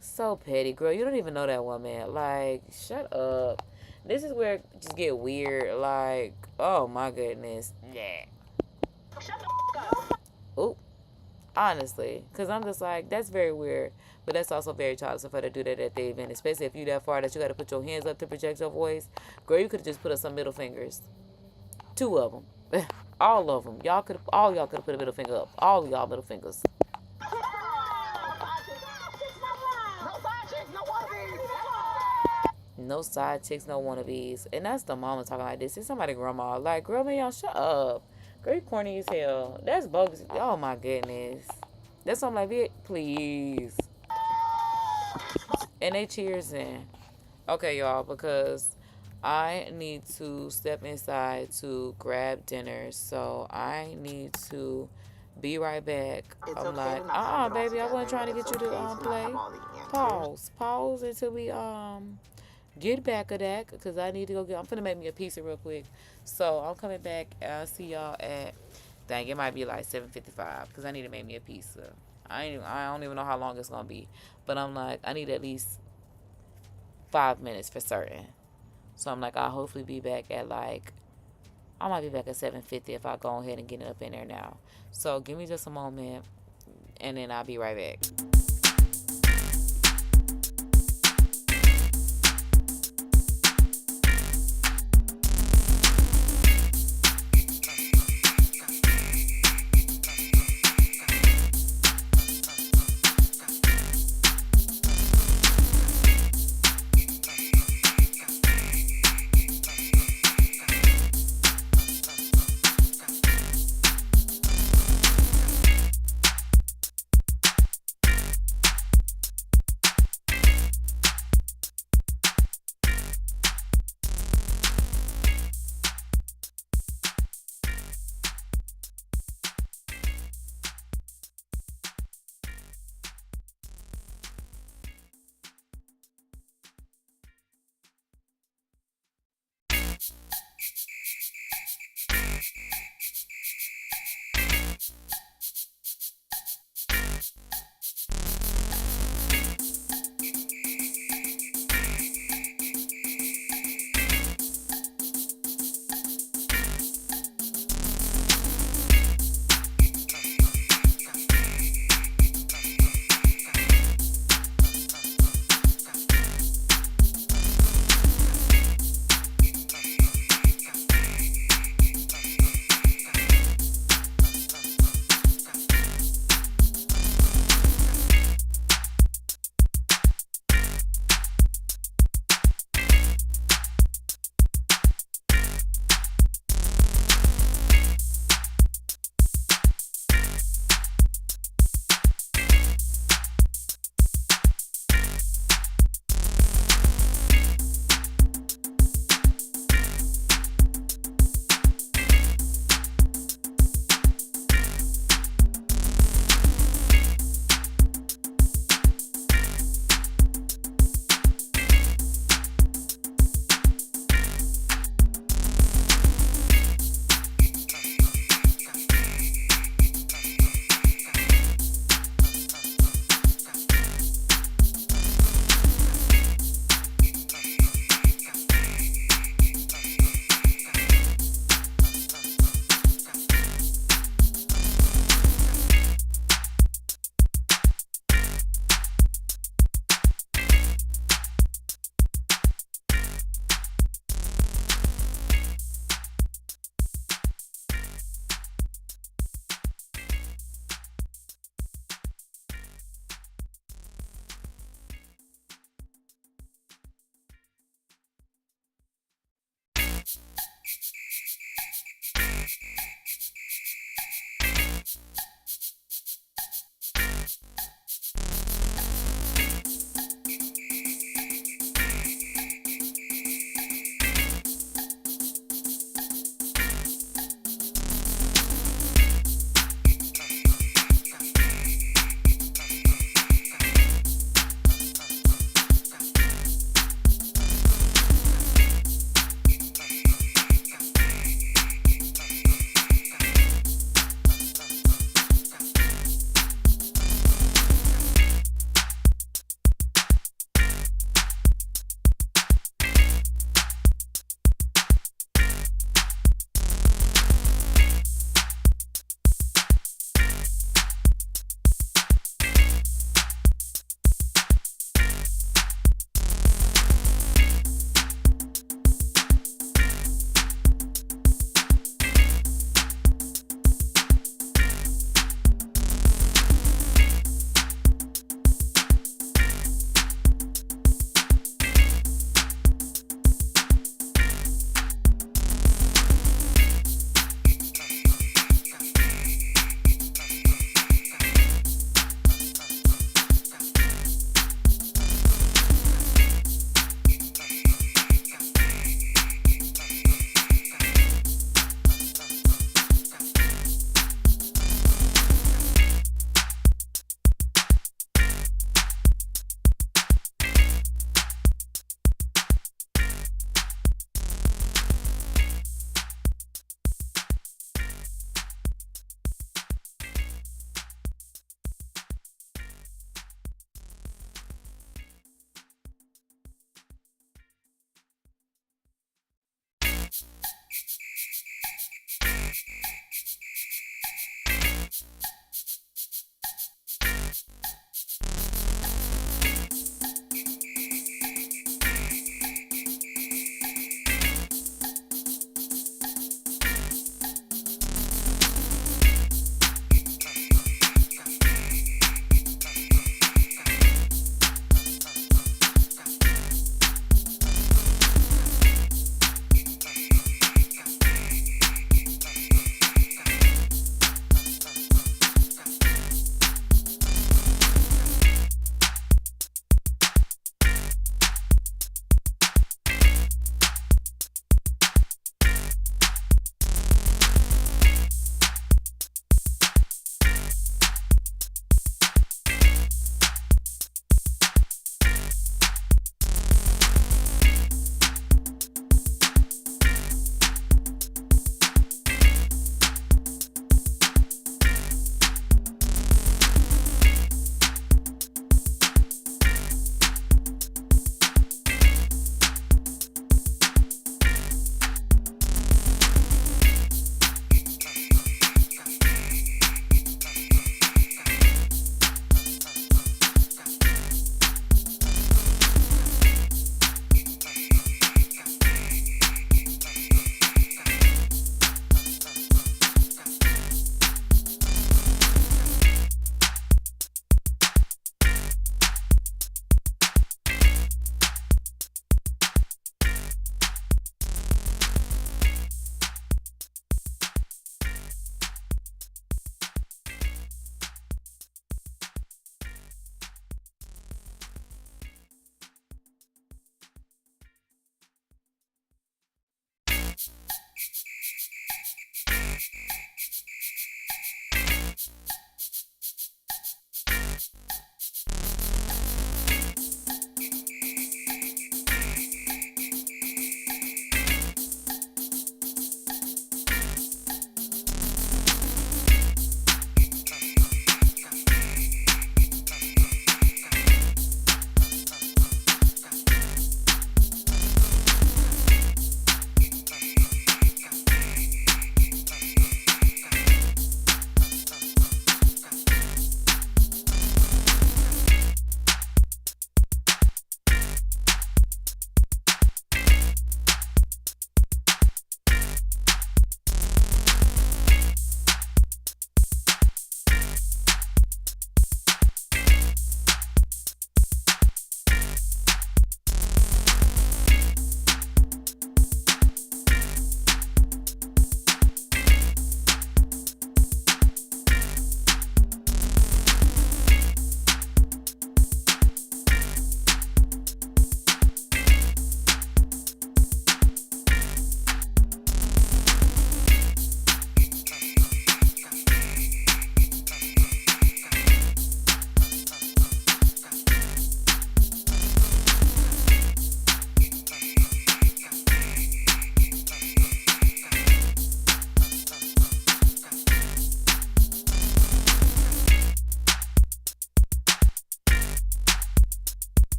So petty, girl. You don't even know that woman. Like, shut up. This is where it just get weird. Like, oh, my goodness. Yeah. Shut the up. Oop. Honestly. Because I'm just like, that's very weird. But that's also very childish of her to do that at the event. Especially if you that far that you got to put your hands up to project your voice. Girl, you could have just put up some middle fingers. 2 of them. All of them. All y'all could have put a middle finger up. All of y'all middle fingers. No side chicks, no wannabes. And that's the mama talking like this. It's somebody grandma. Like, girl, man, y'all shut up. Girl, you corny as hell. That's bogus. Oh, my goodness. That's something like, it. Please. And they cheers in. Okay, y'all, because I need to step inside to grab dinner. So I need to be right back. It's I'm okay like, baby, I wasn't trying to get you to play. Pause until we get back of that, because I need to go I'm finna make me a pizza real quick. So I'm coming back. I'll see y'all at, dang, it might be like 7:55, because I need to make me a pizza. I don't even know how long it's gonna be, but I'm like, I need at least 5 minutes for certain. So I'm like, I'll hopefully be back at like, I might be back at 7:50 if I go ahead and get it up in there now. So give me just a moment, and then I'll be right back.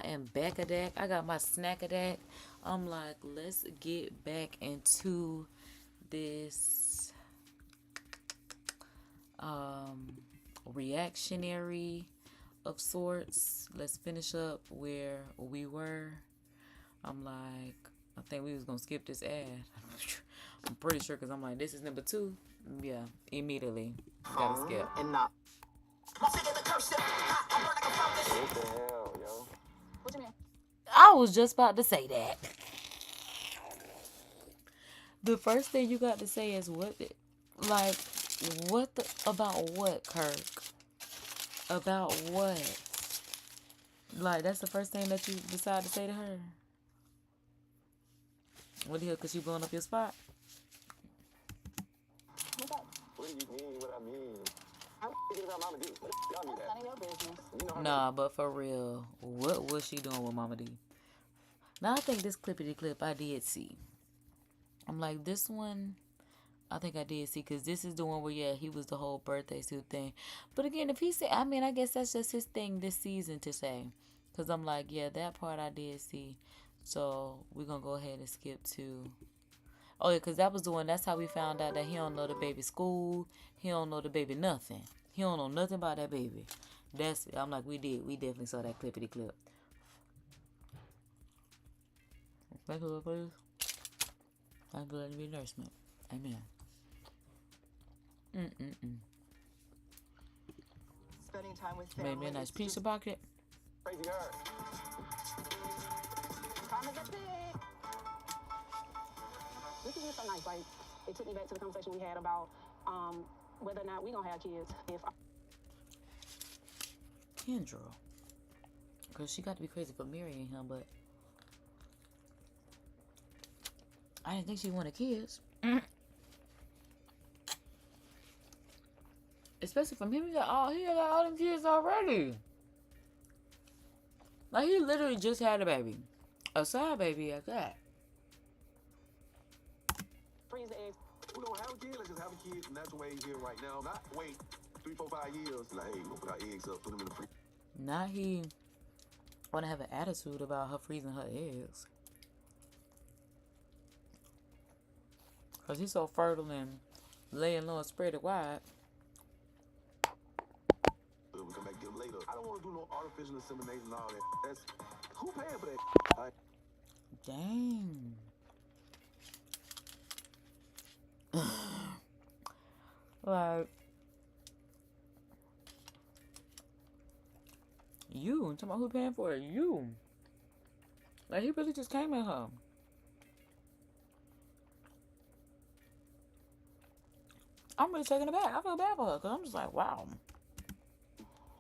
am back a dack. I got my snack a dack. I'm like, let's get back into this reactionary of sorts. Let's finish up where we were. I'm like, I think we was gonna skip this ad. I'm pretty sure, because I'm like, this is number 2. Yeah, immediately gotta skip. And not. What the hell, yo? What you mean? I was just about to say that. The first thing you got to say is what about what, Kirk? About what? Like, that's the first thing that you decide to say to her? What the hell, because you blowing up your spot? What's up? What do you mean? What I mean? How the about Mama D? Y'all need None that. of your business. You know how Nah, but for real, what was she doing with Mama D? Now, I think this clippity clip I did see. I'm like, this one, I think I did see, because this is the one where, yeah, he was the whole birthday suit thing. But again, if he said, I mean, I guess that's just his thing this season to say. Because I'm like, yeah, that part I did see. So we're going to go ahead and skip to... Oh, yeah, because that was the one, that's how we found out that he don't know the baby school. He don't know the baby nothing. He don't know nothing about that baby. That's it. I'm like, we definitely saw that clippity clip. Thank you, Lord, please. Thank you, let me be nourishment. Amen. Spending time with Made family. me a nice is piece just- of pocket. crazy hard. Karma's a pig. This is just so nice. Like, it took me back to the conversation we had about whether or not we gonna have kids. If Kendra. Because she got to be crazy for marrying him, but I didn't think she wanted kids. Especially from him, he got all them kids already. Like, he literally just had a baby. A side baby at that. freeze the eggs, We don't have a kid, let's just have a kid, and that's the way he's here right now. Not wait 3, 4, 5 years. Like, hey, we'll put our eggs up, put them in the freezer. Now he want to have an attitude about her freezing her eggs. Because he's so fertile and laying low and spread it wide. We come back and get them later. I don't want to do no artificial insemination and all that. That's who paying for that? Dang. Like, you talking about who paying for it? You. Like, he really just came at her. I'm really taken aback. I feel bad for her because I'm just like, wow.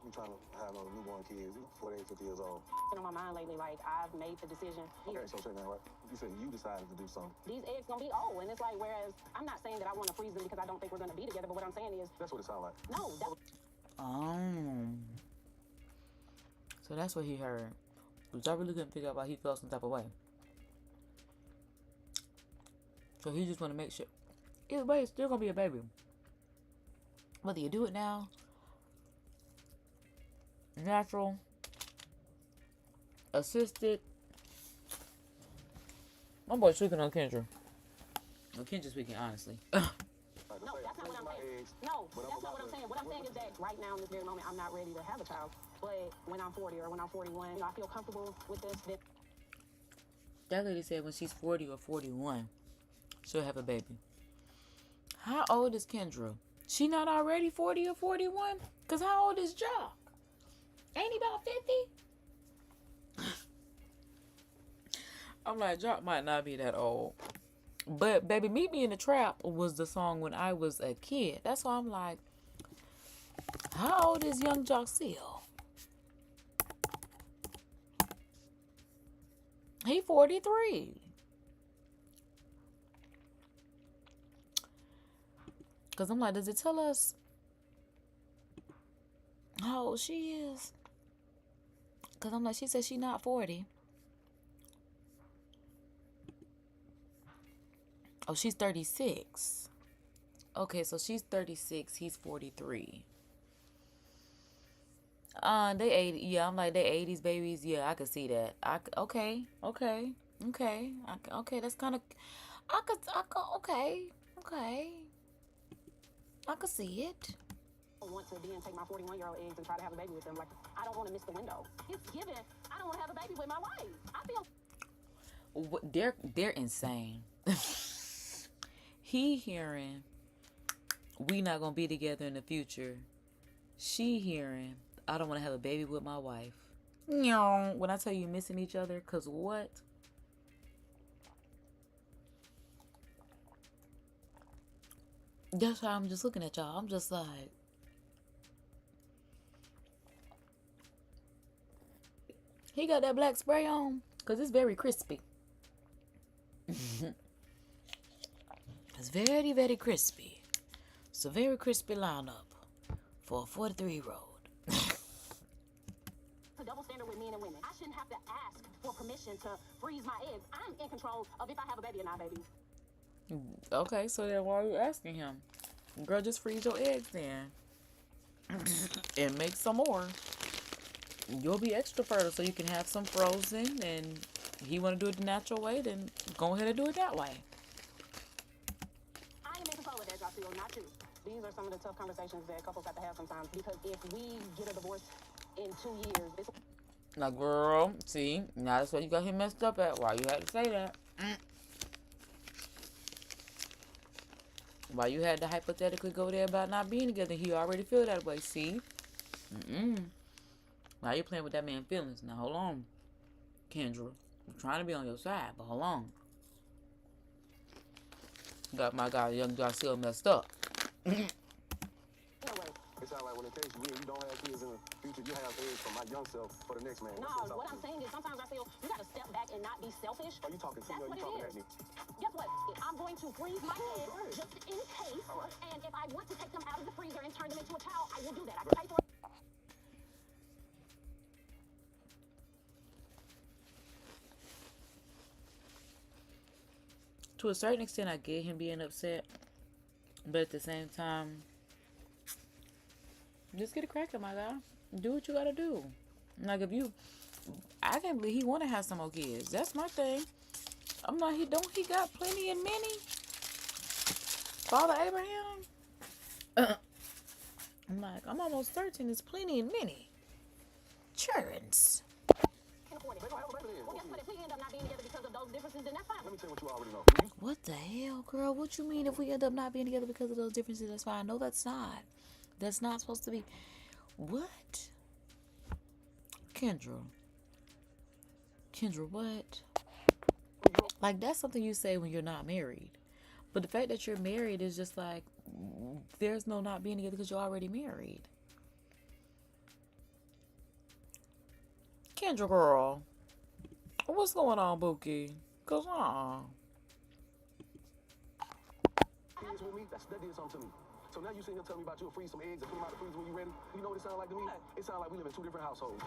I'm trying to have no newborn kids, 48, 50 years old. been on my mind lately. Like, I've made the decision. Okay, so check that out. You said you decided to do something. These eggs gonna be old, and it's like, whereas I'm not saying that I want to freeze them because I don't think we're gonna be together, but what I'm saying is, That's what it sounds like. no, that, So that's what he heard. Which I really couldn't figure out why he felt some type of way. So he just want to make sure. Either way, it's still going to be a baby. Whether you do it now, natural, assisted. My boy's speaking on Kendra. Well, Kendra's speaking honestly. no, that's not what I'm saying. No, that's not what I'm saying. What I'm saying is that right now in this very moment, I'm not ready to have a child. But when I'm 40 or when I'm 41, you know, I feel comfortable with this. That lady said when she's 40 or 41, she'll have a baby. How old is Kendra? She not already 40 or 41? Because how old is Jock? Ain't he about 50? I'm like, Jock might not be that old. But Baby Meet Me in the Trap was the song when I was a kid. That's why I'm like, how old is young Jock Seal? He 43. Because I'm like, does it tell us how old she is? Because I'm like, she said she's not 40. Oh, she's 36. Okay, so she's 36. He's 43. They 80. Yeah, I'm like they 80s babies. Yeah, I could see that. Okay, okay, okay, okay. That's kind of. Okay, okay. I could see it. I don't want to then take my 41-year-old eggs and try to have a baby with them. Like, I don't want to miss the window. It's given. I don't want to have a baby with my wife. I feel. They're insane. He hearing we not gonna be together in the future. She hearing I don't want to have a baby with my wife. When I tell you missing each other, cause what? That's how I'm just looking at y'all. I'm just like, he got that black spray on, cause it's very crispy. It's very, very crispy. It's a very crispy lineup for a 43-year-old. It's a double standard with men and women. I shouldn't have to ask for permission to freeze my eggs. I'm in control of if I have a baby or not, baby. Okay, so then why are you asking him? Girl, just freeze your eggs then. And make some more. You'll be extra fertile so you can have some frozen, and he want to do it the natural way, then go ahead and do it that way. I am in control of that, Jocelyn, not you. These are some of the tough conversations that couples have to have sometimes, because if we get a divorce in 2 years, this. Now, girl, see, now that's what you got him messed up at. Why you had to say that? Why you had to hypothetically go there about not being together? He already feel that way, see? Now you're playing with that man's feelings. Now, hold on, Kendra. I'm trying to be on your side, but hold on. Got my guy, young Garcia, messed up. It sounds like when it takes you, you don't have kids in the future, you have eggs for my young self for the next man. No, what I'm saying is sometimes I feel you got to step back and not be selfish. Are you talking to me or are you talking at me? Guess what? I'm going to freeze my eggs just in case. And if I want to take them out of the freezer and turn them into a child, I will do that. I can pay for it. To a certain extent, I get him being upset. But at the same time, just get it cracking, my guy. Do what you gotta do. Like, if you, I can't believe he want to have some more kids. That's my thing. I'm not, he got plenty and many? Father Abraham? I'm like, I'm almost certain there's plenty and many. Churns. Can't afford it. Well, guess what? If we end up not being together because of those differences, then that's fine. Let me tell you what you already know. What the hell, girl? What you mean if we end up not being together because of those differences? That's fine. No, that's not. That's not supposed to be. What? Kendra, what? Like, that's something you say when you're not married. But the fact that you're married is just like, there's no not being together because you're already married. Kendra, girl, what's going on, Bookie? Cause Kids with me, that did something to me. So now you sitting here telling me about you'll freeze some eggs and put them out the freezer when you're ready. You know what it sounds like to me? It sounds like we live in two different households.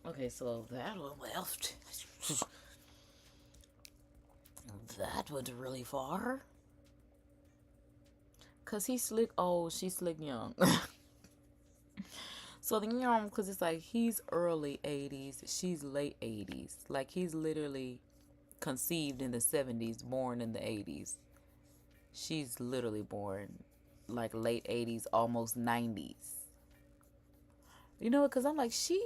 okay, so that one left. That went really far. Cause he's slick old, she's slick young. So the young, cause it's like he's early 80s, she's late 80s. Like, he's literally conceived in the 70s, born in the 80s. She's literally born like late 80s, almost 90s. You know what? Cause I'm like, he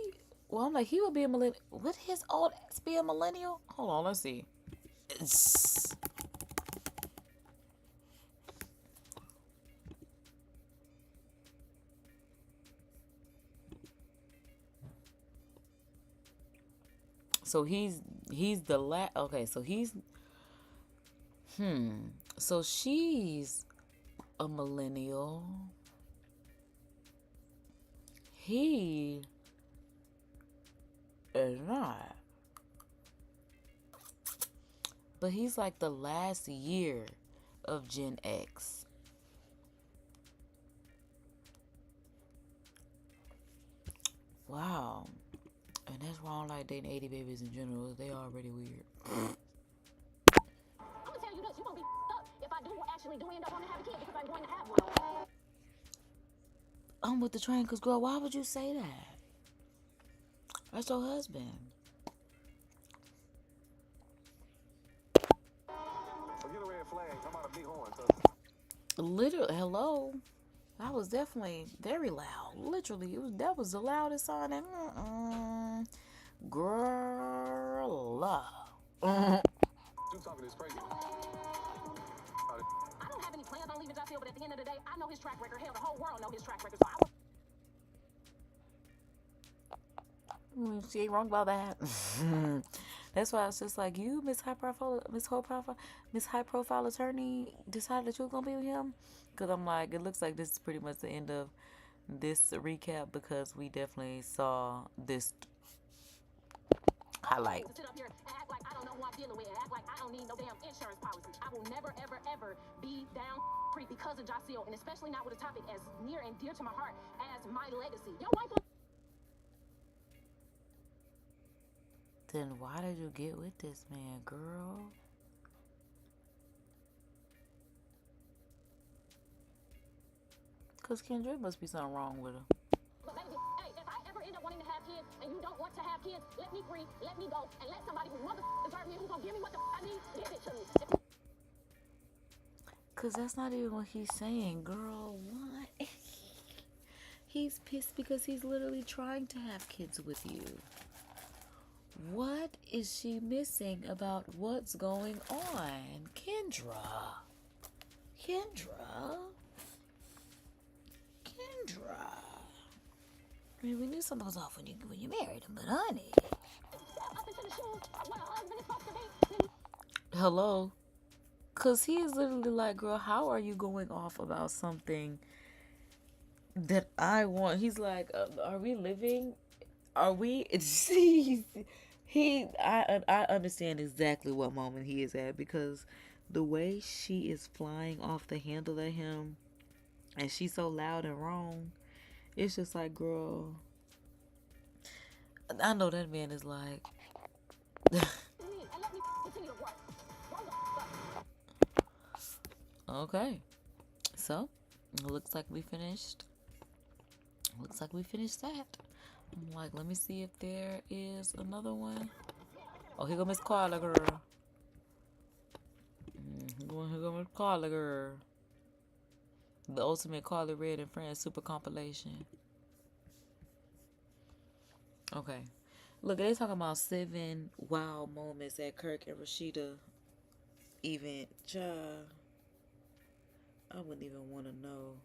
would be a millennial. Would his old ass be a millennial? Hold on, let's see. So he's the last. Okay, so he's. So she's a millennial. He is not. But he's like the last year of Gen X. Wow. And that's why I don't like dating 80 babies in general. They already weird. I'm gonna tell you this, you gonna be up if I do actually do end up wanting to have a kid, because I'm going to have one. I'm with the train, because, girl, why would you say that? That's your husband. Forget a red flag. How about a big horn? Literally, hello. That was definitely very loud. Literally, that was the loudest song. Girl. You talking is crazy. I don't have any plans on leaving Jocelyn, but at the end of the day, I know his track record. Hell, the whole world know his track record. So She ain't wrong about that. That's why it's just like, you, Miss High Profile attorney, decided that you were gonna be with him. Because I'm like, it looks like this is pretty much the end of this recap, because we definitely saw this highlight. to sit up here and act like I don't know who I'm dealing with and act like I don't need no damn insurance policy. I will never, ever, ever be down because of Jocelyn, and especially not with a topic as near and dear to my heart as my legacy. Your wife. Then why did you get with this man, girl? Because Kendra must be something wrong with her. But baby, hey, if I ever end up wanting to have kids and you don't want to have kids, let me free, let me go, and let somebody who deserves me, who's gonna give me what I need, give it to me. Because that's not even what he's saying, girl. What? He's pissed because he's literally trying to have kids with you. What is she missing about what's going on? Kendra. I mean, we knew something was off when you married him, but honey. Hello? Because he is literally like, girl, how are you going off about something that I want? He's like, are we living? Are we? I understand exactly what moment he is at, because the way she is flying off the handle at him, and she's so loud and wrong, it's just like, girl, I know that man is like, okay, so it looks like we finished. That. I'm like, let me see if there is another one. Oh, here go Miss Carla, girl. Here go Miss Carla, girl. The ultimate Carla Red and Friends super compilation. Okay. Look, they talking about 7 wild moments at Kirk and Rashida event. Child, I wouldn't even want to know.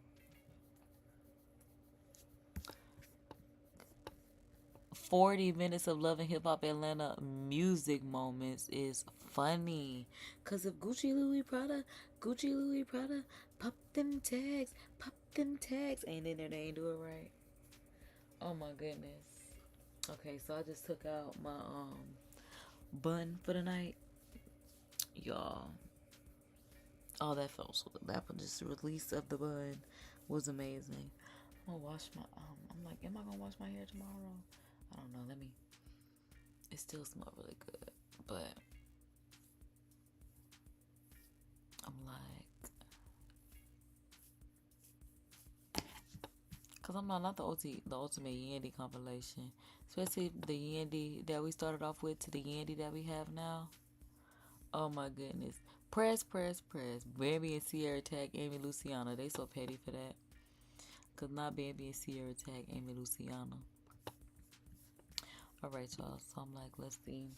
40 minutes of Love and Hip Hop Atlanta music moments is funny. Cause of Gucci Louis Prada, pop them tags. Ain't in there, they ain't do it right. Oh my goodness. Okay, so I just took out my bun for the night. Y'all. Oh, that felt so good. That just release of the bun was amazing. I'm gonna wash my I'm like, am I gonna wash my hair tomorrow? I don't know. It still smells really good, but I'm like, cause I'm not the ultimate Yandy compilation, especially the Yandy that we started off with to the Yandy that we have now. Oh my goodness, press. Bambi and Sierra tag Amy Luciana. They so petty for that, cause not Bambi and Sierra tag Amy Luciana. Alright, y'all, so I'm like, let's see.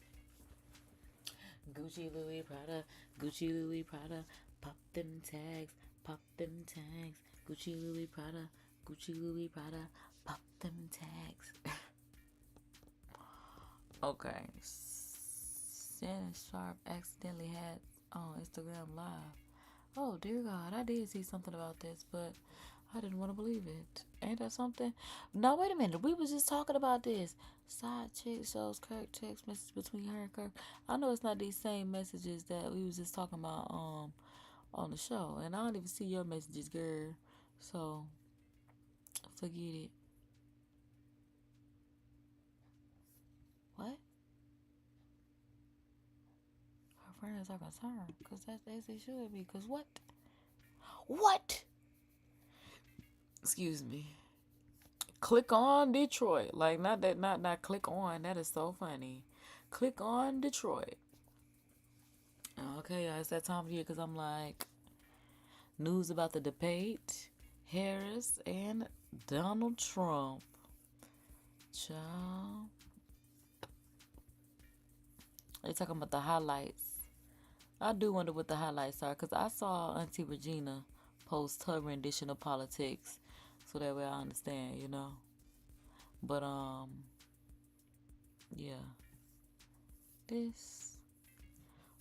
Gucci Louis Prada, pop them tags. Gucci Louis Prada, pop them tags. Okay. Shannon Sharp accidentally had on Instagram Live. Oh, dear God, I did see something about this, but I didn't want to believe it. Ain't that something? No, wait a minute. We was just talking about this. Side chick shows Kirk text message between her and Kirk. I know it's not these same messages that we was just talking about on the show. And I don't even see your messages, girl. So, forget it. What? Her friends are concerned. Because that's as they should be. Because what? Excuse me. Click on Detroit. Like, not that, not click on. That is so funny. Click on Detroit. Okay, y'all, it's that time of year because I'm like, news about the debate, Harris and Donald Trump. Child. They talking about the highlights. I do wonder what the highlights are because I saw Auntie Regina post her rendition of politics, so that way I understand, you know. But yeah. This.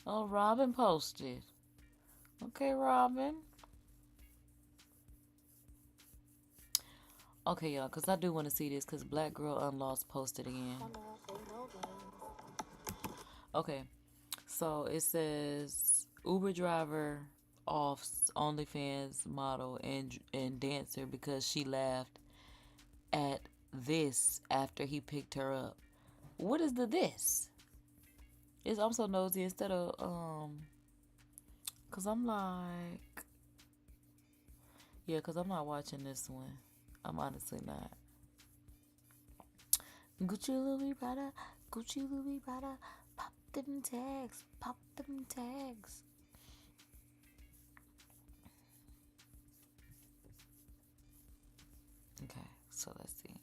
Oh, Robin posted. Okay, Robin. Okay, y'all, because I do want to see this because Black Girl Unlost posted again. Okay, so it says Uber driver off OnlyFans model and dancer because she laughed at this after he picked her up. What is the this? I'm so nosy instead of cause I'm like, yeah, cause I'm not watching this one. I'm honestly not. Gucci Louis Prada, Gucci Louis Prada, pop them tags, pop them tags. Okay, so let's see.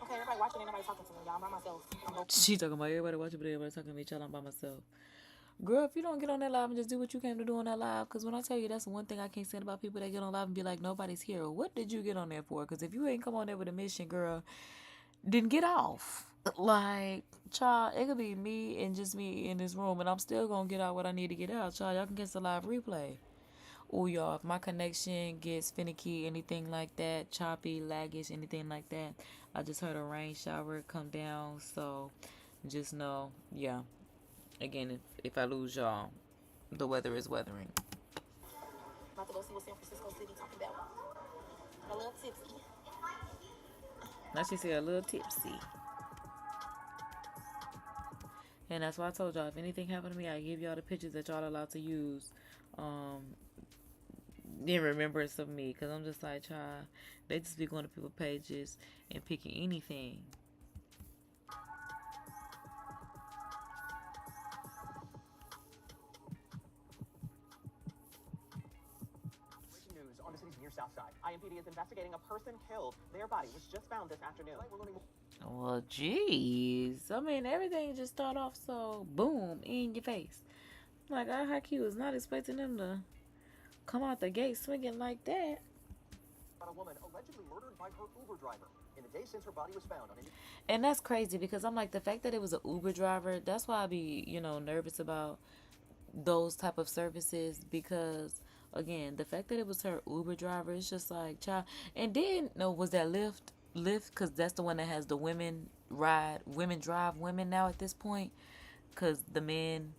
Okay, everybody watching it, nobody talking to me, y'all. I'm by myself. She talking about everybody watching, but everybody talking to me. Child, I'm by myself. Girl, if you don't get on that live and just do what you came to do on that live, because when I tell you that's one thing I can't stand about people that get on live and be like, nobody's here. What did you get on there for? Because if you ain't come on there with a mission, girl, then get off. Like, child, it could be me and just me in this room, and I'm still going to get out what I need to get out. Child, y'all can catch the live replay. Oh, y'all, if my connection gets finicky, anything like that, choppy, laggish, anything like that, I just heard a rain shower come down, so just know, yeah. Again, if I lose y'all, the weather is weathering. About to go see what San Francisco City talking about. A little tipsy. Now she said a little tipsy. And that's why I told y'all, if anything happened to me, I give y'all the pictures that y'all are allowed to use in remembrance of me. Because I'm just like, child, they just be going to people's pages and picking anything. On the city's near south side. IMPD is investigating a person killed. Their body was just found this afternoon. Well, jeez. I mean, everything just start off so boom in your face. Like, I was not expecting them to come out the gate swinging like that. A woman allegedly murdered by her Uber driver in the day since her body was found. And that's crazy because I'm like, the fact that it was an Uber driver, that's why I be, nervous about those type of services because, again, the fact that it was her Uber driver, it's just like, child. And then, was that Lyft? Because that's the one that has the women drive women now at this point. Because the men,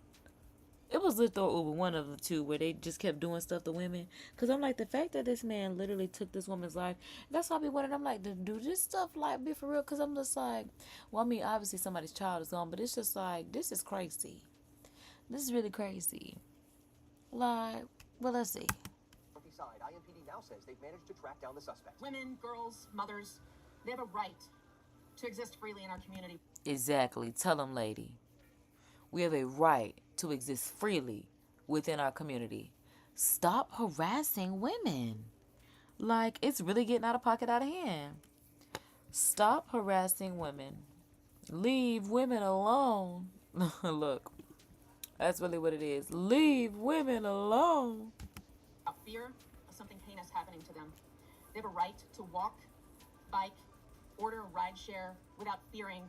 it was Lyft or Uber, one of the two, where they just kept doing stuff to women. Because I'm like, the fact that this man literally took this woman's life, that's why I be wondering, I'm like, do this stuff, like, be for real? Because I'm just like, well, I mean, obviously somebody's child is gone, but it's just like, this is crazy. This is really crazy. Like, well, let's see. Side, IMPD now says they've managed to track down the suspect. Women, girls, mothers, they have a right to exist freely in our community. Exactly. Tell them, lady. We have a right to exist freely within our community. Stop harassing women. Like, it's really getting out of pocket, out of hand. Stop harassing women. Leave women alone. Look, that's really what it is. Leave women alone. Fear of something heinous happening to them. They have a right to walk, bike, order a ride share without fearing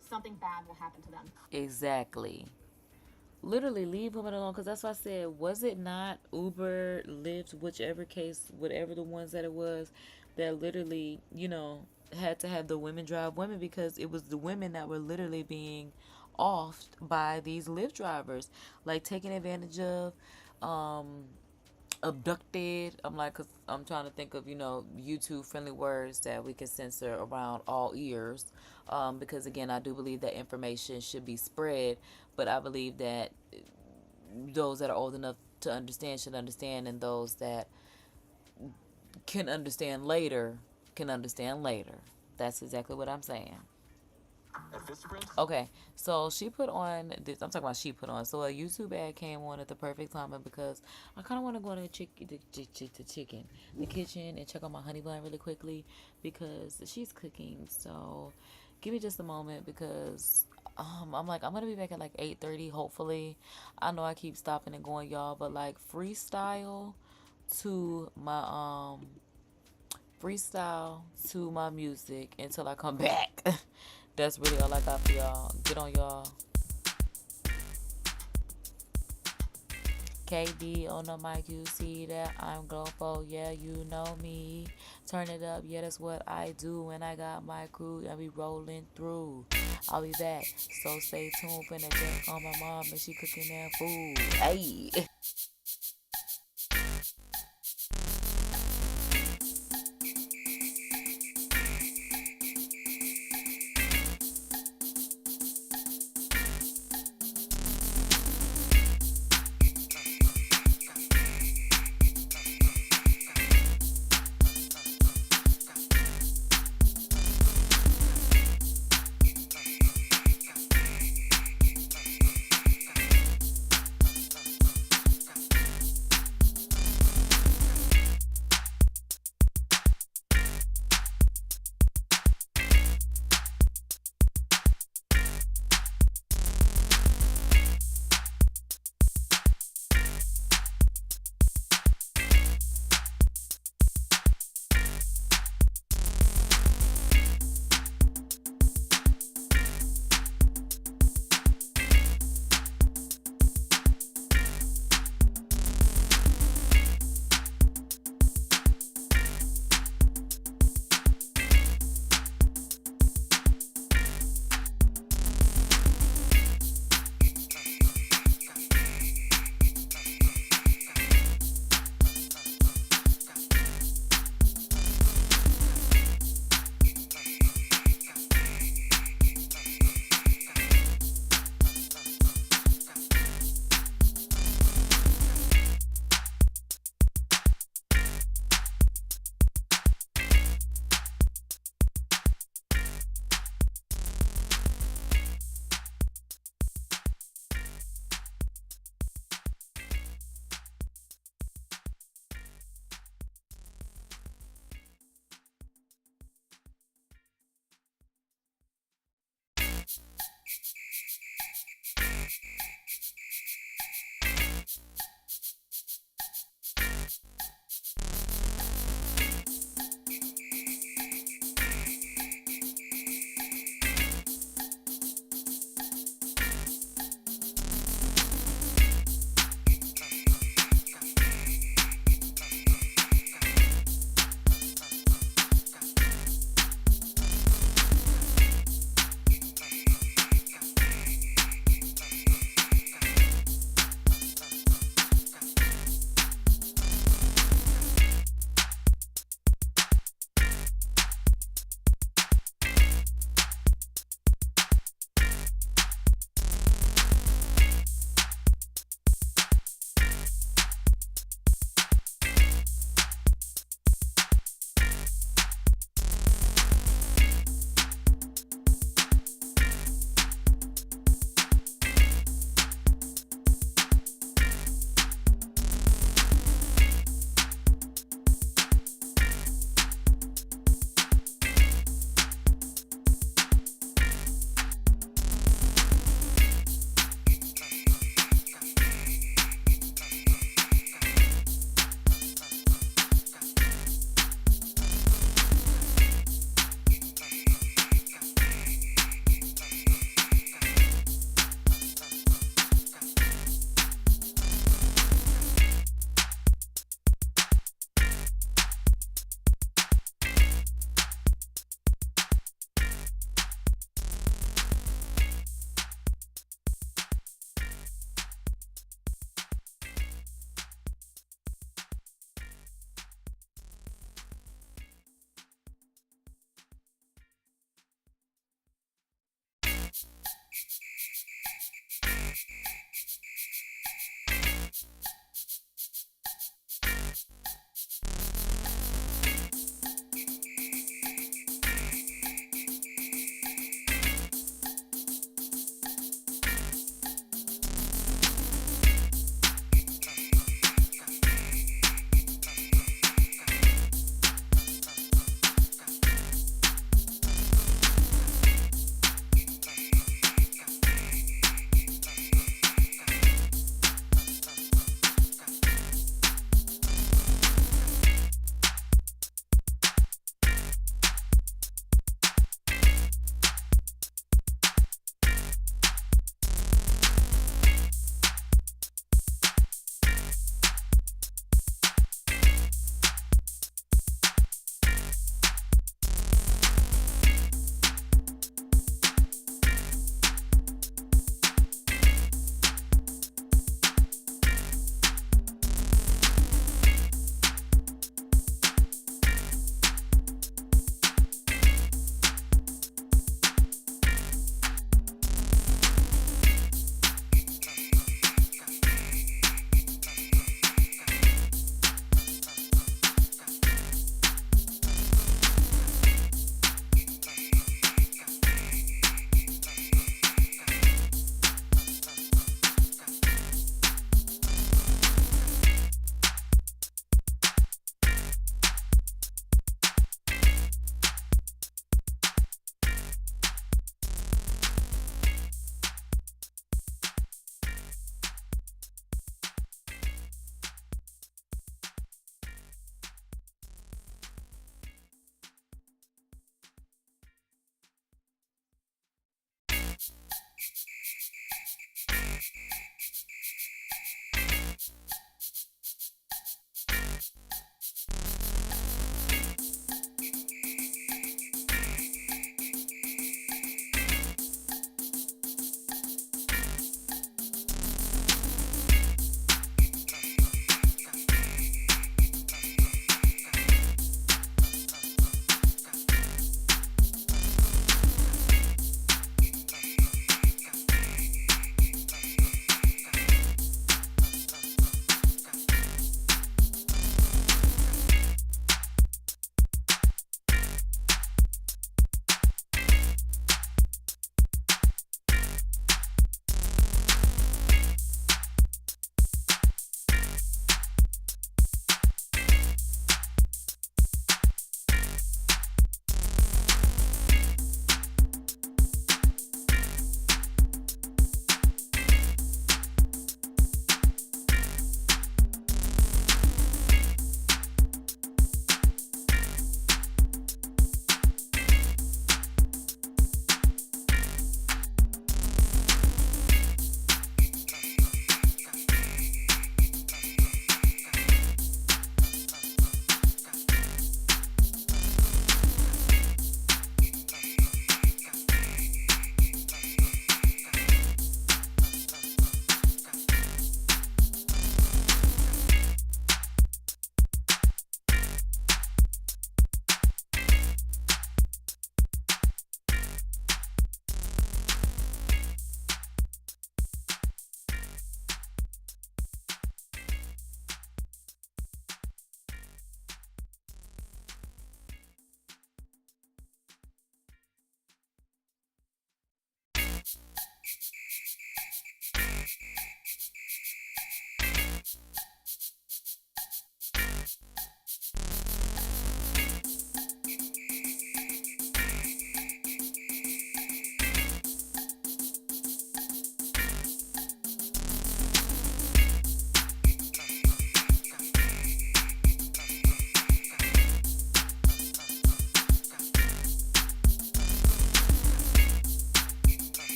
something bad will happen to them. Exactly. Literally leave women alone, because that's why I said, was it not Uber, Lyft, whichever case, whatever the ones that it was, that literally, had to have the women drive women, because it was the women that were literally being offed by these Lyft drivers, like taking advantage of, abducted. I'm like, cause I'm trying to think of, YouTube friendly words that we can censor around all ears. Because again, I do believe that information should be spread, but I believe that those that are old enough to understand should understand, and those that can understand later can understand later. That's exactly what I'm saying. Okay, so she put on this. I'm talking about she put on. So a YouTube ad came on at the perfect time because I kind of want to go to the kitchen and check on my honey bun really quickly because she's cooking. So give me just a moment because I'm gonna be back at like 8:30 hopefully. I know I keep stopping and going, y'all, but like freestyle to my music until I come back. That's really all I got for y'all. Get on, y'all. KD on the mic, you see that I'm global, yeah, you know me. Turn it up, yeah, that's what I do when I got my crew and we rolling through. I'll be back, so stay tuned. Finna check on my mom and she cooking that food. Hey.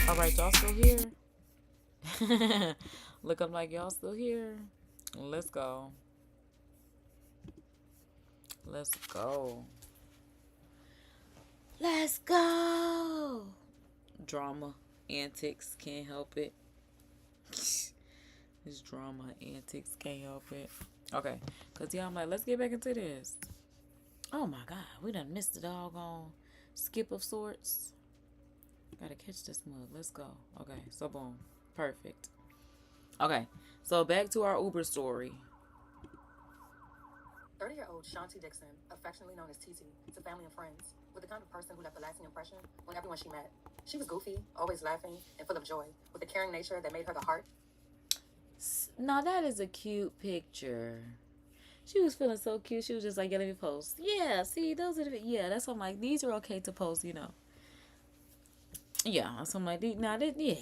All right, y'all still here? Looking like y'all still here. Let's go. Let's go. Let's go. Drama, antics, can't help it. This drama, antics, can't help it. Okay, because yeah, I'm like, let's get back into this. Oh my God, we done missed the doggone skip of sorts. Gotta catch this mug. Let's go. Okay, so boom. Perfect. Okay, so back to our Uber story. 30-year-old Shanti Dixon, affectionately known as TT, to family and friends, was the kind of person who left a lasting impression on everyone she met. She was goofy, always laughing, and full of joy, with a caring nature that made her the heart. Now that is a cute picture. She was feeling so cute. She was just like, yeah, let me post. Yeah, see, those are the, yeah, that's what I'm like, these are okay to post, you know. Yeah, so I'm like, now that, yeah,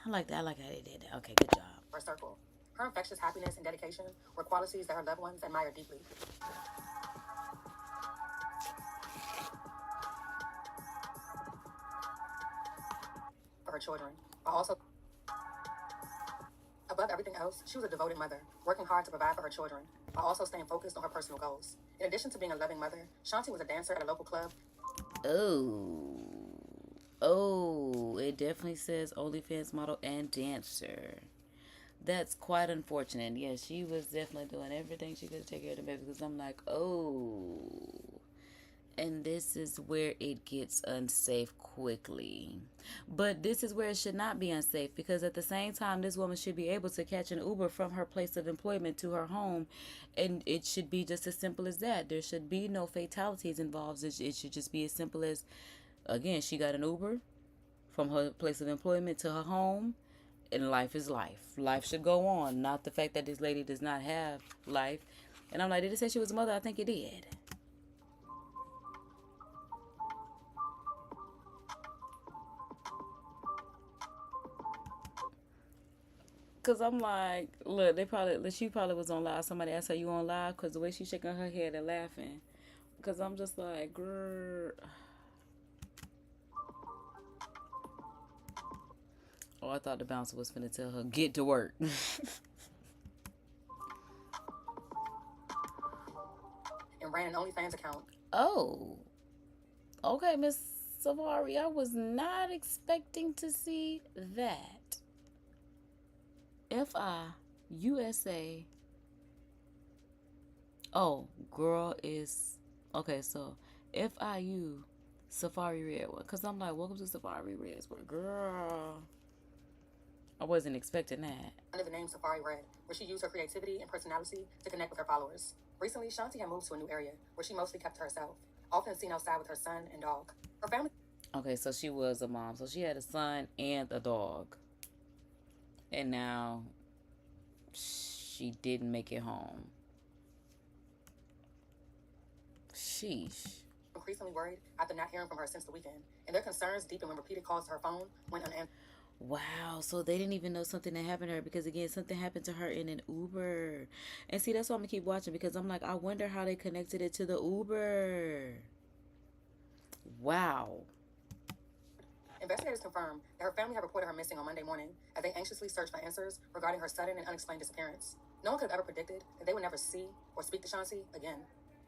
I like that. I like how they did that. Okay, good job. Her circle. Her infectious happiness and dedication were qualities that her loved ones admired deeply. For her children, but also, above everything else, she was a devoted mother, working hard to provide for her children, while also staying focused on her personal goals. In addition to being a loving mother, Shanti was a dancer at a local club. Oh, it definitely says OnlyFans model and dancer. That's quite unfortunate. Yeah, she was definitely doing everything she could to take care of the baby, because I'm like, oh. And this is where it gets unsafe quickly. But this is where it should not be unsafe, because at the same time, this woman should be able to catch an Uber from her place of employment to her home. And it should be just as simple as that. There should be no fatalities involved. It should just be as simple as, again, she got an Uber from her place of employment to her home. And life is life. Life should go on. Not the fact that this lady does not have life. And I'm like, did it say she was a mother? I think it did. Cause I'm like, look, she probably was on live. Somebody asked her, you on live? Cause the way she's shaking her head and laughing. Cause I'm just like, grrr. Oh, I thought the bouncer was finna tell her, get to work. And ran an OnlyFans account. Oh. Okay, Miss Savari, I was not expecting to see that. FIUSA. Oh, girl is okay. So FIU Safari Red one, cause I'm like, welcome to Safari Red's work, girl. I wasn't expecting that. Under the name Safari Red, where she used her creativity and personality to connect with her followers. Recently, Shanti had moved to a new area where she mostly kept to herself, often seen outside with her son and dog. Her family. Okay, so she was a mom. So she had a son and a dog. And now she didn't make it home. Sheesh. Increasingly worried after not hearing from her since the weekend, and their concerns deepened when repeated calls to her phone went unanswered. Wow, so they didn't even know something that happened to her, because again, something happened to her in an Uber. And see, that's why I'm gonna keep watching, because I'm like, I wonder how they connected it to the Uber. Wow. Investigators confirmed that her family had reported her missing on Monday morning as they anxiously searched for answers regarding her sudden and unexplained disappearance. No one could have ever predicted that they would never see or speak to Shanti again.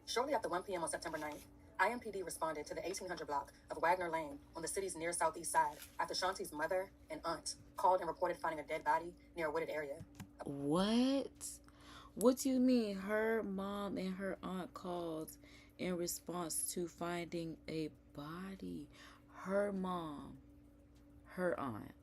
Shortly after 1 p.m. on September 9th, IMPD responded to the 1800 block of Wagner Lane on the city's near southeast side after Shanti's mother and aunt called and reported finding a dead body near a wooded area. What? What do you mean her mom and her aunt called in response to finding a body? Her mom, her aunt.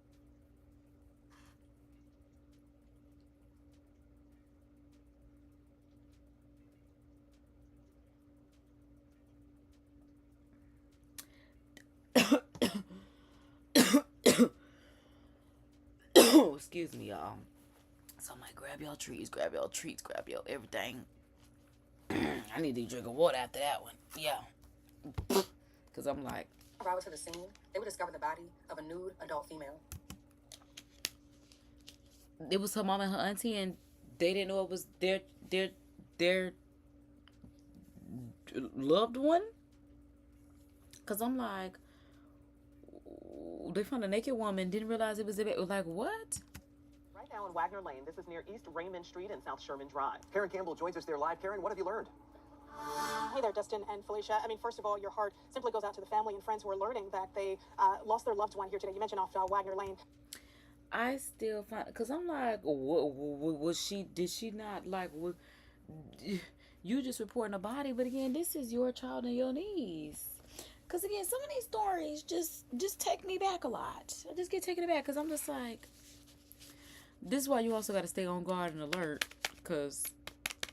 Excuse me, y'all. So I'm like, grab y'all trees, grab y'all treats, grab y'all everything. I need to drink of water after that one. Yeah. Because I'm like, arrived to the scene, they would discover the body of a nude adult female. It was her mom and her auntie, and they didn't know it was their loved one. Because I'm like, they found a naked woman, didn't realize it was a baby. Like, what? Right now in Wagner Lane, this is near East Raymond Street and South Sherman Drive. Karen Campbell joins us there live. Karen, what have you learned? Hey there, Dustin and Felicia. I mean, first of all, your heart simply goes out to the family and friends who are learning that they lost their loved one here today. You mentioned off Wagner Lane. I still find, because I'm like, was she, did she not, like, you just reporting a body, but again, this is your child and your niece. Because again, some of these stories just take me back a lot. I just get taken aback, because I'm just like, this is why you also got to stay on guard and alert, because,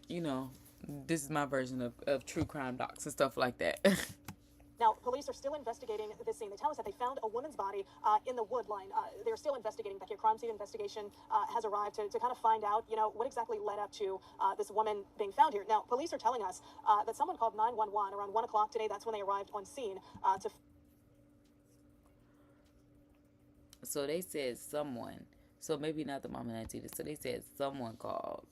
you know, This is my version of true crime docs and stuff like that. Now, police are still investigating this scene. They tell us that they found a woman's body in the wood line. They're still investigating. The crime scene investigation has arrived to kind of find out, what exactly led up to this woman being found here. Now, police are telling us that someone called 911 around 1 o'clock today. That's when they arrived on scene to... So they said someone. So maybe not the mom and auntie. So they said someone called.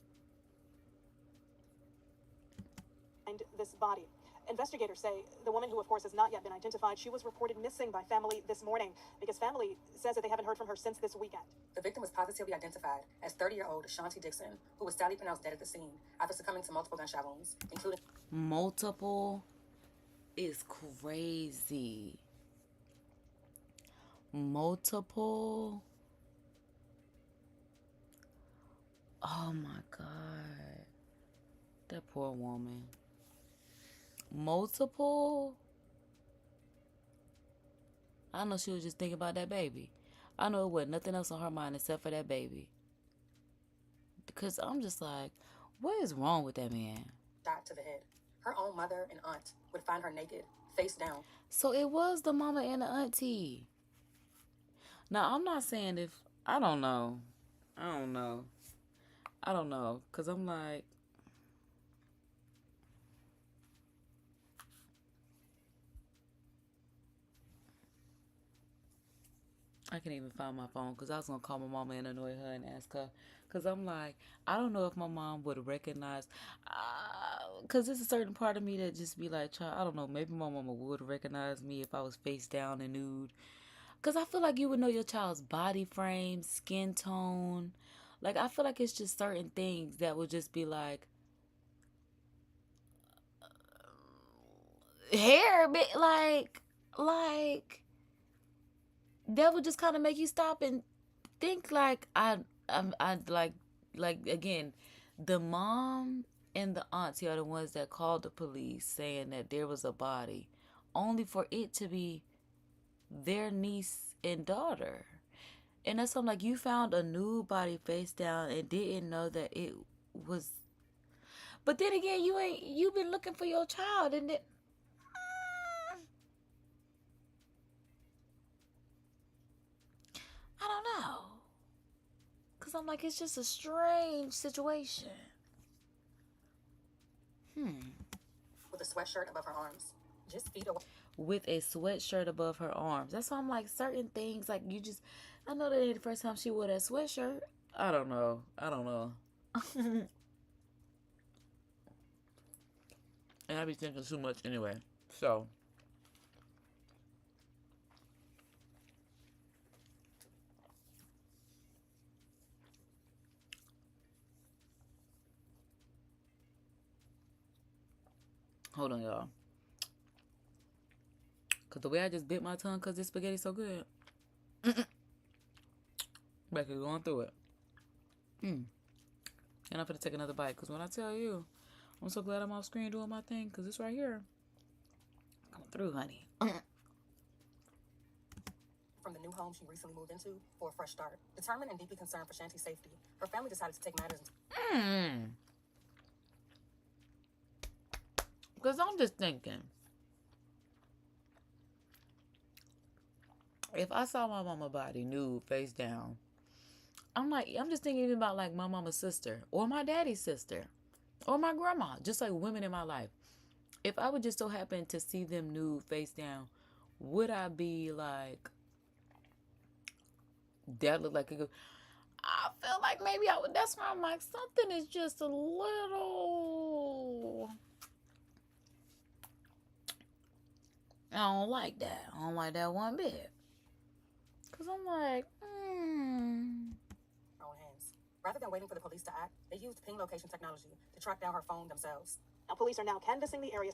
Find this body. Investigators say the woman, who of course has not yet been identified, she was reported missing by family this morning because family says that they haven't heard from her since this weekend. The victim was positively identified as 30-year-old Shanti Dixon, who was sadly pronounced dead at the scene after succumbing to multiple gunshot wounds, including... Multiple is crazy. Multiple. Oh my God. That poor woman. Multiple. I know she was just thinking about that baby. I know it wasn't nothing else on her mind except for that baby. Because I'm just like, what is wrong with that man? Shot to the head. Her own mother and aunt would find her naked, face down. So it was the mama and the auntie. Now, I'm not saying if... I don't know. Because I'm like... I can't even find my phone because I was going to call my mama and annoy her and ask her. Because I'm like, I don't know if my mom would recognize. Because there's a certain part of me that just be like, child, I don't know. Maybe my mama would recognize me if I was face down and nude. Because I feel like you would know your child's body frame, skin tone. Like, I feel like it's just certain things that would just be like, hair, like, that would just kind of make you stop and think like, again, the mom and the auntie are the ones that called the police saying that there was a body, only for it to be their niece and daughter. And that's something like, you found a nude body face down and didn't know that it was. But then again, you've been looking for your child, and it. I don't know. Because I'm like, it's just a strange situation. With a sweatshirt above her arms. Just feet away. With a sweatshirt above her arms. That's why I'm like, certain things, like, you just... I know that ain't the first time she wore that sweatshirt. I don't know. And I be thinking too much anyway. So... Hold on, y'all. Because the way I just bit my tongue because this spaghetti's so good. Back to going through it. And I'm going to take another bite. Because when I tell you, I'm so glad I'm off screen doing my thing. Because it's right here. Come through, honey. From the new home she recently moved into for a fresh start. Determined and deeply concerned for Shanti's safety, her family decided to take matters into... Because I'm just thinking, if I saw my mama body nude, face down, I'm just thinking even about like my mama's sister or my daddy's sister or my grandma, just like women in my life. If I would just so happen to see them nude, face down, would I be like, that look like a good... I feel like maybe I would. That's why I'm like, something is just a little... I don't like that. I don't like that one bit. Because I'm like, Own hands. Rather than waiting for the police to act, they used ping location technology to track down her phone themselves. Now, police are now canvassing the area.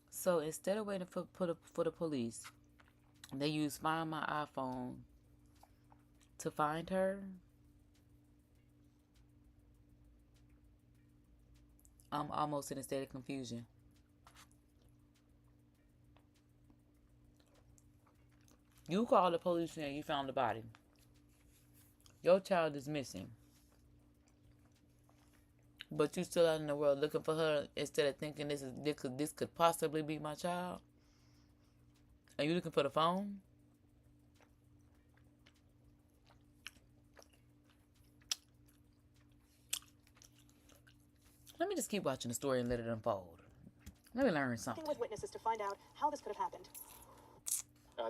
So instead of waiting for the police, they use Find My iPhone to find her. I'm almost in a state of confusion. You called the police and you found the body. Your child is missing. but you still out in the world looking for her instead of thinking this could possibly be my child. Are you looking for the phone? Let me just keep watching the story and let it unfold. Let me learn something. With witnesses to find out how this could have happened.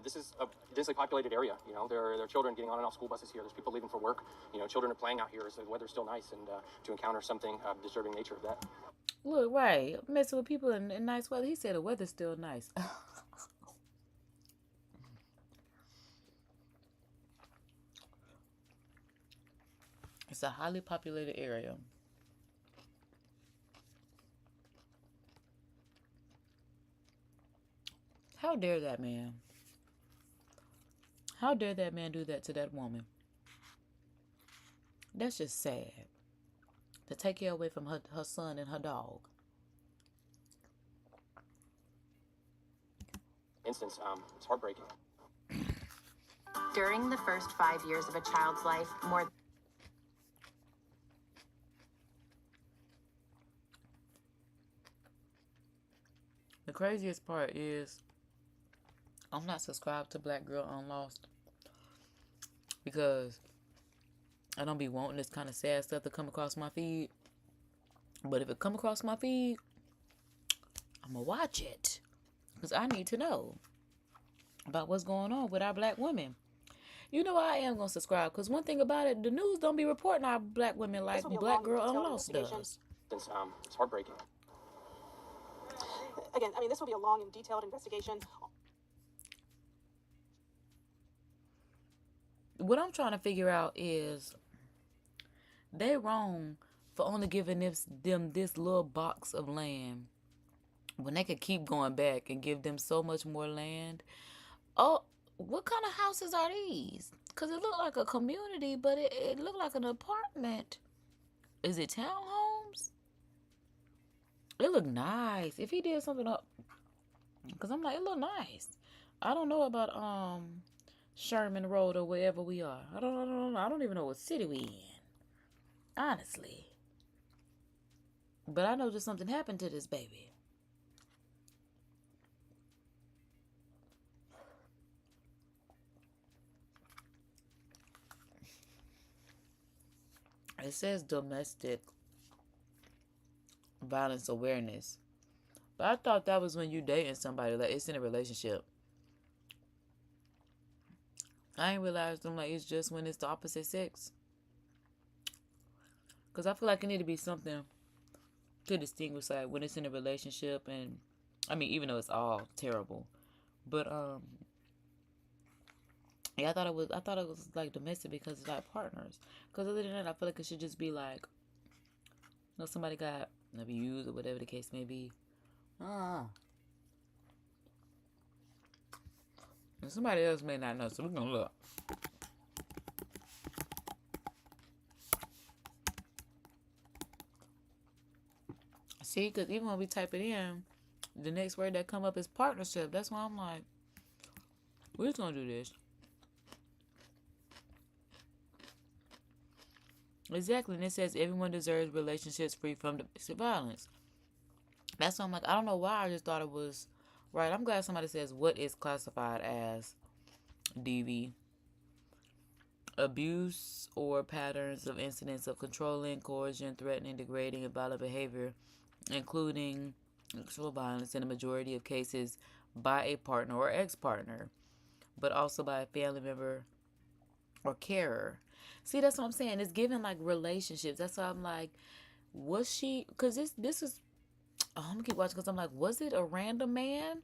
This is a densely populated area. You know, there are children getting on and off school buses here. There's people leaving for work. You know, children are playing out here as the weather's still nice, and to encounter something disturbing nature of that. Look, right, messing with people in nice weather. He said the weather's still nice. It's a highly populated area. How dare that man? How dare that man do that to that woman? That's just sad. To take her away from her son and her dog. Instance, it's heartbreaking. During the first 5 years of a child's life, The craziest part is I'm not subscribed to Black Girl Unlost because I don't be wanting this kind of sad stuff to come across my feed. But if it come across my feed, I'm going to watch it because I need to know about what's going on with our black women. You know, I am going to subscribe because one thing about it, the news don't be reporting our black women like Black Girl Unlost does. It's heartbreaking. Again, I mean, this will be a long and detailed investigation. What I'm trying to figure out is they wrong for only giving them this little box of land when they could keep going back and give them so much more land. Oh, what kind of houses are these? Because it looked like a community, but it looked like an apartment. Is it townhomes? It looked nice. If he did something up, because I'm like, it looked nice. I don't know about Sherman Road or wherever we are. I don't even know what city we in. Honestly. But I know just something happened to this baby. It says domestic violence awareness. But I thought that was when you dating somebody, like it's in a relationship. I ain't realized I'm like it's just when it's the opposite sex. Cause I feel like it need to be something to distinguish like when it's in a relationship, and I mean even though it's all terrible. But yeah, I thought it was like domestic because it's like partners. Cause other than that, I feel like it should just be like, you know, somebody got abused or whatever the case may be. And somebody else may not know, so we're gonna look. See, because even when we type it in, the next word that come up is partnership. That's why I'm like, we're just gonna do this. Exactly, and it says everyone deserves relationships free from domestic violence. That's why I'm like, I don't know why I just thought it was right. I'm glad somebody says what is classified as DV. Abuse or patterns of incidents of controlling, coercion, threatening, degrading, and violent behavior, including sexual violence in a majority of cases by a partner or ex-partner, but also by a family member or carer. See, that's what I'm saying. It's giving like relationships. That's why I'm like, was she? Because this is. Oh, I'm gonna keep watching because I'm like, was it a random man,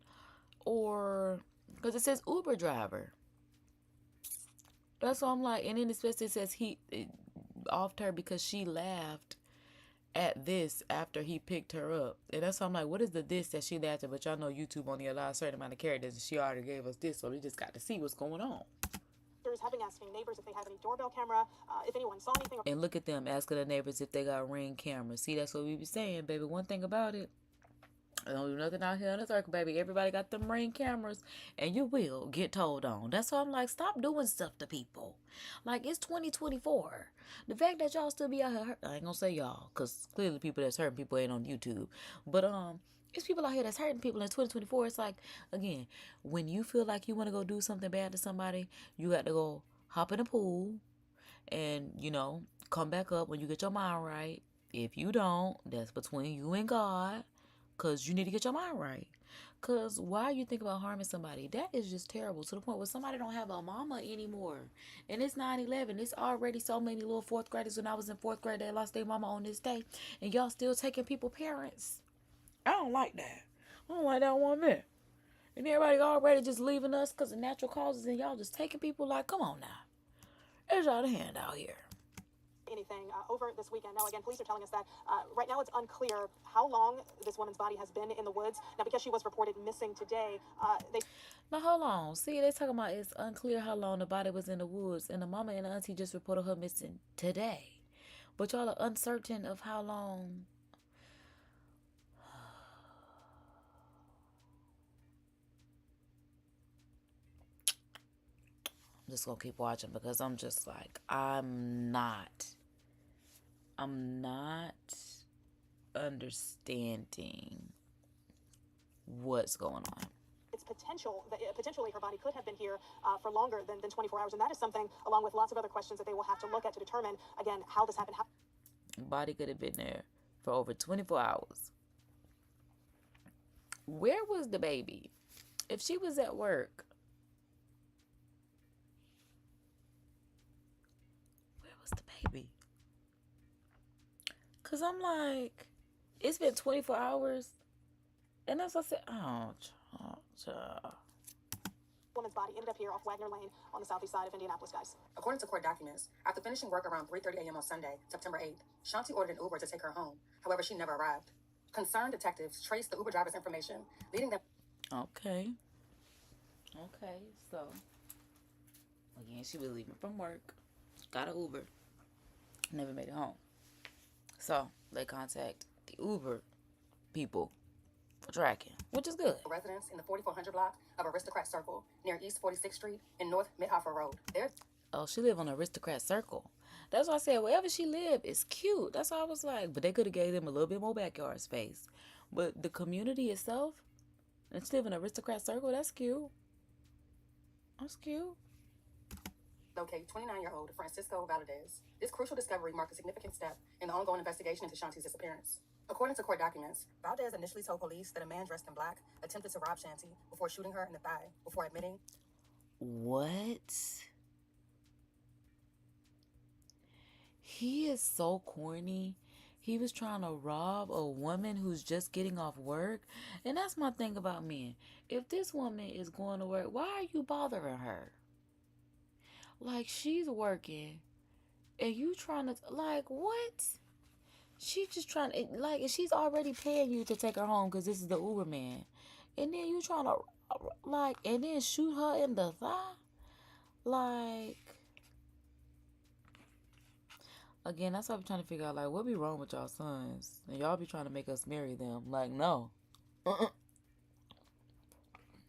or because it says Uber driver? That's why I'm like, and then especially it says he offed her because she laughed at this after he picked her up, and that's why I'm like, what is the this that she laughed at? But y'all know YouTube only allows a certain amount of characters, and she already gave us this, so we just got to see what's going on. Having asking neighbors if they have any doorbell camera, if anyone saw anything. And look at them asking the neighbors if they got Ring cameras. See, that's what we be saying, baby. One thing about it, Don't do nothing out here in the circle, baby. Everybody got them Ring cameras, and you will get told on. That's why I'm like, stop doing stuff to people. Like, it's 2024. The fact that y'all still be out here, I ain't gonna say y'all, because clearly people that's hurting people ain't on YouTube. But, it's people out here that's hurting people in 2024. It's like, again, when you feel like you want to go do something bad to somebody, you got to go hop in the pool and, you know, come back up when you get your mind right. If you don't, that's between you and God. Because you need to get your mind right. Because why you think about harming somebody? That is just terrible. To the point where somebody don't have a mama anymore. And it's 9/11. It's already so many little fourth graders. When I was in fourth grade, they lost their mama on this day. And y'all still taking people parents. I don't like that. I don't like that one bit. And everybody already just leaving us because of natural causes. And y'all just taking people like, come on now. There's y'all the hand out here. Anything over this weekend. Now, again, police are telling us that right now it's unclear how long this woman's body has been in the woods. Now, because she was reported missing today, Now, hold on. See, they talking about it's unclear how long the body was in the woods. And the mama and the auntie just reported her missing today. But y'all are uncertain of how long. I'm just going to keep watching because I'm just like, I'm not understanding what's going on. It's potentially her body could have been here for longer than 24 hours. And that is something, along with lots of other questions, that they will have to look at to determine, again, how this happened. Body could have been there for over 24 hours. Where was the baby? If she was at work, where was the baby? Because I'm like, it's been 24 hours. And that's what I said, Woman's body ended up here off Wagner Lane on the southeast side of Indianapolis, guys. According to court documents, after finishing work around 3:30 a.m. on Sunday, September 8th, Shanti ordered an Uber to take her home. However, she never arrived. Concerned detectives traced the Uber driver's information, leading them... Okay, so, again, she was leaving from work, got an Uber, never made it home. So, they contact the Uber people for tracking, which is good. Residents in the 4400 block of Aristocrat Circle near East 46th Street and North Midhoffer Road. Oh, she live on Aristocrat Circle. That's why I said wherever she live is cute. That's why I was like, but they could have gave them a little bit more backyard space. But the community itself, and she live in Aristocrat Circle, that's cute. That's cute. Locate 29-year-old Francisco Valadez. This crucial discovery marked a significant step in the ongoing investigation into Shanti's disappearance. According to court documents, Valdez initially told police that a man dressed in black attempted to rob Shanti before shooting her in the thigh, before admitting... What? He is so corny. He was trying to rob a woman who's just getting off work. And that's my thing about men. If this woman is going to work, why are you bothering her? Like, she's working and you trying to, like, what? She's just trying to, like, she's already paying you to take her home because this is the Uber man. And then you trying to, like, and then shoot her in the thigh? Like, again, that's what I'm trying to figure out. Like, what be wrong with y'all sons? And y'all be trying to make us marry them. Like, no.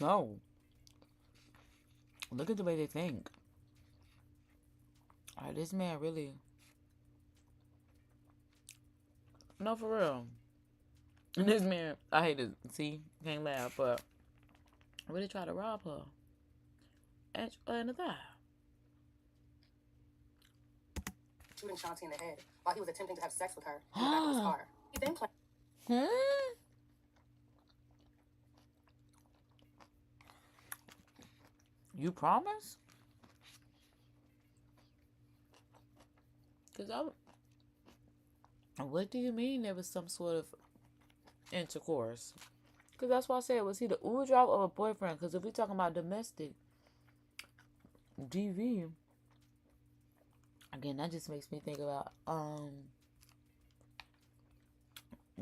No. Look at the way they think. All right, this man really... No, for real. And this man, I hate to see, can't laugh, but really tried to rob her. In the thigh. Shooting Shanti in the head while he was attempting to have sex with her in the back of his car. He then claimed... You promise? Because what do you mean there was some sort of intercourse? Because that's why I said, was he the Uber driver or a boyfriend? Because if we're talking about domestic DV, again, that just makes me think about,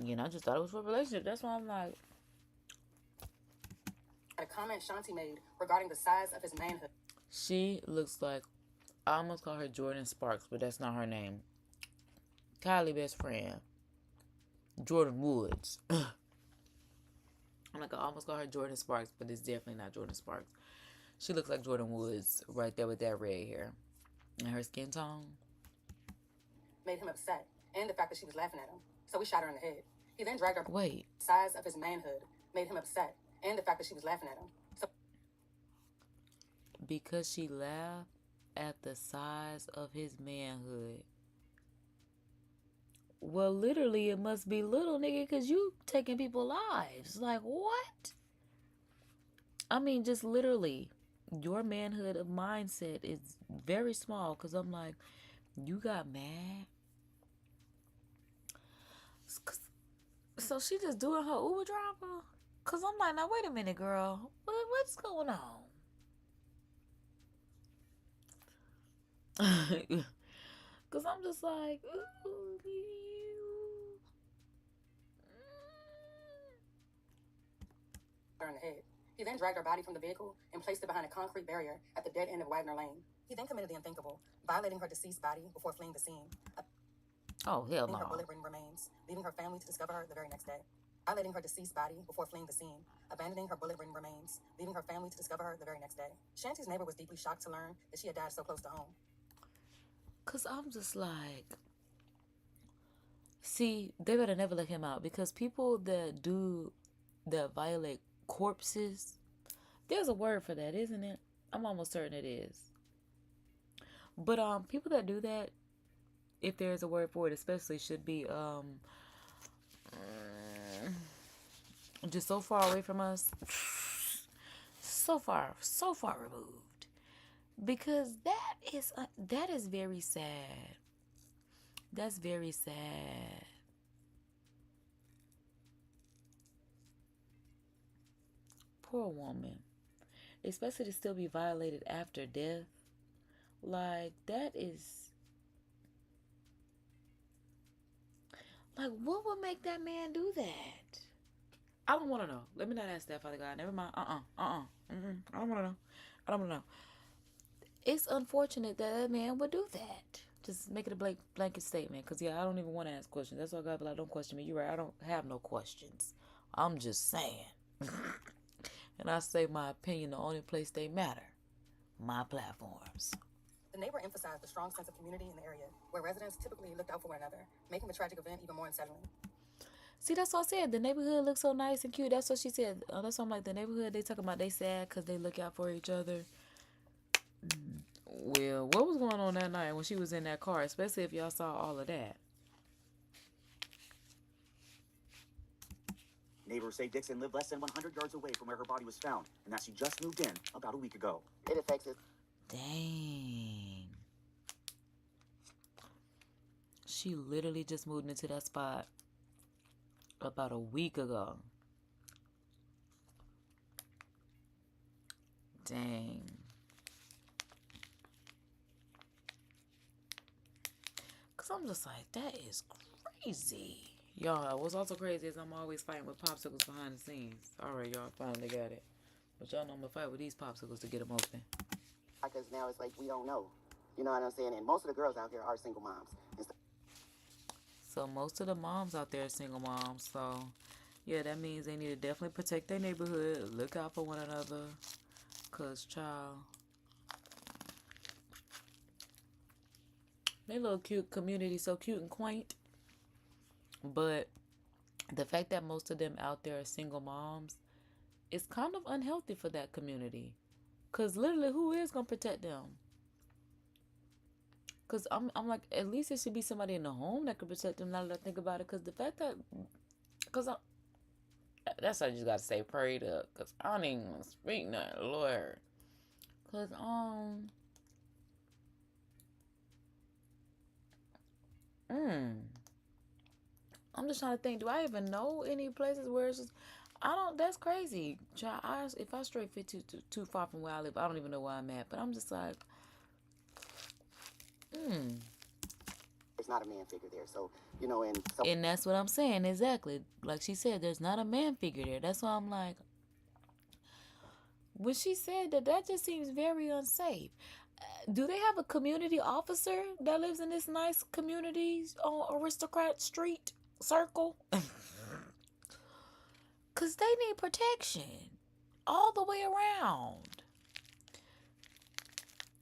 you know, I just thought it was for a relationship. That's why I'm like. A comment Shanti made regarding the size of his manhood. She looks like, I almost call her Jordan Sparks, but that's not her name. Kylie best friend, Jordan Woods. I'm like, I almost call her Jordan Sparks, but it's definitely not Jordan Sparks. She looks like Jordan Woods right there with that red hair. And her skin tone made him upset, and the fact that she was laughing at him. So we shot her in the head. He then dragged her. Wait. Size of his manhood made him upset, and the fact that she was laughing at him. So because she laughed at the size of his manhood. Well, literally, it must be little, nigga, because you taking people's lives. Like, what? I mean, just literally, your manhood of mindset is very small, because I'm like, you got mad? So she just doing her Uber driver? Because I'm like, now, wait a minute, girl. What's going on? Because I'm just like, ooh, her in the head. He then dragged her body from the vehicle and placed it behind a concrete barrier at the dead end of Wagner Lane. He then committed the unthinkable, violating her deceased body before fleeing the scene. Oh, hell no. Her bullet-ridden remains, leaving her family to discover her the very next day. Violating her deceased body before fleeing the scene, abandoning her bullet-ridden remains, leaving her family to discover her the very next day. Shanti's neighbor was deeply shocked to learn that she had died so close to home. Because I'm just like, see, they better never let him out, because people that violate corpses, there's a word for that, isn't it? I'm almost certain it is. But people that do that, if there's a word for it, especially, should be just so far away from us, so far removed, because that is very sad. That's very sad. Poor woman, especially to still be violated after death. Like, that is, like, what would make that man do that? I don't want to know. Let me not ask that, Father God. Never mind. I don't want to know. I don't want to know. It's unfortunate that that man would do that. Just make it a blanket statement. Because, yeah, I don't even want to ask questions. That's why God be like, don't question me. You're right. I don't have no questions. I'm just saying. And I say my opinion the only place they matter. My platforms. The neighbor emphasized the strong sense of community in the area, where residents typically looked out for one another, making the tragic event even more unsettling. See, that's what I said. The neighborhood looks so nice and cute. That's what she said. That's why I'm like, the neighborhood, they talking about they sad because they look out for each other. Well, what was going on that night when she was in that car, especially if y'all saw all of that? Neighbors say Dixon lived less than 100 yards away from where her body was found, and that she just moved in about a week ago. It affects it. Dang. She literally just moved into that spot about a week ago. Dang. Because I'm just like, that is crazy. Y'all, what's also crazy is I'm always fighting with popsicles behind the scenes. Alright, y'all finally got it. But y'all know I'm going to fight with these popsicles to get them open. Because now it's like we don't know. You know what I'm saying? And most of the girls out here are single moms. So most of the moms out there are single moms. So, yeah, that means they need to definitely protect their neighborhood. Look out for one another. Because, child, they little cute community, so cute and quaint. But the fact that most of them out there are single moms is kind of unhealthy for that community. Because literally, who is going to protect them? Because I'm like, at least it should be somebody in the home that could protect them now that I think about it. Because the fact that, that's what I just got to say, prayed up. Because I don't even want to speak nothing, Lord. Because, I'm just trying to think, do I even know any places where it's just, that's crazy. Child, if I straight fit too far from where I live, I don't even know where I'm at. But I'm just like, There's not a man figure there. So, you know, and that's what I'm saying, exactly. Like she said, there's not a man figure there. That's why I'm like, when she said that just seems very unsafe. Do they have a community officer that lives in this nice community on Aristocrat Street Circle? Because they need protection all the way around.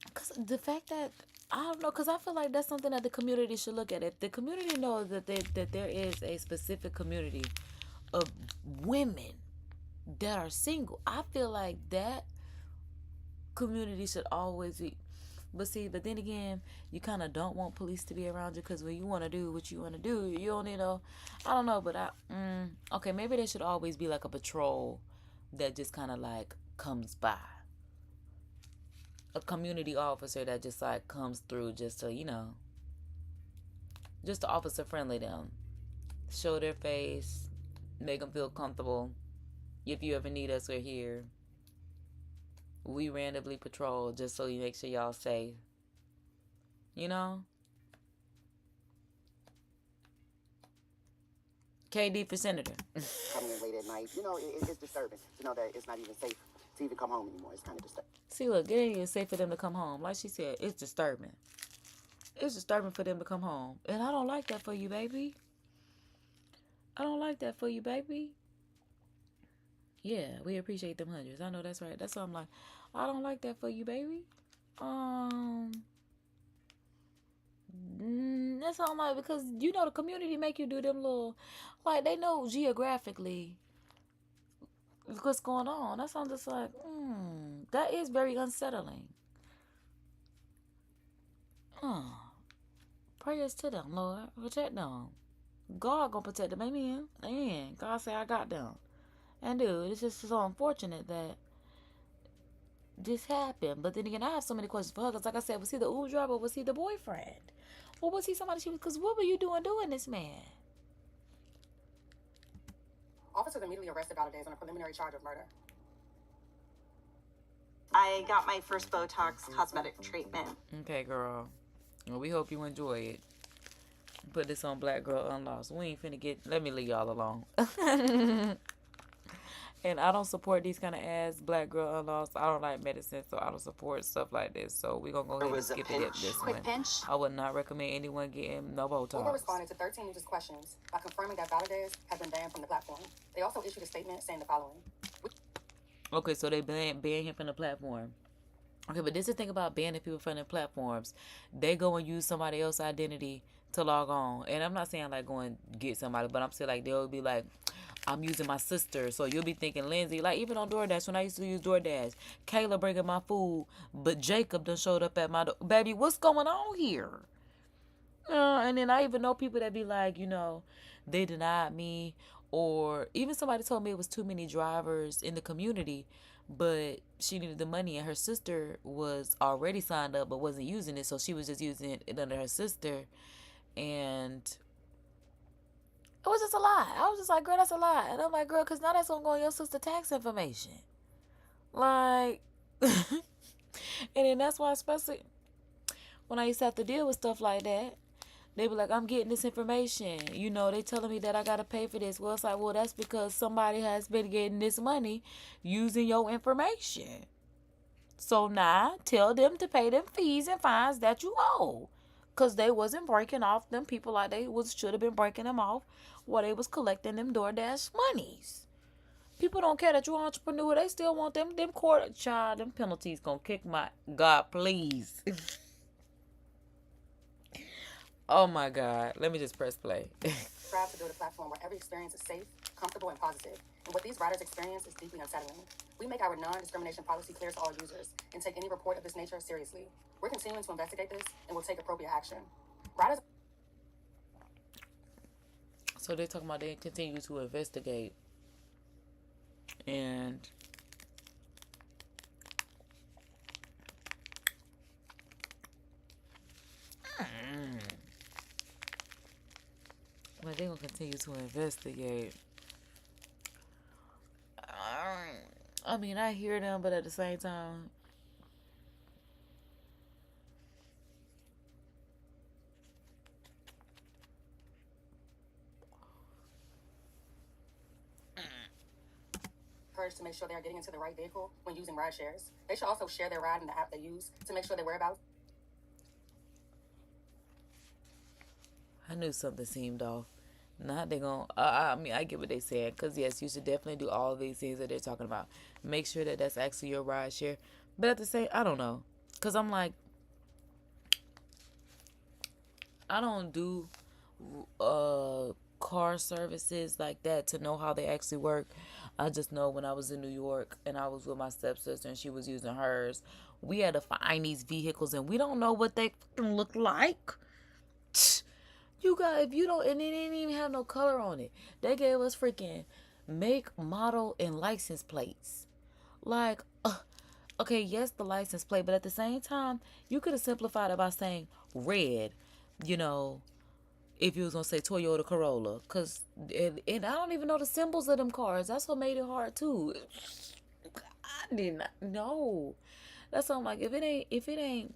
Because the fact that, I don't know, because I feel like that's something that the community should look at. If the community knows that there is a specific community of women that are single, I feel like that community should always be. But see, but then again, you kind of don't want police to be around you, because when you want to do what you want to do, you don't need no, I don't know, but okay, maybe there should always be like a patrol that just kind of like comes by. A community officer that just like comes through just to, you know, just to officer friendly them. Show their face, make them feel comfortable. If you ever need us, we're here. We randomly patrol just so you make sure y'all safe. You know? KD for senator. Coming in late at night, you know, it's disturbing to know that it's not even safe to even come home anymore. It's kind of disturbing. See, look, it ain't even safe for them to come home. Like she said, it's disturbing. It's disturbing for them to come home. And I don't like that for you, baby. I don't like that for you, baby. Yeah, we appreciate them hundreds. I know that's right. That's why I'm like, I don't like that for you, baby. That's all I'm like, because you know the community make you do them little, like they know geographically what's going on. That's why I'm just like, that is very unsettling. Prayers to them, Lord. Protect them. God gonna protect them. Amen. Amen. God say I got them. And dude, it's just so unfortunate that this happened. But then again, I have so many questions for her. Because like I said, was he the Uber driver or was he the boyfriend? Or was he somebody she was... Because what were you doing this, man? Officers immediately arrested Valdez on a preliminary charge of murder. I got my first Botox cosmetic treatment. Okay, girl. Well, we hope you enjoy it. Put this on Black Girl Unlost. We ain't finna get... Let me leave y'all alone. And I don't support these kind of ads, Black Girl Unlost. I don't like medicine, so I don't support stuff like this. So we're going to go ahead and skip this one. I would not recommend anyone getting no Botox. Uber responded to 13 users' questions by confirming that Valdez had been banned from the platform. They also issued a statement saying the following. Okay, so they banned him from the platform. Okay, but this is the thing about banning people from the platforms. They go and use somebody else's identity to log on. And I'm not saying like go and get somebody, but I'm saying like they'll be like, I'm using my sister. So you'll be thinking Lindsay, like even on DoorDash, when I used to use DoorDash, Kayla bringing my food, but Jacob done showed up at my door. Baby, what's going on here? And then I even know people that be like, you know, they denied me, or even somebody told me it was too many drivers in the community, but she needed the money and her sister was already signed up but wasn't using it, so she was just using it under her sister. And it was just a lie. I was just like, girl, that's a lie. And I'm like, girl, because now that's going to go on your sister's tax information. Like, and then that's why, especially when I used to have to deal with stuff like that, they be like, I'm getting this information. You know, they telling me that I got to pay for this. Well, it's like, well, that's because somebody has been getting this money using your information. So now tell them to pay them fees and fines that you owe. Because they wasn't breaking off them people like they should have been breaking them off while they was collecting them DoorDash monies. People don't care that you're an entrepreneur. They still want them court child, them penalties gonna kick my God, please. Oh my God. Let me just press play. Strive to build a platform where every experience is safe, comfortable, and positive. And what these riders experience is deeply unsettling. We make our non-discrimination policy clear to all users and take any report of this nature seriously. We're continuing to investigate this and will take appropriate action. Riders. So they're talking about they continue to investigate. And well, they're going to continue to investigate. I mean, I hear them, but at the same time, encouraged to make sure they are getting into the right vehicle when using ride shares. They should also share their ride in the app they use to make sure their whereabouts. I knew something seemed off. Not they gonna. I mean, I get what they saying. Cause yes, you should definitely do all of these things that they're talking about. Make sure that that's actually your ride share. But at the same, I don't know. Cause I'm like, I don't do car services like that to know how they actually work. I just know when I was in New York and I was with my stepsister and she was using hers, we had to find these vehicles and we don't know what they fucking look like. You got, if you don't, and it didn't even have no color on it. They gave us freaking make, model, and license plates. Like, okay, yes, the license plate, but at the same time, you could have simplified it by saying red, you know, if you was going to say Toyota Corolla. Because, and I don't even know the symbols of them cars. That's what made it hard, too. I did not know. That's why I'm like, if it ain't,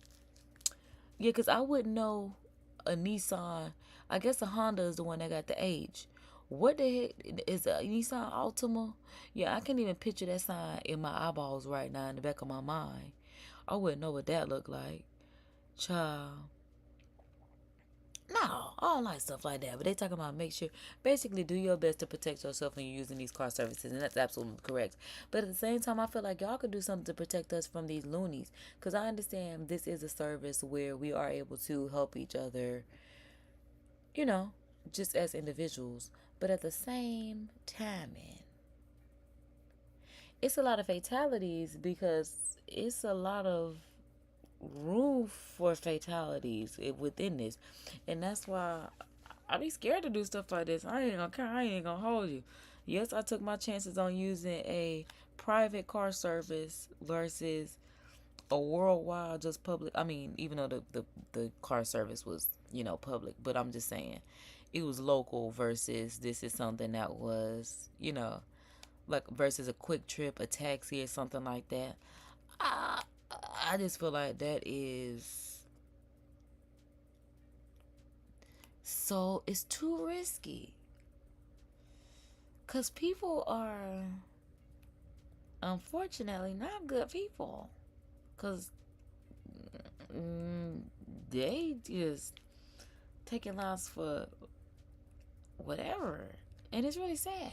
yeah, because I wouldn't know a Nissan. I guess a Honda is the one that got the H. What the heck is a Nissan Altima? Yeah, I can't even picture that sign in my eyeballs right now in the back of my mind. I wouldn't know what that looked like. Child. No, I don't like stuff like that. But they talking about make sure, basically do your best to protect yourself when you're using these car services. And that's absolutely correct. But at the same time, I feel like y'all could do something to protect us from these loonies. Because I understand this is a service where we are able to help each other, you know, just as individuals. But at the same time, it's a lot of fatalities because it's a lot of room for fatalities within this. And that's why I be scared to do stuff like this. I ain't gonna hold you. Yes, I took my chances on using a private car service versus a worldwide just public. I mean, even though the car service was, you know, public, but I'm just saying it was local versus this is something that was, you know, like versus a quick trip, a taxi or something like that. I just feel like that is so, it's too risky. Because people are unfortunately not good people. Because they just taking lives for whatever. And it's really sad.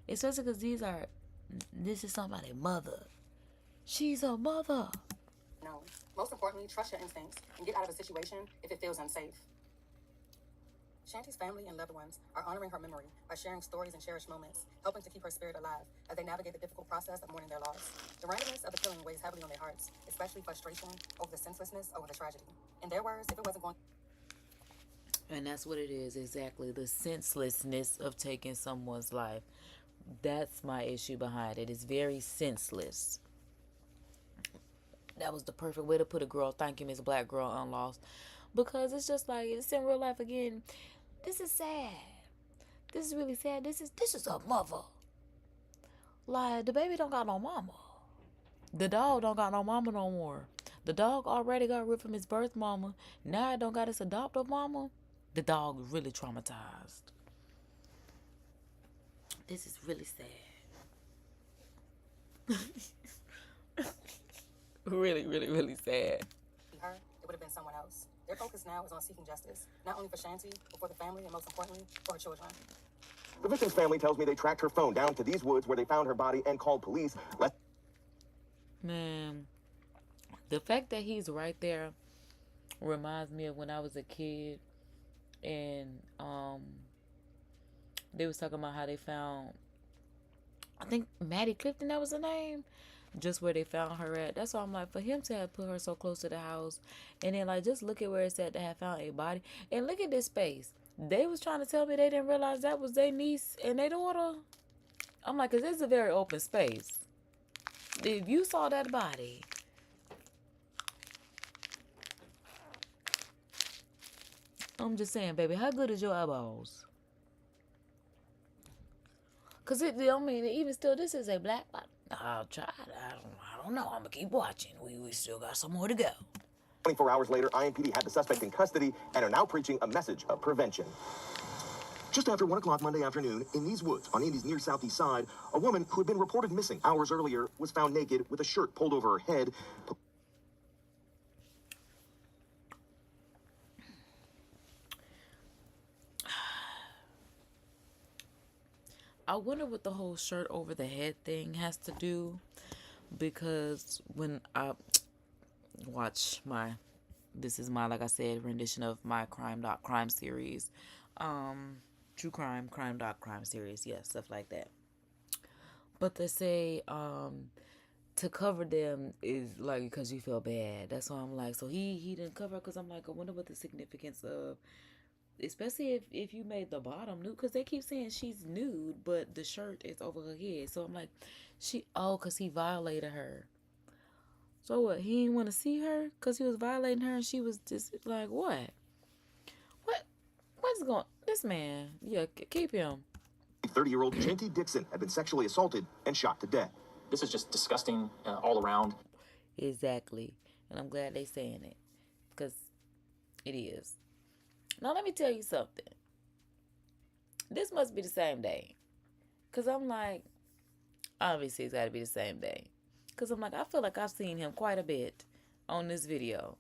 Especially because this is somebody's mother. She's a mother. No. Most importantly, trust your instincts and get out of a situation if it feels unsafe. Shanti's family and loved ones are honoring her memory by sharing stories and cherished moments, helping to keep her spirit alive as they navigate the difficult process of mourning their loss. The randomness of the killing weighs heavily on their hearts, especially frustration over the senselessness over the tragedy. In their words, if it wasn't going... And that's what it is, exactly. The senselessness of taking someone's life. That's my issue behind it. It's very senseless. That was the perfect way to put a girl. Thank you, Miss Black Girl Unlost. Because it's just like, it's in real life again. This is sad. This is really sad. This is a mother. Like, the baby don't got no mama. The dog don't got no mama no more. The dog already got ripped from his birth mama. Now it don't got his adoptive mama. The dog is really traumatized. This is really sad. Really, really, really sad. Her, it would have been someone else. Their focus now is on seeking justice, not only for Shanti, but for the family, and most importantly, for her children. The victim's family tells me they tracked her phone down to these woods where they found her body and called police. Man, the fact that he's right there reminds me of when I was a kid and they was talking about how they found, I think Maddie Clifton, that was her name, just where they found her at. That's why I'm like, for him to have put her so close to the house and then like just look at where it's at to have found a body and look at this space. They was trying to tell me they didn't realize that was their niece and their daughter. I'm like, 'cause this is a very open space. If you saw that body, I'm just saying, baby, how good is your eyeballs? 'Cause I mean, even still, this is a black body. I'll try it. I don't know. I'm gonna keep watching. We still got some more to go. 24 hours later, IMPD had the suspect in custody and are now preaching a message of prevention. Just after 1 o'clock Monday afternoon, in these woods on Indy's near southeast side, a woman who had been reported missing hours earlier was found naked with a shirt pulled over her head. I wonder what the whole shirt over the head thing has to do, because when I watch this is my, like I said, rendition of my crime series, true crime series, yeah, stuff like that. But they say to cover them is like because you feel bad. That's why I'm like, so he didn't cover, because I'm like, I wonder what the significance of, especially if you made the bottom nude, because they keep saying she's nude but the shirt is over her head. So I'm like, because he violated her. So what, he didn't want to see her because he was violating her, and she was just like, what's going, this man, yeah, keep him. 30-year-old Chanty Dixon had been sexually assaulted and shot to death. This is just disgusting all around. Exactly. And I'm glad they saying it, because it is. Now let me tell you something. This must be the same day, because I'm like, obviously it's got to be the same day, because I'm like, I feel like I've seen him quite a bit on this video.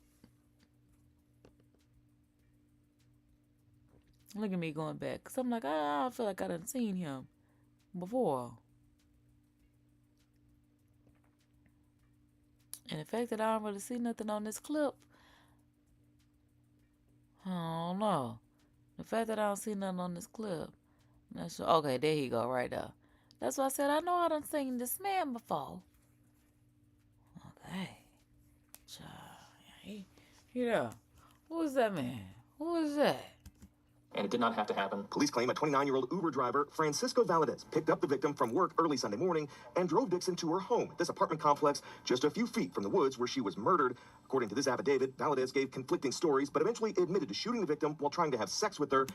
Look at me going back, because I'm like, I feel like I done seen him before. And the fact that I don't really see nothing on this clip, I don't know. The fact that I don't see nothing on this clip, I'm not sure. Okay, there he go, right there. That's why I said I know I done seen this man before. Okay. Yeah. Who is that man? Who is that? And it did not have to happen. Police claim a 29-year-old Uber driver, Francisco Valadez, picked up the victim from work early Sunday morning and drove Dixon to her home at this apartment complex just a few feet from the woods where she was murdered. According to this affidavit, Valadez gave conflicting stories, but eventually admitted to shooting the victim while trying to have sex with her.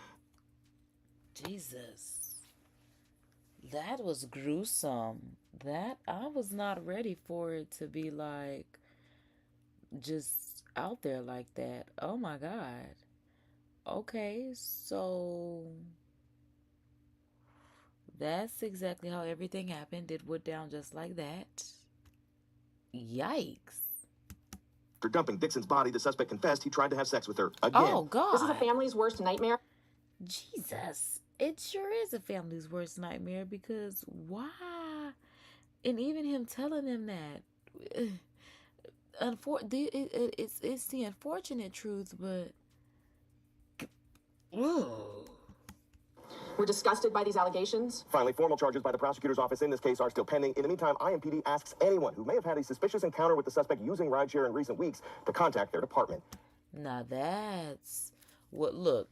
Jesus. That was gruesome. That, I was not ready for it to be like, just out there like that. Oh my God. Okay, so that's exactly how everything happened. It went down just like that. Yikes. After dumping Dixon's body, the suspect confessed he tried to have sex with her again. Oh, God. This is a family's worst nightmare. Jesus. It sure is a family's worst nightmare, because why? And even him telling them that. It's the unfortunate truth, but We're disgusted by these allegations. Finally, formal charges by the prosecutor's office in this case are still pending. In the meantime, IMPD asks anyone who may have had a suspicious encounter with the suspect using rideshare in recent weeks to contact their department. now that's what, look,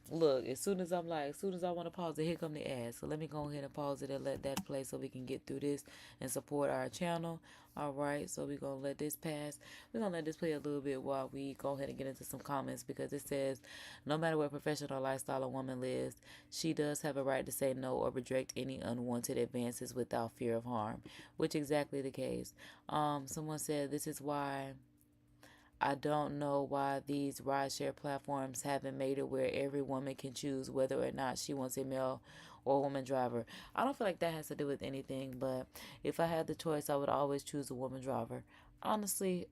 as soon as I want to pause it, here come the ad. So let me go ahead and pause it and let that play so we can get through this and support our channel. All right, so we're going to let this pass. We're going to let this play a little bit while we go ahead and get into some comments, because it says, no matter what profession or lifestyle a woman lives, she does have a right to say no or reject any unwanted advances without fear of harm, which is exactly the case. Someone said, this is why I don't know why these rideshare platforms haven't made it where every woman can choose whether or not she wants a male or woman driver. I don't feel like that has to do with anything, but if I had the choice, I would always choose a woman driver. Honestly,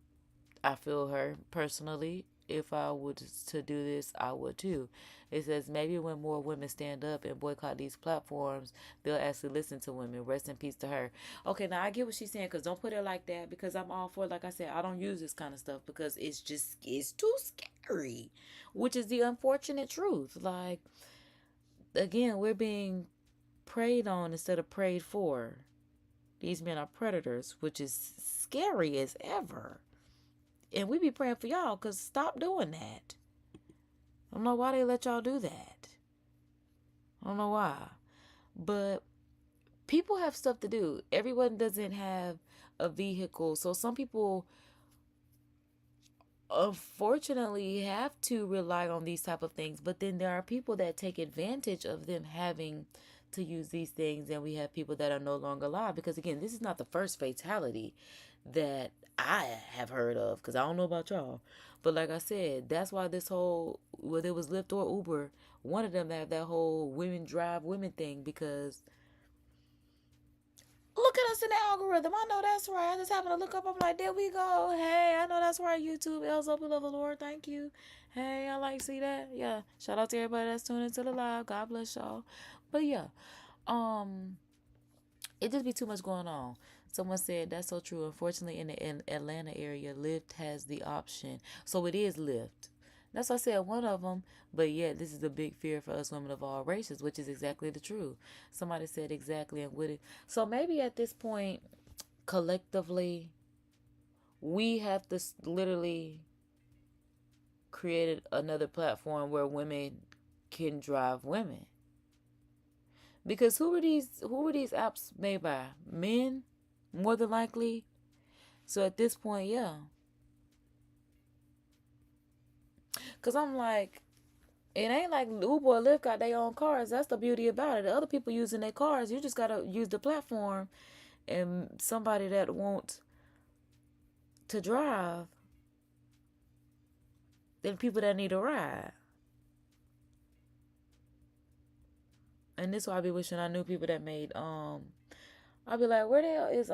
I feel her personally. If I were to do this, I would too. It says maybe when more women stand up and boycott these platforms, they'll actually listen to women. Rest in peace to her. Okay, now I get what she's saying, because don't put it like that, because I'm all for it. Like I said, I don't use this kind of stuff because it's too scary, which is the unfortunate truth. Like, again, we're being preyed on instead of prayed for. These men are predators, which is scary as ever. And we be praying for y'all, because stop doing that. I don't know why they let y'all do that. I don't know why. But people have stuff to do. Everyone doesn't have a vehicle. So some people, unfortunately, have to rely on these type of things. But then there are people that take advantage of them having to use these things. And we have people that are no longer alive. Because, again, this is not the first fatality that I have heard of, because I don't know about y'all. But like I said, that's why this whole, whether it was Lyft or Uber, one of them had that whole women drive women thing, because look at us in the algorithm. I know that's right. I just happened to look up. I'm like, there we go. Hey, I know that's right. YouTube, L's up, we love the Lord. Thank you. Hey, I like to see that. Yeah. Shout out to everybody that's tuning into the live. God bless y'all. But yeah, It just be too much going on. Someone said that's so true. Unfortunately, in the Atlanta area, Lyft has the option, so it is Lyft. That's why I said one of them. But yeah, this is a big fear for us women of all races, which is exactly the truth. Somebody said exactly and with it. So maybe at this point, collectively, we have to literally create another platform where women can drive women. Because who are these apps made by? Men, more than likely. So at this point, yeah. Cause I'm like, it ain't like Uber or Lyft got their own cars. That's the beauty about it. The other people using their cars, you just gotta use the platform, and somebody that wants to drive, then people that need a ride. And this is why I be wishing I knew people that made I'll be like, where the hell is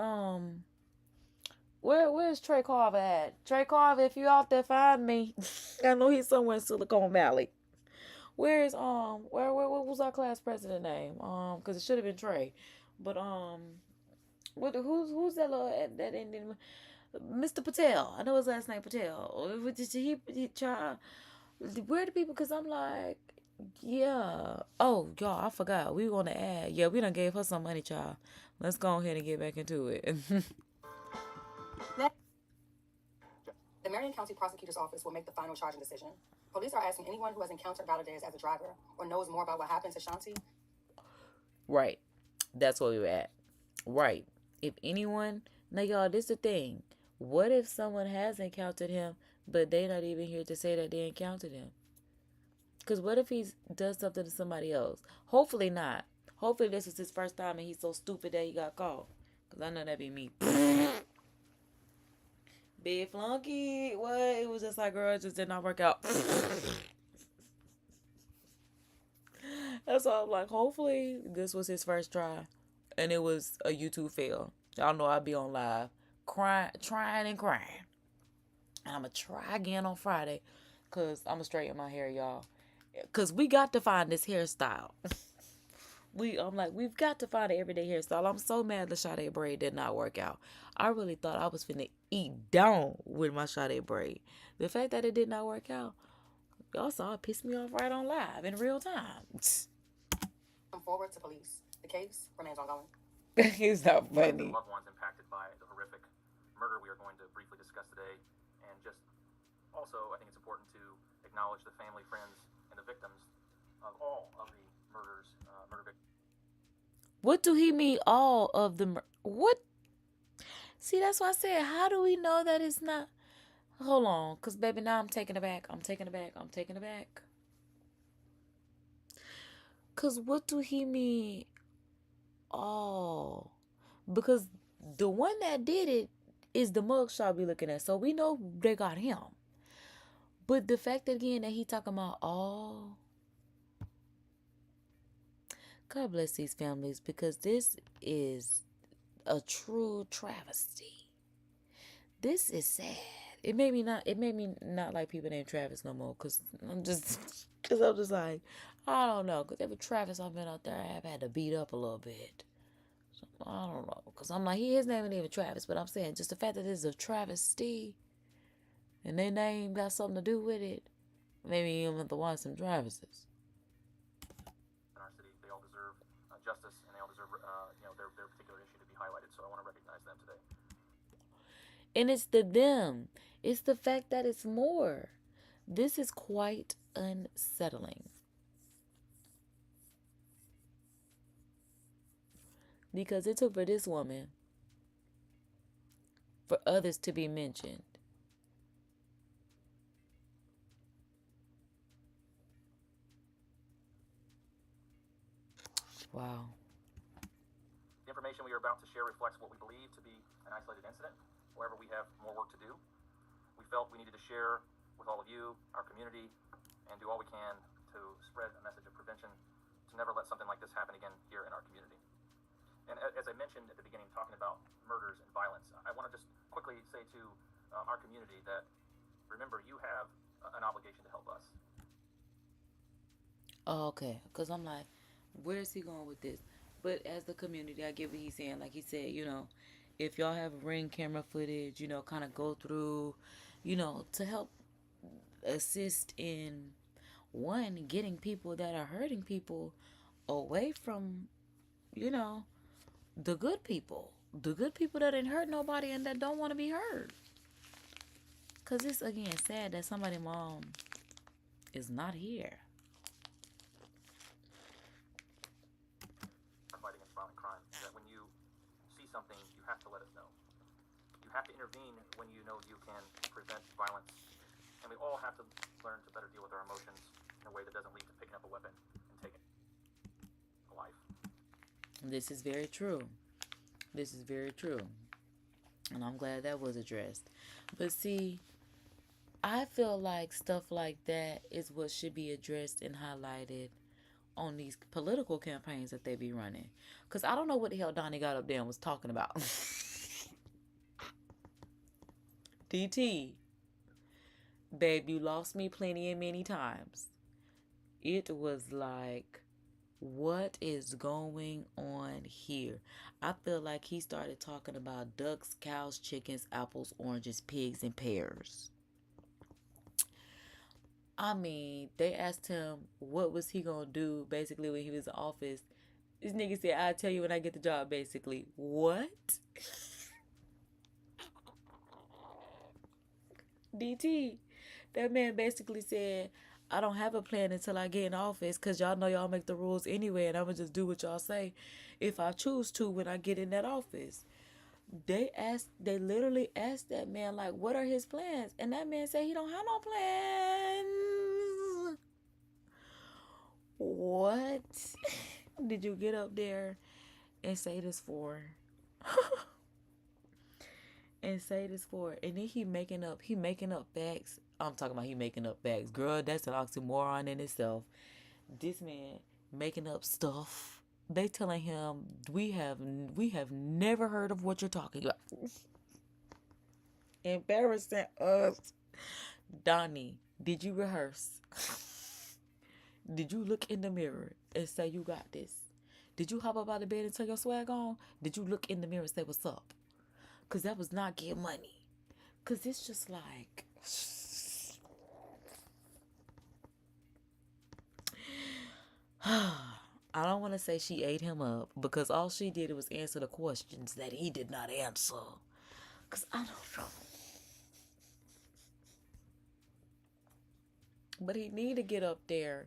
where's Trey Carver at? Trey Carver, if you out there, find me. I know he's somewhere in Silicon Valley. Where is what was our class president name? Because it should have been Trey. But who's that little that Indian Mr. Patel? I know his last name Patel. He try where the people? Because I'm like, yeah. Oh, y'all, I forgot. We want to add. Yeah, we done gave her some money, child. Let's go ahead and get back into it. The Marion County Prosecutor's Office will make the final charging decision. Police are asking anyone who has encountered Valadez as a driver or knows more about what happened to Shanti. Right. That's where we were at. Right. If anyone... Now, y'all, this is the thing. What if someone has encountered him, but they not even here to say that they encountered him? Because what if he does something to somebody else? Hopefully not. Hopefully this is his first time and he's so stupid that he got caught. Because I know that'd be me. Big flunky. What? It was just like, girl, it just did not work out. That's why I'm like, hopefully this was his first try. And it was a YouTube fail. Y'all know I'd be on live. Trying and crying. And I'm going to try again on Friday. Because I'm going to straighten my hair, y'all. Because we got to find this hairstyle. I'm like, we've got to find an everyday hairstyle. I'm so mad the Sade braid did not work out. I really thought I was finna eat down with my Sade braid. The fact that it did not work out, y'all saw it pissed me off right on live in real time. Come forward to police. The case remains ongoing. It's not funny. Loved ones impacted by the horrific murder we are going to briefly discuss today. And just also, I think it's important to acknowledge the family, friends, and the victims of all of the murder victims. What do he mean, all of the what? See, that's why I said, how do we know that it's not? Hold on, because, baby, now I'm taking it back. Because what do he mean, all? Because the one that did it is the mugshot we looking at. So we know they got him. But the fact that, again, that he talking about all... God bless these families, because this is a true travesty. This is sad. It made me not like people named Travis no more, because I'm just like, I don't know, because every Travis I've been out there, I have had to beat up a little bit. So, I don't know, because I'm like, his name ain't even Travis, but I'm saying just the fact that it's a travesty and their name got something to do with it, maybe you want to watch some Travises. Justice, and they all deserve, their particular issue to be highlighted. So I want to recognize them today. And it's the them. It's the fact that it's more. This is quite unsettling. Because it took for this woman for others to be mentioned. Wow. The information we are about to share reflects what we believe to be an isolated incident. However, we have more work to do. We felt we needed to share with all of you, our community, and do all we can to spread a message of prevention, to never let something like this happen again here in our community. And as I mentioned at the beginning, talking about murders and violence, I want to just quickly say to our community that, remember, you have an obligation to help us. Oh, okay. Because I'm like, where is he going with this? But as the community, I get what he's saying. Like he said, you know, if y'all have Ring camera footage, you know, kind of go through, you know, to help assist in one, getting people that are hurting people away from, you know, the good people that didn't hurt nobody and that don't want to be hurt. Because it's, again, sad that somebody's mom is not here. Fight against violent crime is that when you see something, you have to let us know. You have to intervene when you know you can prevent violence. And we all have to learn to better deal with our emotions in a way that doesn't lead to picking up a weapon and taking a life. This is very true. This is very true. And I'm glad that was addressed. But see, I feel like stuff like that is what should be addressed and highlighted on these political campaigns that they be running. Because I don't know what the hell Donnie got up there and was talking about. DT, babe, you lost me plenty and many times. It was like, what is going on here? I feel like he started talking about ducks, cows, chickens, apples, oranges, pigs, and pears. I mean, they asked him what was he gonna do basically when he was in office. This nigga said, I'll tell you when I get the job, basically. What? DT, that man basically said, I don't have a plan until I get in office because y'all know y'all make the rules anyway and I'm going to just do what y'all say if I choose to when I get in that office. They literally asked that man, like, what are his plans? And that man said he don't have no plans. What did you get up there and say this for? And say this for? And then he making up facts. I'm talking about he making up facts. Girl, that's an oxymoron in itself. This man making up stuff. They telling him we have never heard of what you're talking about. Embarrassing us. Donnie, did you rehearse? Did you look in the mirror and say you got this? Did you hop up out of bed and turn your swag on? Did you look in the mirror and say what's up? Because that was not get money. Because it's just like... I don't want to say she ate him up because all she did was answer the questions that he did not answer. Because I don't know. But he need to get up there.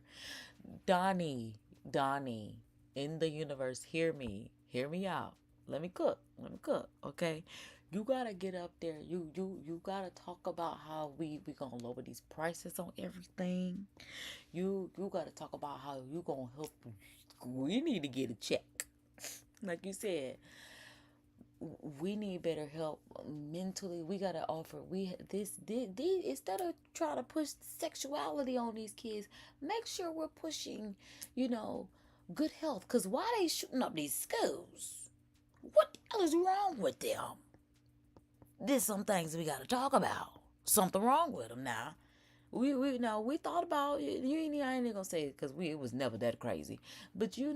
Donnie, in the universe, hear me out. Let me cook, okay? You gotta get up there. You gotta talk about how we gonna lower these prices on everything. You gotta talk about how you gonna help. We need to get a check. Like you said, we need better help mentally. We gotta offer this instead of trying to push sexuality on these kids. Make sure we're pushing, good health. Cause why they shooting up these schools? What the hell is wrong with them? There's some things we gotta talk about. Something wrong with them now. We thought about it. I ain't even gonna say it because it was never that crazy. But you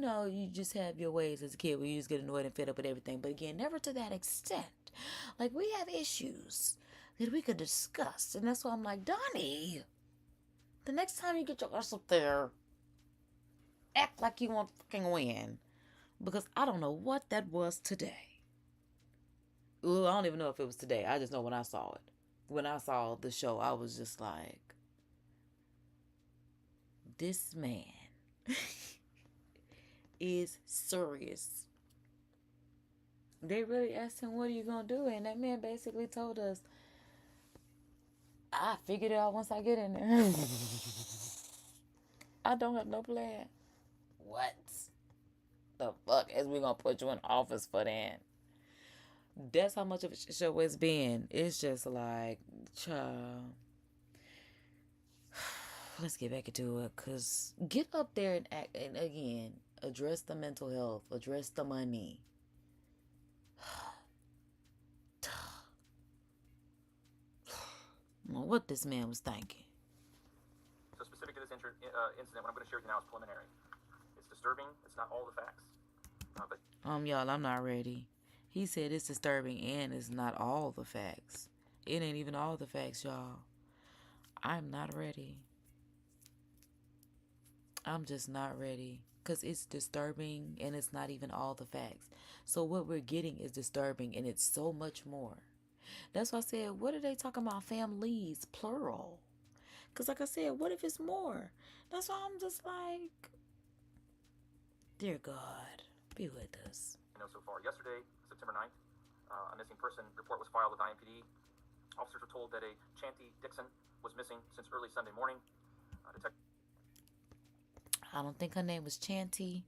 just have your ways as a kid where you just get annoyed and fed up with everything. But again, never to that extent. Like, we have issues that we could discuss. And that's why I'm like, Donnie, the next time you get your ass up there, act like you want to fucking win. Because I don't know what that was today. Well, I don't even know if it was today. I just know when I saw it. When I saw the show, I was just like, this man is serious. They really asked him, what are you going to do? And that man basically told us, I figured it out once I get in there. I don't have no plan. What the fuck is we going to put you in office for then? That's how much of a show it's been. It's just like, child. Let's get back into it. Because get up there and act. And again, address the mental health. Address the money. What this man was thinking. So specific to this incident, what I'm going to share with you now is preliminary. It's disturbing. It's not all the facts. But Y'all, I'm not ready. He said it's disturbing and it's not all the facts. It ain't even all the facts, y'all. I'm not ready. I'm just not ready. Because it's disturbing and it's not even all the facts. So what we're getting is disturbing and it's so much more. That's why I said, what are they talking about? Families, plural. Because like I said, what if it's more? That's why I'm just like, dear God, be with us. So far, yesterday, September 9th, a missing person report was filed with IMPD. Officers were told that a Chanty Dixon was missing since early Sunday morning. I don't think her name was Chanty,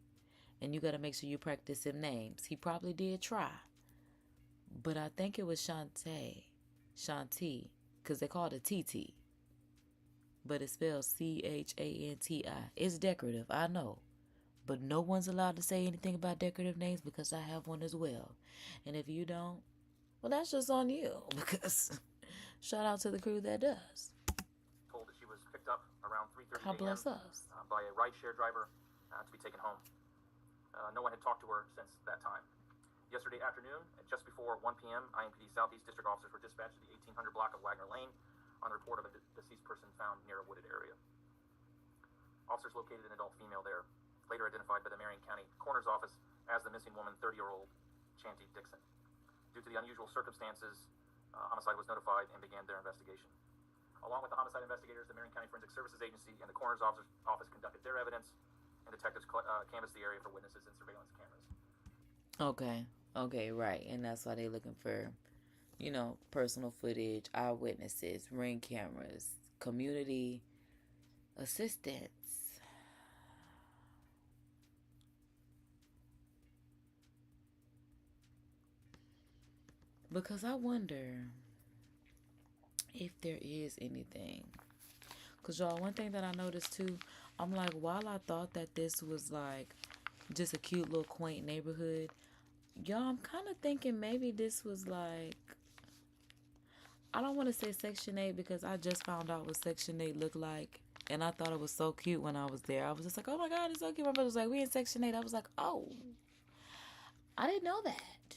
and you got to make sure you practice them names. He probably did try, but I think it was Shanti, because they called it TT, but it's spelled Chanti. It's decorative, I know, but no one's allowed to say anything about decorative names because I have one as well, and if you don't, well, that's just on you, because shout out to the crew that does. Told that she was picked up around 3:30 God bless us. By a rideshare driver to be taken home. No one had talked to her since that time. Yesterday afternoon, at just before 1 p.m., IMPD Southeast District officers were dispatched to the 1800 block of Wagner Lane on the report of a deceased person found near a wooded area. Officers located an adult female there, later identified by the Marion County Coroner's Office as the missing woman, 30-year-old Chanty Dixon. Due to the unusual circumstances, homicide was notified and began their investigation. Along with the homicide investigators, the Marion County Forensic Services Agency and the Coroner's Office conducted their evidence, and detectives canvassed the area for witnesses and surveillance cameras. Okay, right. And that's why they're looking for, personal footage, eyewitnesses, ring cameras, community assistance. Because I wonder if there is anything. Because, y'all, one thing that I noticed, too, I'm like, while I thought that this was, like, just a cute little quaint neighborhood, y'all, I'm kind of thinking maybe this was, like, I don't want to say Section 8 because I just found out what Section 8 looked like. And I thought it was so cute when I was there. I was just like, oh, my God, it's so cute. My brother was like, we in Section 8. I was like, oh, I didn't know that.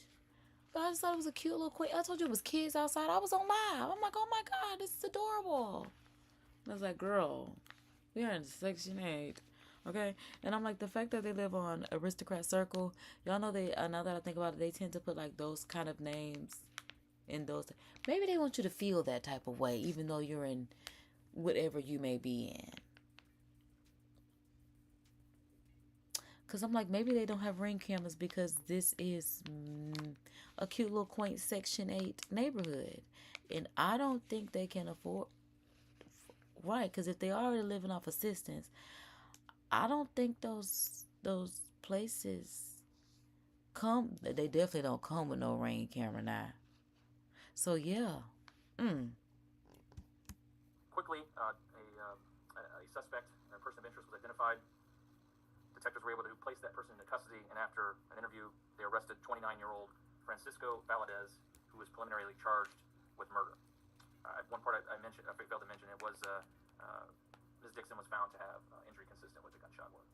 I just thought it was a cute little quaint. I told you it was kids outside. I was on live. I'm like, oh my God, this is adorable. I was like, girl, we are in Section 8. Okay? And I'm like, the fact that they live on Aristocrat Circle, y'all know now that I think about it, they tend to put like those kind of names in those. Maybe they want you to feel that type of way, even though you're in whatever you may be in. Because I'm like, maybe they don't have ring cameras because this is a cute little quaint Section 8 neighborhood. And I don't think they can afford... Right, because if they already living off assistance, I don't think those places come... They definitely don't come with no ring camera now. So, yeah. Quickly, a suspect, a person of interest was identified. Detectives were able to place that person into custody, and after an interview, they arrested 29-year-old Francisco Valadez, who was preliminarily charged with murder. One part I failed to mention, it was Ms. Dixon was found to have injury consistent with the gunshot wound.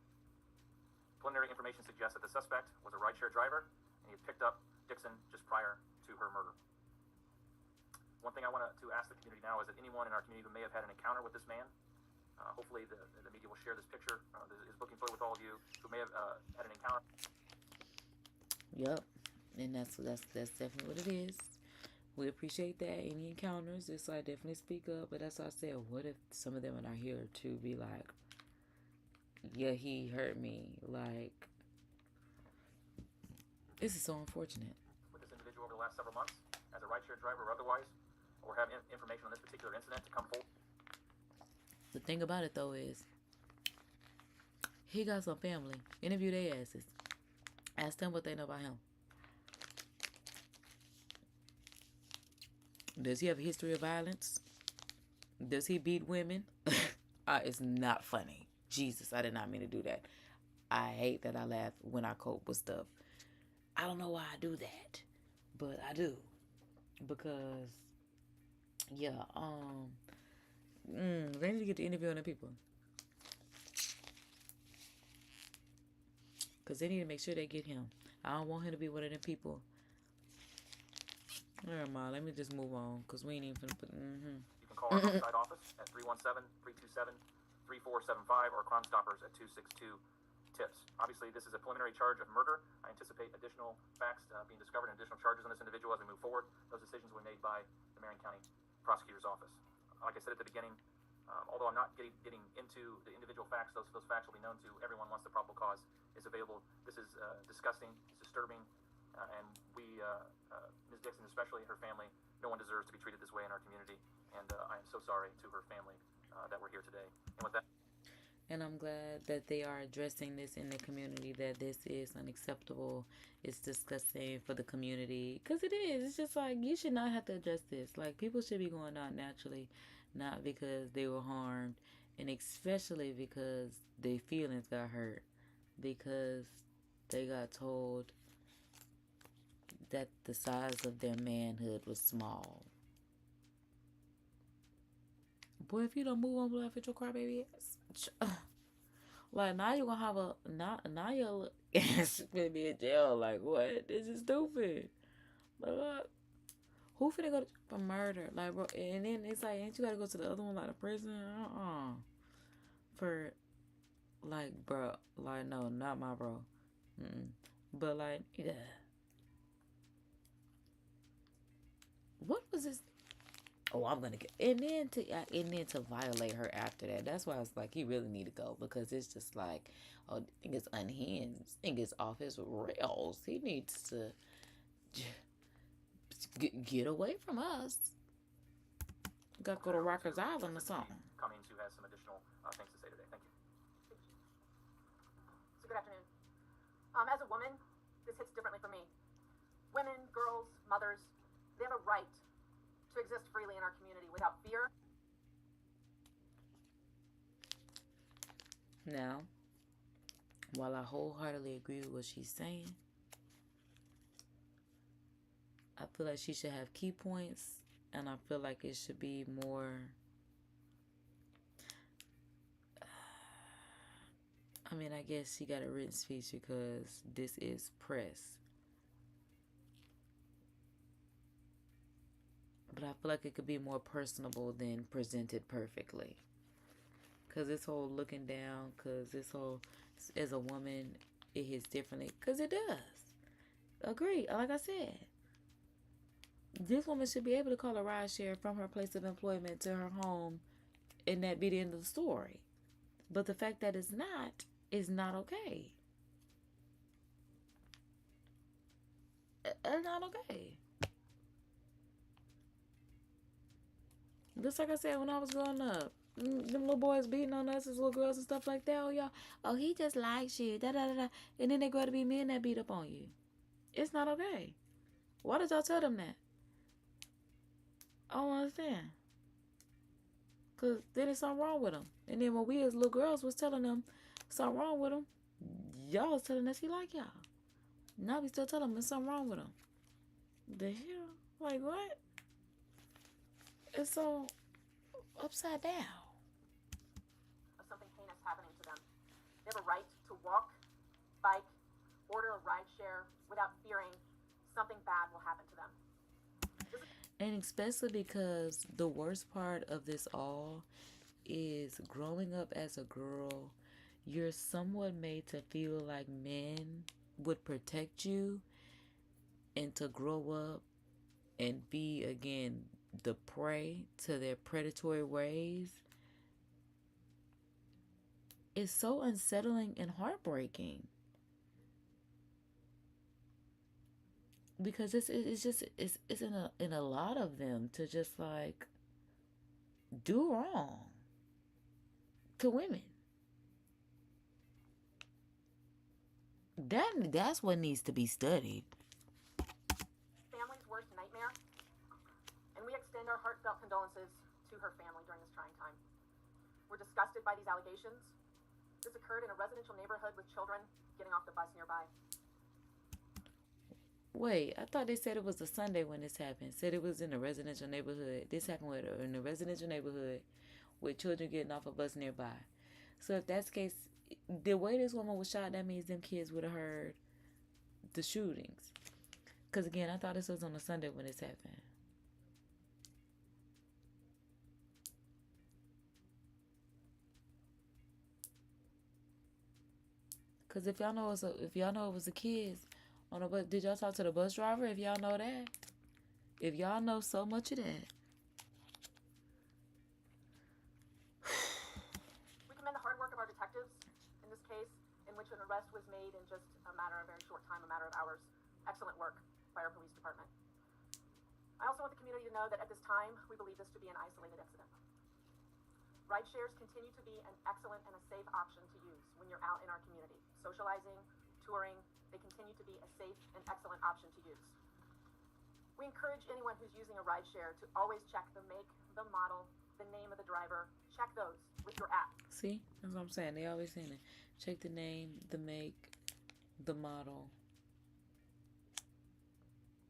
Preliminary information suggests that the suspect was a rideshare driver, and he had picked up Dixon just prior to her murder. One thing I want to ask the community now is that anyone in our community who may have had an encounter with this man, hopefully the media will share this picture, his booking photo with all of you who may have had an encounter. Yep, and that's definitely what it is. We appreciate that. Any encounters, it's like definitely speak up. But that's why I said, what if some of them are not here to be like, yeah, he hurt me. Like, this is so unfortunate. With this individual over the last several months, as a rideshare driver or otherwise, or have information on this particular incident to come forward. The thing about it though is, he got some family. Interview their asses. Ask them what they know about him. Does he have a history of violence? Does he beat women? It's not funny. Jesus, I did not mean to do that. I hate that I laugh when I cope with stuff. I don't know why I do that, but I do. Because, yeah, they need to get to interviewing the people. Because they need to make sure they get him. I don't want him to be one of them people. Never mind. Let me just move on, because we ain't even finna put... You can call our homicide office at 317-327-3475 or Crime Stoppers at 262-TIPS. Obviously, this is a preliminary charge of murder. I anticipate additional facts being discovered and additional charges on this individual as we move forward. Those decisions will be made by the Marion County Prosecutor's Office. Like I said at the beginning, although I'm not getting into the individual facts, those facts will be known to everyone once the probable cause is available. This is disgusting, it's disturbing, and we, Ms. Dixon especially, her family, no one deserves to be treated this way in our community, and I am so sorry to her family that we're here today. And with that, and I'm glad that they are addressing this in the community, that this is unacceptable. It's disgusting for the community, because it is. It's just like, you should not have to address this. Like, people should be going out naturally, not because they were harmed, and especially because their feelings got hurt, because they got told that the size of their manhood was small. Boy, if you don't move on, laugh at your crybaby ass. Like, now you're gonna have a... Now you're gonna be in jail. Like, what? This is stupid. Like, what? Who finna go for murder? Like, bro, and then it's like, ain't you gotta go to the other one, like the prison? For, like, bro, like, no, not my bro. But, like, yeah. What was this? Oh, I'm gonna get... And then to violate her after that. That's why I was like, he really need to go. Because it's just like, oh, I think it's unhinged. I think it's off his rails. He needs to get away from us. Gotta go to Rikers Island or something. Cummings, who has some additional things to say today. Thank you. So good afternoon. As a woman, this hits differently for me. Women, girls, mothers, they have a right to exist freely in our community without fear. Now, while I wholeheartedly agree with what she's saying, I feel like she should have key points, and I feel like it should be more... I mean, I guess she got a written speech because this is press. But I feel like it could be more personable than presented perfectly. Because this whole looking down, because this whole, as a woman, it hits differently. Because it does. Agree. Like I said, this woman should be able to call a ride share from her place of employment to her home, and that be the end of the story. But the fact that it's not is not okay. It's not okay. Just like I said when I was growing up, them little boys beating on us as little girls and stuff like that. Oh, y'all, oh, he just likes you, da da da da. And then they grow to be men that beat up on you. It's not okay. Why did y'all tell them that? I don't understand. Because then there's something wrong with them. And then when we as little girls was telling them something wrong with them, y'all was telling us he like y'all. Now we still tell them there's something wrong with them. The hell? Like, what? It's so upside down. Of something heinous happening to them. They have a right to walk, bike, order a ride share without fearing something bad will happen to them. And especially because the worst part of this all is growing up as a girl, you're somewhat made to feel like men would protect you, and to grow up and be, again, the prey to their predatory ways is so unsettling and heartbreaking. Because it's in a lot of them to just like do wrong to women. That's what needs to be studied. Family's worst nightmare. And we extend our heartfelt condolences to her family during this trying time. We're disgusted by these allegations. This occurred in a residential neighborhood with children getting off the bus nearby. Wait, I thought they said it was a Sunday when this happened. Said it was in a residential neighborhood. This happened in a residential neighborhood with children getting off a bus nearby. So if that's the case, the way this woman was shot, that means them kids would have heard the shootings. Because again, I thought this was on a Sunday when this happened. Because if y'all know it was the kids on the bus, did y'all talk to the bus driver? If y'all know that, if y'all know so much of that. We commend the hard work of our detectives in this case, in which an arrest was made in just a very short time, a matter of hours. Excellent work by our police department. I also want the community to know that at this time, we believe this to be an isolated incident. Ride shares continue to be an excellent and a safe option to use when you're out in our community. Socializing, touring, they continue to be a safe and excellent option to use. We encourage anyone who's using a ride share to always check the make, the model, the name of the driver. Check those with your app. See, that's what I'm saying. They always saying it. Check the name, the make, the model,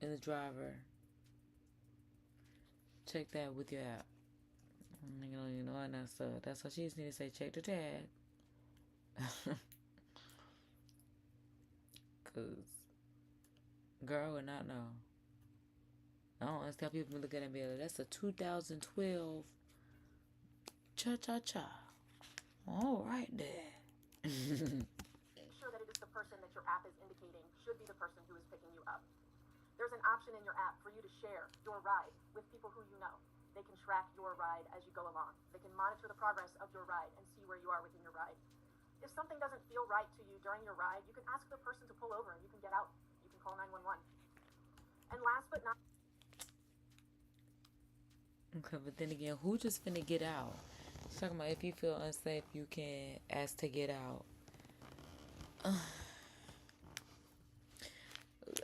and the driver. Check that with your app. Nigga don't even know that stuff. That's why she just need to say check the tag. Cause girl would not know. I don't understand people look at it and be like, that's a 2012 cha-cha-cha. All right there. Ensure that it is the person that your app is indicating should be the person who is picking you up. There's an option in your app for you to share your ride with people who you know. They can track your ride as you go along. They can monitor the progress of your ride and see where you are within your ride. If something doesn't feel right to you during your ride, you can ask the person to pull over and you can get out. You can call 911. And last but not... Okay, but then again, who just finna get out? She's talking about if you feel unsafe, you can ask to get out.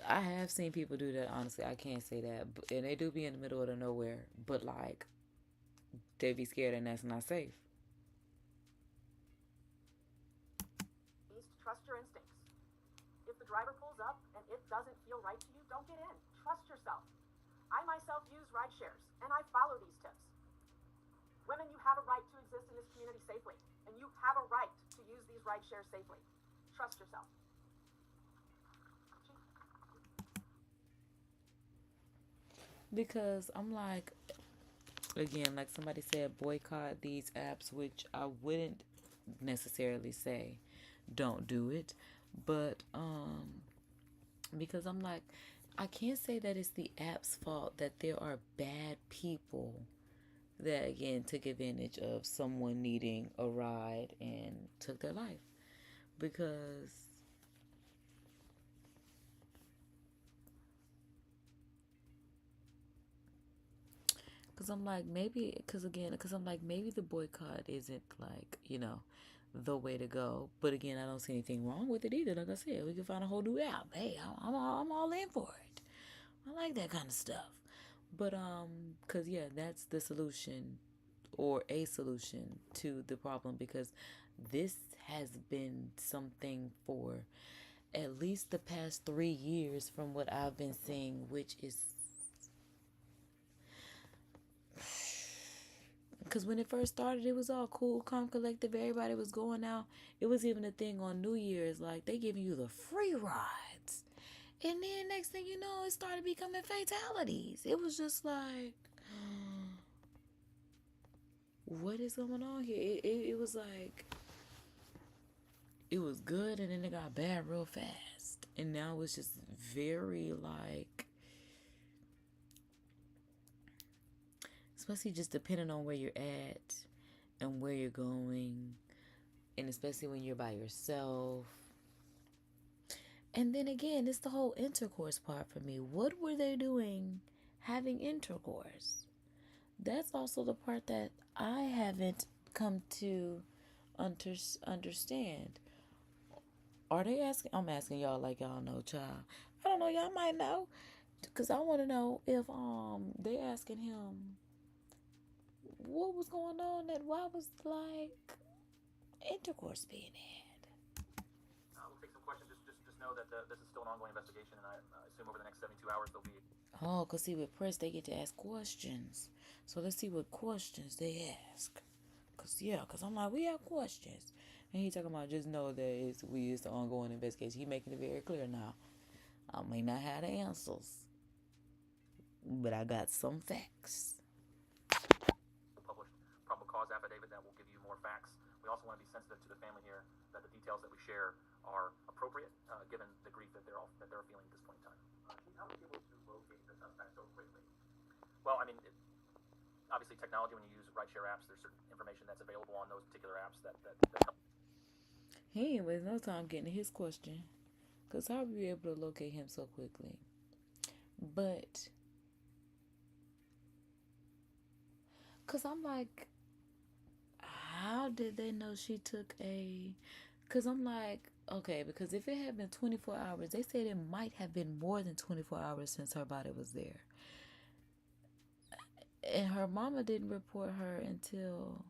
I have seen people do that, honestly. I can't say that. And they do be in the middle of the nowhere. But, like, they be scared and that's not safe. Trust your instincts. If the driver pulls up and it doesn't feel right to you, don't get in. Trust yourself. I myself use ride shares, and I follow these tips. Women, you have a right to exist in this community safely, and you have a right to use these ride shares safely. Trust yourself. Because I'm like, again, like somebody said, boycott these apps, which I wouldn't necessarily say don't do it. But, because I'm like, I can't say that it's the app's fault that there are bad people that, again, took advantage of someone needing a ride and took their life. Because I'm like, maybe, because I'm like, maybe the boycott isn't like, the way to go. But again, I don't see anything wrong with it either. Like I said, we can find a whole new app. Hey, I'm all in for it. I like that kind of stuff. But, because, yeah, that's the solution or a solution to the problem, because this has been something for at least the past 3 years from what I've been seeing, which is, because when it first started, it was all cool, calm, collective. Everybody was going out. It was even a thing on New Year's, like they giving you the free rides. And then next thing you know, it started becoming fatalities. It was just like, what is going on here? It was like, it was good and then it got bad real fast. And now it's just very like, especially just depending on where you're at and where you're going, and especially when you're by yourself. And then again, it's the whole intercourse part for me. What were they doing having intercourse? That's also the part that I haven't come to understand. Are they asking? I'm asking y'all like y'all know, child. I don't know, y'all might know. Because I want to know if they asking him what was going on, that why was like intercourse being had. We'll take some questions. Just know that this is still an ongoing investigation, and I assume over the next 72 hours there'll be... Oh, because see, with press, they get to ask questions. So let's see what questions they ask. Because I'm like, we have questions. And he talking about just know that it's an ongoing investigation. He making it very clear now. I may not have the answers, but I got some facts. The published probable cause affidavit that will give you more facts. We also want to be sensitive to the family here that the details that we share are appropriate given the grief that they're feeling at this point in time. How were you able to locate the suspect so quickly? Well, I mean, obviously technology, when you use rideshare apps, there's certain information that's available on those particular apps that help. He ain't waste no time getting to his question. Because how were you able to locate him so quickly? But, because I'm like, how did they know she took a... Because I'm like, okay, because if it had been 24 hours, they said it might have been more than 24 hours since her body was there. And her mama didn't report her until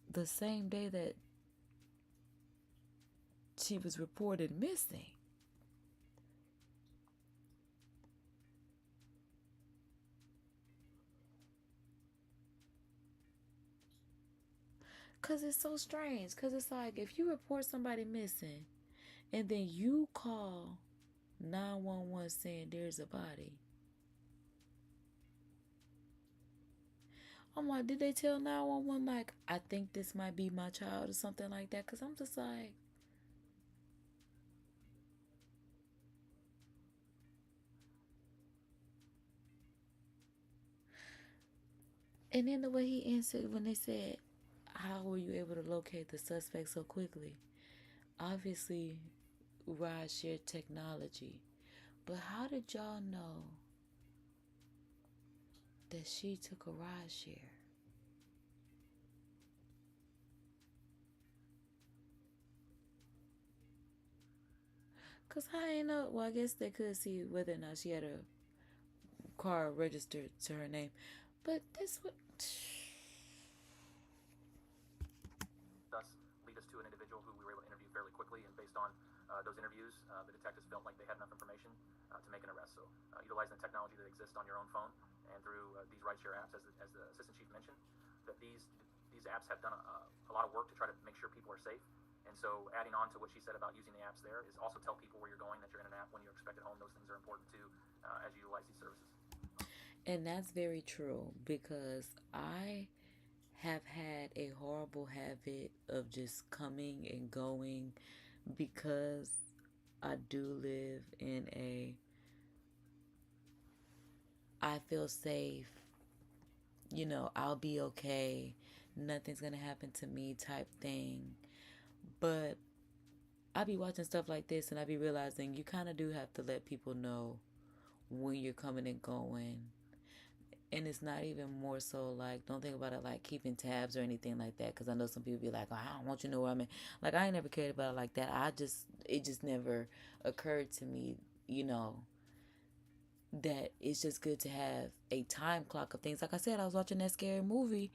the same day that she was reported missing. Because it's so strange. Because it's like, if you report somebody missing and then you call 911 saying there's a body, I'm like, did they tell 911 like, I think this might be my child or something like that? Because I'm just like, and then the way he answered when they said, how were you able to locate the suspect so quickly? Obviously, rideshare technology. But how did y'all know that she took a rideshare? Because I ain't know. Well, I guess they could see whether or not she had a car registered to her name. But this would... Thus, lead us to an individual who we were able to interview fairly quickly, and based on those interviews, the detectives felt like they had enough information to make an arrest. So, utilizing the technology that exists on your own phone and through these rideshare apps, as the assistant chief mentioned, that these apps have done a lot of work to try to make sure people are safe. And so, adding on to what she said about using the apps there is also tell people where you're going, that you're in an app, when you're expected home. Those things are important too as you utilize these services. And that's very true, because I have had a horrible habit of just coming and going, because I do live in a I feel safe, you know, I'll be okay, nothing's gonna happen to me type thing. But I be watching stuff like this and I be realizing you kind of do have to let people know when you're coming and going. And it's not even more so like, don't think about it like keeping tabs or anything like that, because I know some people be like, oh, I don't want you to know where I'm at. Like, I ain't never cared about it like that. It just never occurred to me, you know, that it's just good to have a time clock of things. Like I said, I was watching that scary movie.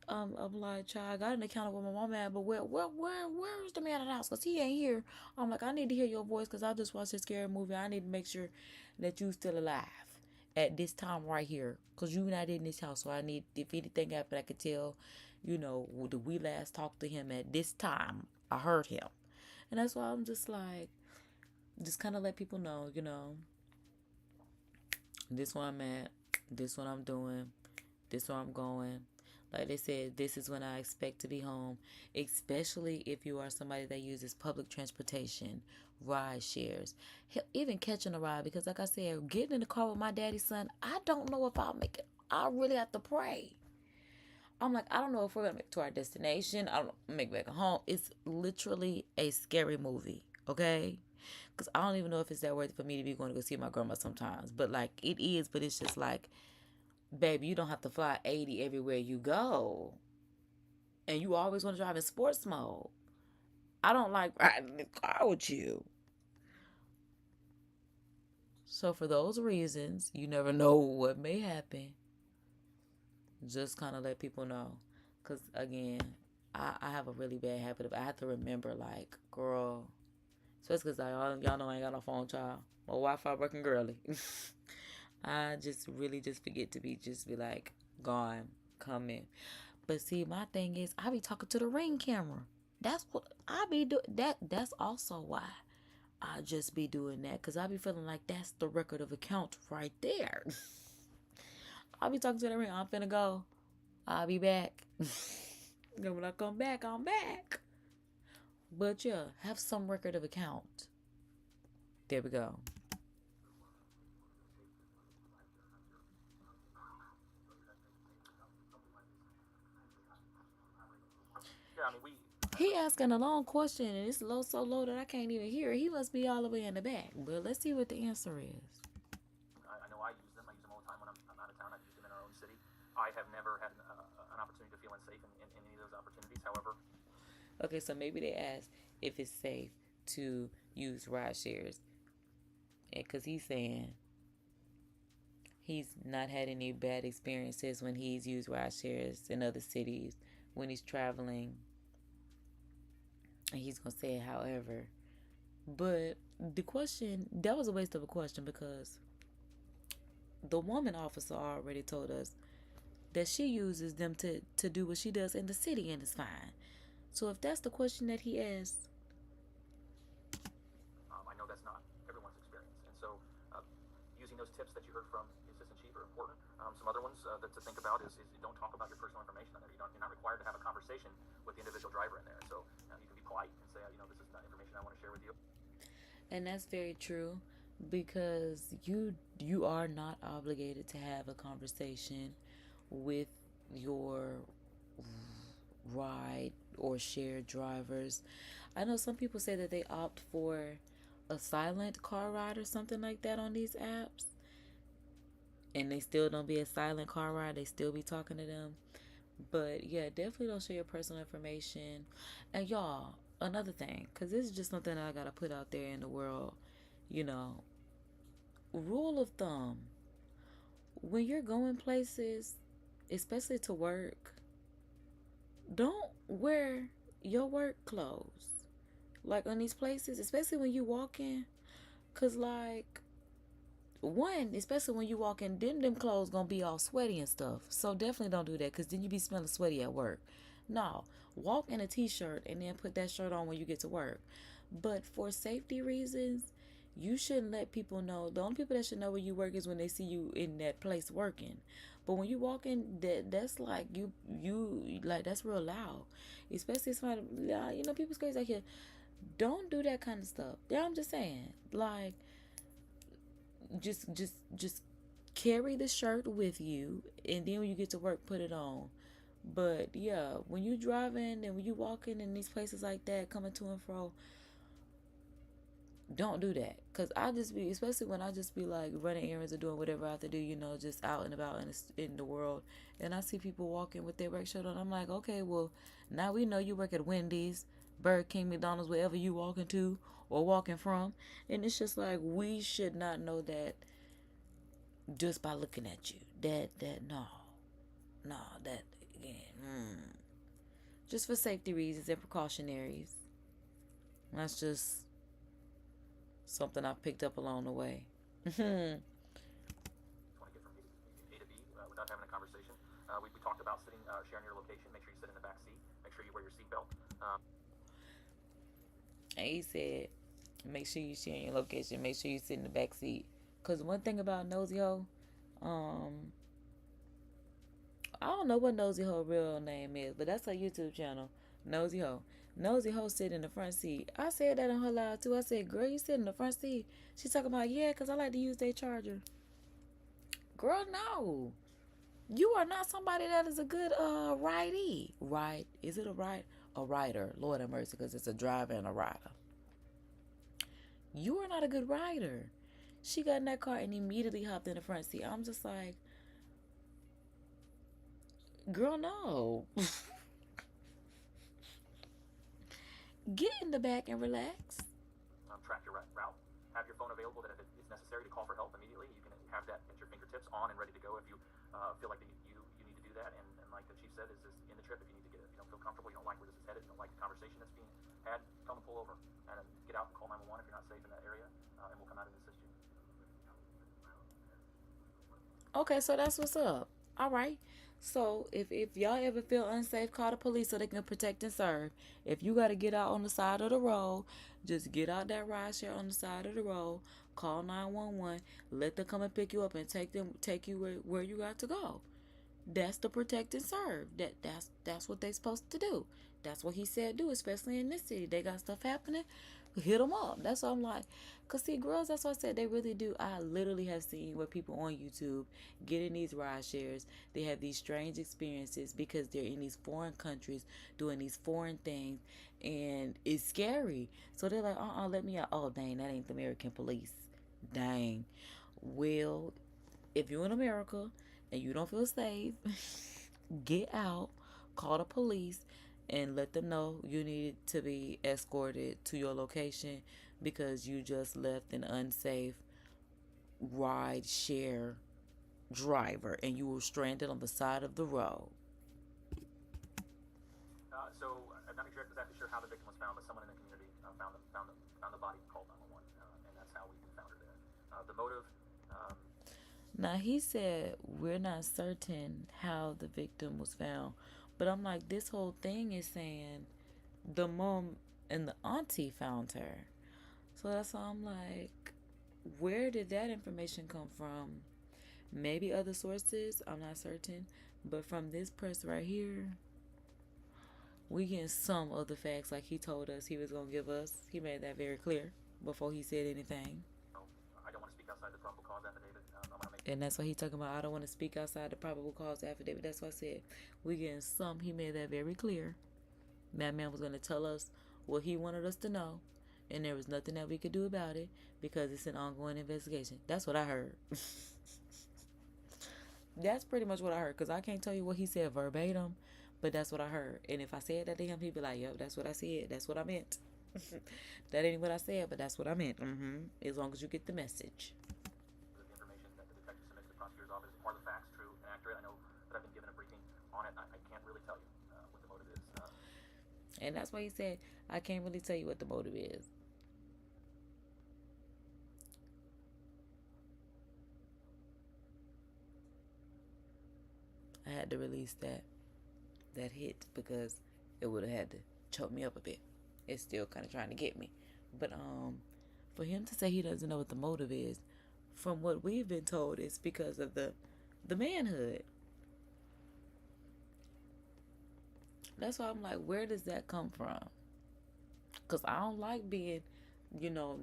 I'm like, child, I got an account with my mom at, but where's the man at the house? Because he ain't here. I'm like, I need to hear your voice, because I just watched this scary movie. I need to make sure that you still alive at this time right here, because you not in this house. So I need, if anything happened, I could tell, you know, did we last talk to him at this time? I heard him. And that's why I'm just like, just kind of let people know, you know, this where I'm at, this what I'm doing, this where I'm going. Like they said, this is when I expect to be home, especially if you are somebody that uses public transportation, ride shares, even catching a ride. Because like I said, getting in the car with my daddy's son, I don't know if I'll make it. I really have to pray. I'm like, I don't know if we're going to make it to our destination. I don't make it back home. It's literally a scary movie, okay? Because I don't even know if it's that worth it for me to be going to go see my grandma sometimes. But like, it is, but it's just like, baby, you don't have to fly 80 everywhere you go. And you always want to drive in sports mode. I don't like riding in the car with you. So for those reasons, you never know what may happen. Just kind of let people know. Because again, I have a really bad habit of, I have to remember, like, girl, especially because y'all know I ain't got no phone, child. My Wi-Fi working girly. I just really just forget to be like, gone, coming. But see, my thing is, I be talking to the Ring camera. That's what I be doing. That's also why I just be doing that because I be feeling like that's the record of account right there. I'll be talking to that ring. I'm finna go. I'll be back. Then when I come back, I'm back. But yeah, have some record of account. There we go. Yeah, I mean, He asking a long question and it's low, so low that I can't even hear it. He must be all the way in the back. But let's see what the answer is. I know I use them. I use them all the time when I'm out of town. I use them in our own city. I have never had an opportunity to feel unsafe in any of those opportunities. However, Okay, so maybe they asked if it's safe to use ride shares. Because he's saying he's not had any bad experiences when he's used ride shares in other cities when he's traveling. And he's going to say it however. But the question, that was a waste of a question because the woman officer already told us that she uses them to do what she does in the city and it's fine. So if that's the question that he asked, I know that's not everyone's experience. And so using those tips that you heard from the assistant chief are important. Some other ones that to think about is you don't talk about your personal information on there. You're not required to have a conversation with the individual driver in there. So you can be polite and say, this is not information I want to share with you. and that's very true because you are not obligated to have a conversation with your ride or shared drivers. I know some people say that they opt for a silent car ride or something like that on these apps, and they still don't be a silent car ride. They still be talking to them. But yeah, definitely don't share your personal information. And y'all, another thing, because this is just something that I gotta put out there in the world, rule of thumb: when you're going places, especially to work, don't wear your work clothes like on these places, especially when you walk in, because like one, especially when you walk in, them clothes gonna be all sweaty and stuff. So definitely don't do that because then you be smelling sweaty at work. No, walk in a t-shirt and then put that shirt on when you get to work. But for safety reasons, you shouldn't let people know. The only people that should know where you work is when they see you in that place working. But when you walk in, that's like you like that's real loud. Especially somebody, people's crazy out here. Don't do that kind of stuff. Yeah, I'm just saying, like, just carry the shirt with you, and then when you get to work, put it on. But yeah, when you driving and when you walking in these places like that, coming to and fro, don't do that. Cause I just be, especially when I just be like running errands or doing whatever I have to do, just out and about in the world, and I see people walking with their work shirt on. I'm like, okay, well, now we know you work at Wendy's, Burger King, McDonald's, wherever you walking to or walking from, and it's just like we should not know that just by looking at you. That again, just for safety reasons and precautionaries. That's just something I picked up along the way. Want to get from A to B without having a conversation. We talked about sharing your location. Make sure you sit in the back seat. Make sure you wear your seatbelt. And he said, make sure you share your location. Make sure you sit in the back seat. Cause one thing about Nosy Ho, I don't know what Nosy Ho real name is, but that's her YouTube channel, Nosy Ho. Nosy Ho sit in the front seat. I said that on her live too. I said, girl, you sit in the front seat. She's talking about, yeah, because I like to use their charger. Girl, no. You are not somebody that is a good ridee. Is it a ride? A rider. Lord have mercy, because it's a driver and a rider. You are not a good rider. She got in that car and immediately hopped in the front seat. I'm just like, girl, no. Get in the back and relax. Track your route. Have your phone available that if it's necessary to call for help immediately, you can have that at your fingertips on and ready to go if you feel like you need to do that. And like the chief said, is this in the trip, if you need to feel comfortable, you don't like where this is headed, you don't like the conversation that's being had, tell them to pull over and get out and call 911 if you're not safe in that area, and we'll come out and assist you. Okay, so that's what's up. All right. So if y'all ever feel unsafe, call the police so they can protect and serve. If you gotta get out on the side of the road, just get out that ride share on the side of the road. Call 911. Let them come and pick you up and take you where you got to go. That's the protect and serve. That's what they supposed to do. That's what he said do, especially in this city. They got stuff happening. Hit them up. That's what I'm like. Cause see, girls, that's what I said. They really do. I literally have seen where people on YouTube get in these ride shares. They have these strange experiences because they're in these foreign countries doing these foreign things, and it's scary. So they're like, let me out. Oh, dang, that ain't the American police. Dang. Well, if you're in America and you don't feel safe, get out, call the police, and let them know you need to be escorted to your location because you just left an unsafe ride share driver and you were stranded on the side of the road. So I'm not exactly sure how the victim was found, but someone in the community found the body, called 911, and that's how we found her there. The motive. Now, he said we're not certain how the victim was found, but I'm like, this whole thing is saying the mom and the auntie found her. So that's why I'm like, where did that information come from? Maybe other sources, I'm not certain, but from this press right here, we getting some of the facts like he told us he was going to give us. He made that very clear before he said anything. I don't want to speak outside the probable cause affidavit. And that's what he talking about. I don't want to speak outside the probable cause affidavit. That's what I said. We getting some. He made that very clear. That man was going to tell us what he wanted us to know, and there was nothing that we could do about it because it's an ongoing investigation. That's what I heard. That's pretty much what I heard, because I can't tell you what he said verbatim, but that's what I heard. And if I said that to him, he'd be like, yep, that's what I said. That's what I meant. That ain't what I said, but that's what I meant. As long as you get the message. The information that the detective submits to the prosecutor's office, are the facts true and accurate? I know that I've been given a briefing on it. I can't really tell you what the motive is. And that's why he said, I can't really tell you what the motive is. I had to release that hit because it would have had to choke me up a bit. It's still kind of trying to get me. But for him to say he doesn't know what the motive is, from what we've been told, it's because of the manhood. That's why I'm like, where does that come from? Because I don't like being,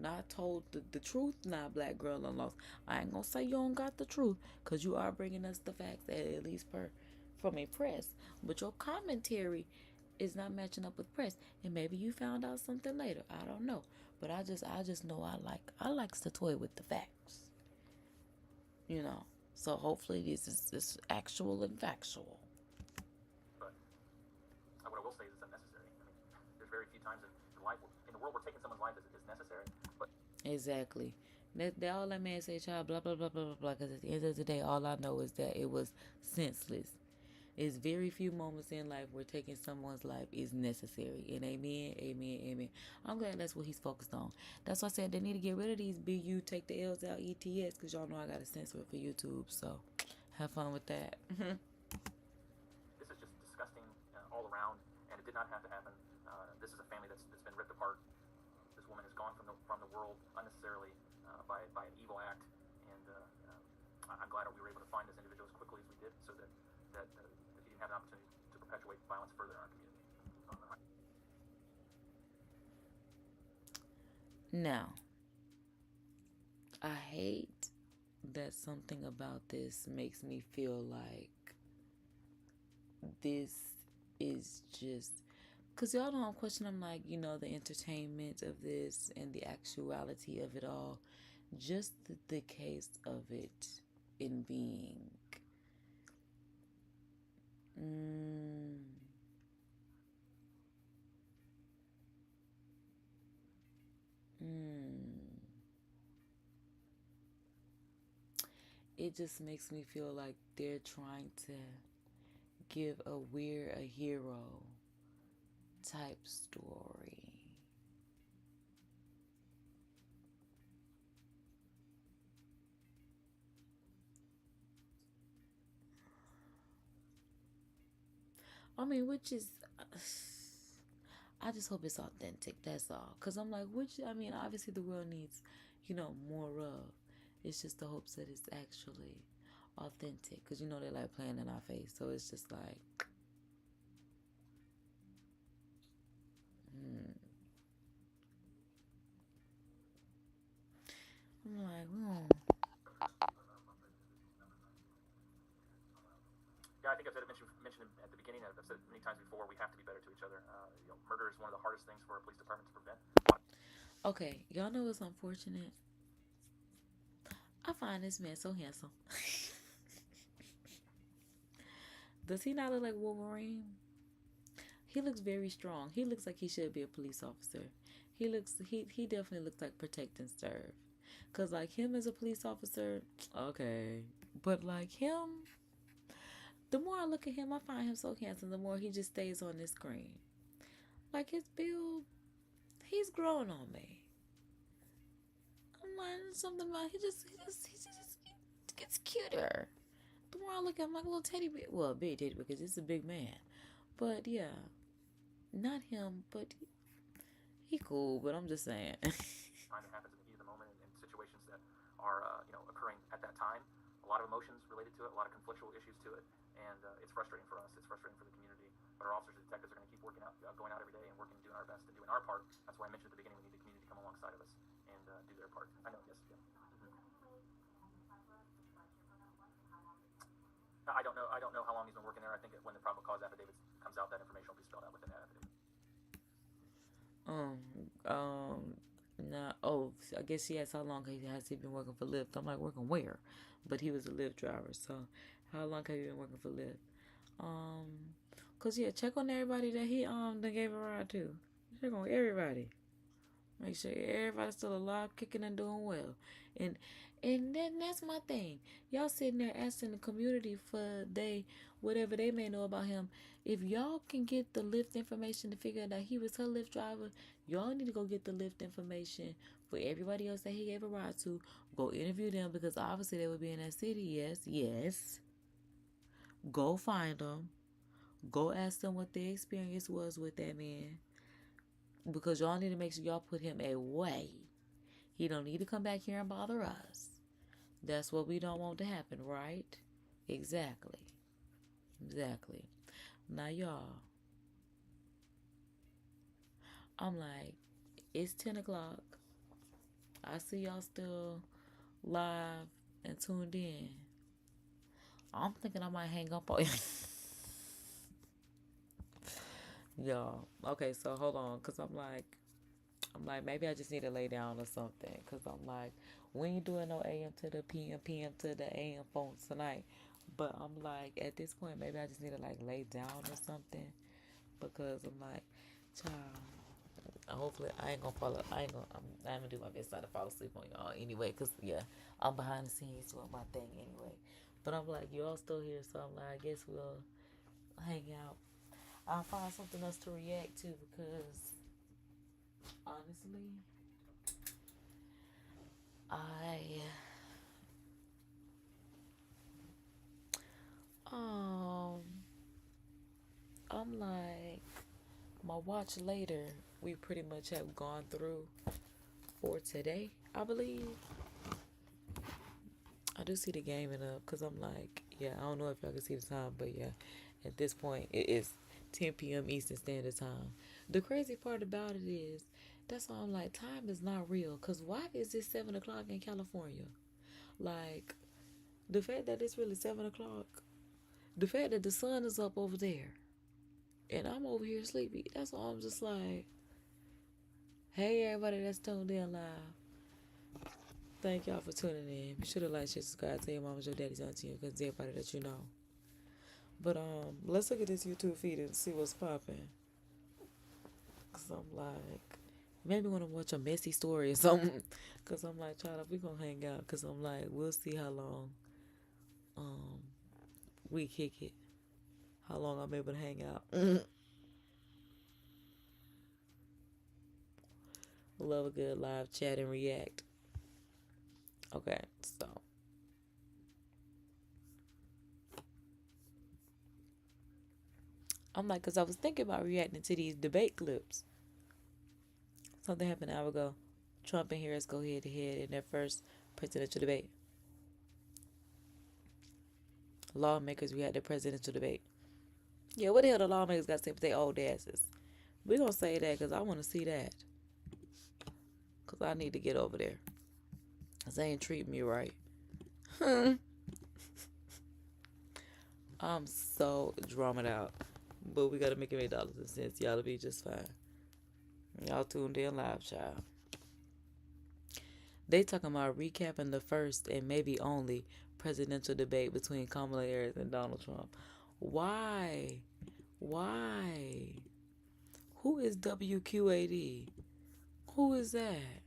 not told the truth now, black girl unlost. I ain't going to say you don't got the truth, because you are bringing us the facts, at least from a press. But your commentary is not matching up with press. And maybe you found out something later. I don't know. But I just know I likes to toy with the facts. So hopefully this is actual and factual. But what I will say is it's unnecessary. I mean, there's very few times in the world where taking someone's life is necessary. But Exactly. That all that man say, child, blah, blah, blah, blah, blah, blah. Because at the end of the day, all I know is that it was senseless. It's very few moments in life where taking someone's life is necessary. And amen, amen, amen. I'm glad that's what he's focused on. That's why I said they need to get rid of these BU take the L's out ETS, because y'all know I got to censor it for YouTube. So have fun with that. this is just disgusting all around, and it did not have to happen. This is a family that's been ripped apart. This woman has gone from the world unnecessarily by an evil act, and I'm glad we were able to find this individual as quickly as we did, so that he didn't have an opportunity to perpetuate violence further in our community. Now, I hate that something about this makes me feel like this is just, because y'all know I'm questioning, I'm like, the entertainment of this and the actuality of it all, just the case of it in being. It just makes me feel like they're trying to give a hero type story. I mean, which is, I just hope it's authentic. That's all. Cause I'm like, which, I mean, obviously the world needs, more of. It's just the hopes that it's actually authentic. Cause they like playing in our face. So it's just like, I'm like, Yeah, I think I've mentioned at the beginning, I've said it many times before, we have to be better to each other. Murder is one of the hardest things for a police department to prevent. Okay, y'all know what's unfortunate? I find this man so handsome. Does he not look like Wolverine? He looks very strong. He looks like he should be a police officer. He definitely looks like protect and serve. Cause like him as a police officer, okay. But like him, the more I look at him, I find him so handsome. The more he just stays on this screen. Like his build, he's growing on me. I'm like, something about he just gets cuter. The more I look at him, like a little teddy bear. Well, a big teddy bear because it's a big man. But yeah, not him, but he cool. But I'm just saying. Time that happens in the heat of the moment and situations that are occurring at that time. A lot of emotions related to it, a lot of conflictual issues to it, and it's frustrating for us. It's frustrating for the community. But our officers and detectives are going to keep working out, going out every day and working, doing our best and doing our part. That's why I mentioned at the beginning we need the community to come alongside of us and do their part. I know, yes, yeah. I don't know. I don't know how long he's been working there. I think when the probable cause affidavit comes out, that information will be spelled out within that affidavit. Nah, oh, I guess she asked how long has he been working for Lyft. I'm like, working where? But he was a Lyft driver, so how long have you been working for Lyft? Cause yeah, check on everybody that he that gave a ride to. Check on everybody. Make sure everybody's still alive, kicking and doing well. And then that's my thing. Y'all sitting there asking the community for whatever they may know about him. If y'all can get the Lyft information to figure out that he was her Lyft driver, y'all need to go get the Lyft information for everybody else that he gave a ride to. Go interview them because obviously they would be in that city. Yes. Go find them. Go ask them what their experience was with that man. Because y'all need to make sure y'all put him away. He don't need to come back here and bother us. That's what we don't want to happen, right? Exactly. Now, y'all, I'm like, it's 10 o'clock. I see y'all still live and tuned in. I'm thinking I might hang up on you. Y'all. Okay, so hold on. Because I'm like, maybe I just need to lay down or something. Because I'm like, we ain't doing no AM to the PM, PM to the AM phones tonight. But I'm like, at this point, maybe I just need to like lay down or something. Because I'm like, child, hopefully I ain't gonna fall. I'm gonna do my best not to fall asleep on y'all anyway. Because yeah, I'm behind the scenes doing my thing anyway. But I'm like, y'all still here. So I'm like, I guess we'll hang out. I'll find something else to react to because honestly, I'm like, my watch later, we pretty much have gone through for today, I believe. I do see the gaming up because I'm like, yeah, I don't know if y'all can see the time, but yeah, at this point, it is 10 p.m. Eastern Standard Time. The crazy part about it is, that's why I'm like, time is not real. Because why is it 7 o'clock in California? Like, the fact that it's really 7 o'clock, the fact that the sun is up over there, and I'm over here sleepy, that's why I'm just like, hey, everybody that's tuned in live. Thank y'all for tuning in. Be sure to like, share, subscribe, tell your mamas, your daddy's, auntie, and cousins, everybody that you know. But let's look at this YouTube feed and see what's popping. Cause I'm like, maybe want to watch a messy story or something. Cause I'm like, child, we gonna hang out. Cause I'm like, we'll see how long we kick it. How long I'm able to hang out. Love a good live chat and react. Okay, so I'm like, because I was thinking about reacting to these debate clips. Something happened an hour ago. Trump and Harris go head to head in their first presidential debate. Lawmakers react to presidential debate. Yeah, what the hell the lawmakers got to say with their old asses? We're going to say that because I want to see that. Because I need to get over there. Because they ain't treating me right. I'm so dramaed out. But we got to make it $8.00. Y'all will be just fine. Y'all tuned in live, child. They talking about recapping the first and maybe only presidential debate between Kamala Harris and Donald Trump. Why? Why? Who is WQAD? Who is that?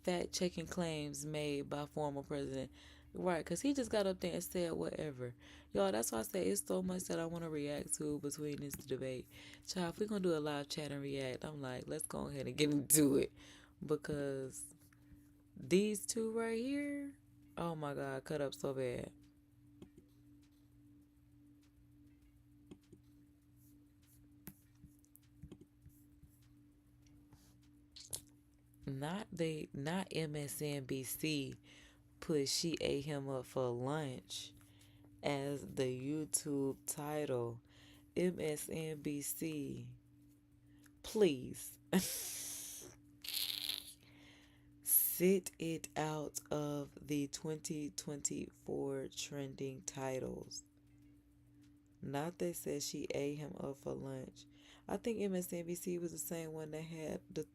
Fact-checking claims made by former president. Right, because he just got up there and said whatever. Y'all, that's why I say it's so much that I want to react to between this debate. Child, if we're going to do a live chat and react, I'm like, let's go ahead and get into it. Because these two right here, oh my God, cut up so bad. Not MSNBC put "She Ate Him Up for Lunch" as the YouTube title. MSNBC, please sit it out of the 2024 trending titles. Not they said she ate him up for lunch. I think MSNBC was the same one that had the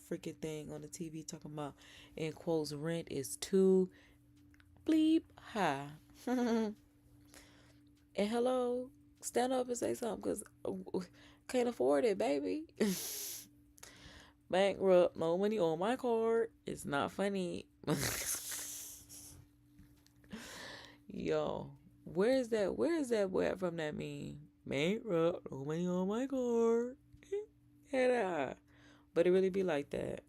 freaking thing on the TV talking about, in quotes, rent is too bleep high. And hello, stand up and say something, because can't afford it, baby. Bankrupt, no money on my card. It's not funny. Yo, where is that word from that meme? Bankrupt, no money on my card. But it really be like that.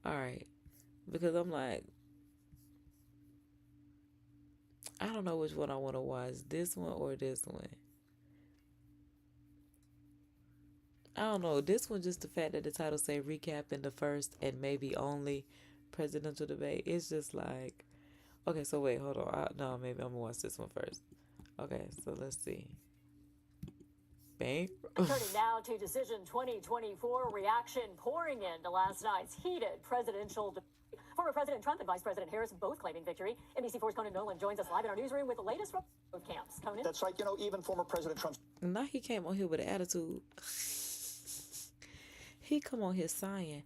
Alright. Because I'm like, I don't know which one I want to watch. This one or this one. I don't know. This one, just the fact that the title say recapping the first and maybe only presidential debate. It's just like, okay, so wait, hold on. No, maybe I'm going to watch this one first. Okay, so let's see. Bang. Turning now to Decision 2024, reaction pouring into last night's heated presidential debate. Former President Trump and Vice President Harris both claiming victory. NBC4's Conan Nolan joins us live in our newsroom with the latest from both camps. Conan? That's right. You know, even former President Trump. Now he came on here with an attitude. He come on here sighing.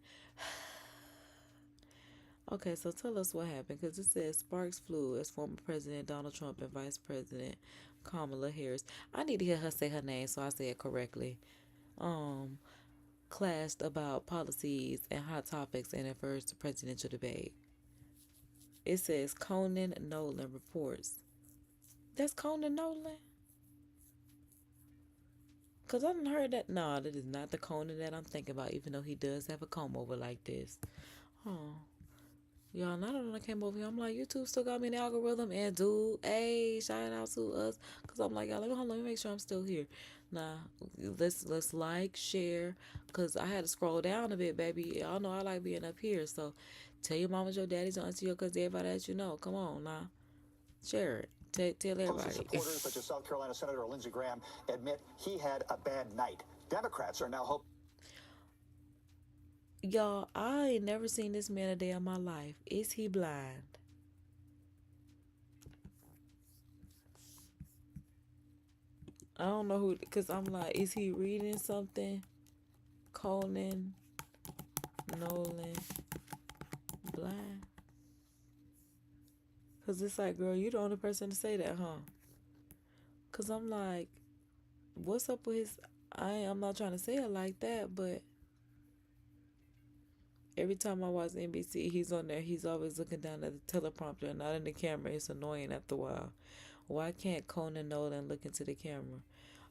Okay, so tell us what happened, because it says sparks flew as former President Donald Trump and Vice President Kamala Harris. I need to hear her say her name so I say it correctly. Clashed about policies and hot topics in their first presidential debate. It says Conan Nolan reports. That's Conan Nolan? Because I done heard that. No, that is not the Conan that I'm thinking about, even though he does have a comb over like this. Oh. Y'all, now that I came over here, I'm like, YouTube still got me in the algorithm. And dude, hey, shout out to us. Because I'm like, y'all, let me make sure I'm still here. Nah, let's like, share. Because I had to scroll down a bit, baby. Y'all know I like being up here. So tell your mamas, your daddies, your auntie, your cousins, everybody that you know. Come on, now. Share it. Tell everybody. Supporters such as South Carolina Senator Lindsey Graham admit he had a bad night. Democrats are now hoping. Y'all, I ain't never seen this man a day in my life. Is he blind? I don't know who, because I'm like, is he reading something? Conan Nolan blind? Because it's like, girl, you the only person to say that, huh? Because I'm like, what's up with his... I'm not trying to say it like that, but every time I watch NBC, he's on there. He's always looking down at the teleprompter, not in the camera. It's annoying after a while. Why can't Conan Nolan look into the camera?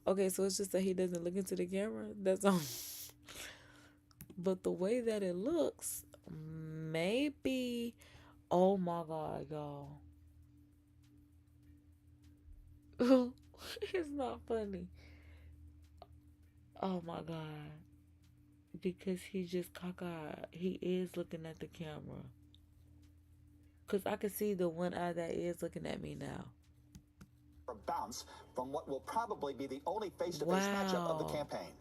Okay, so it's just that he doesn't look into the camera? That's all. But the way that it looks, maybe... Oh my God, y'all. It's not funny. Oh my God. Because he just cockeyed. He is looking at the camera. Because I can see the one eye that is looking at me now. A bounce from what will probably be the only face-to-face matchup of the campaign.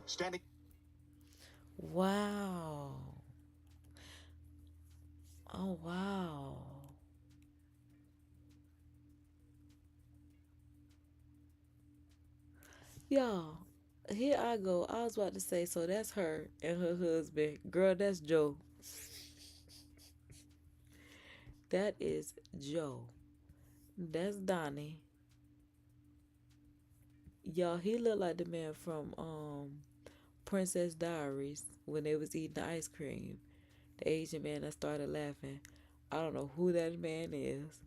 Standing. Wow. Oh, wow. Y'all, here I go. I was about to say, so that's her and her husband. Girl, that's Joe. That is Joe. That's Donnie. Y'all, he looked like the man from Princess Diaries when they was eating the ice cream. The Asian man that started laughing. I don't know who that man is.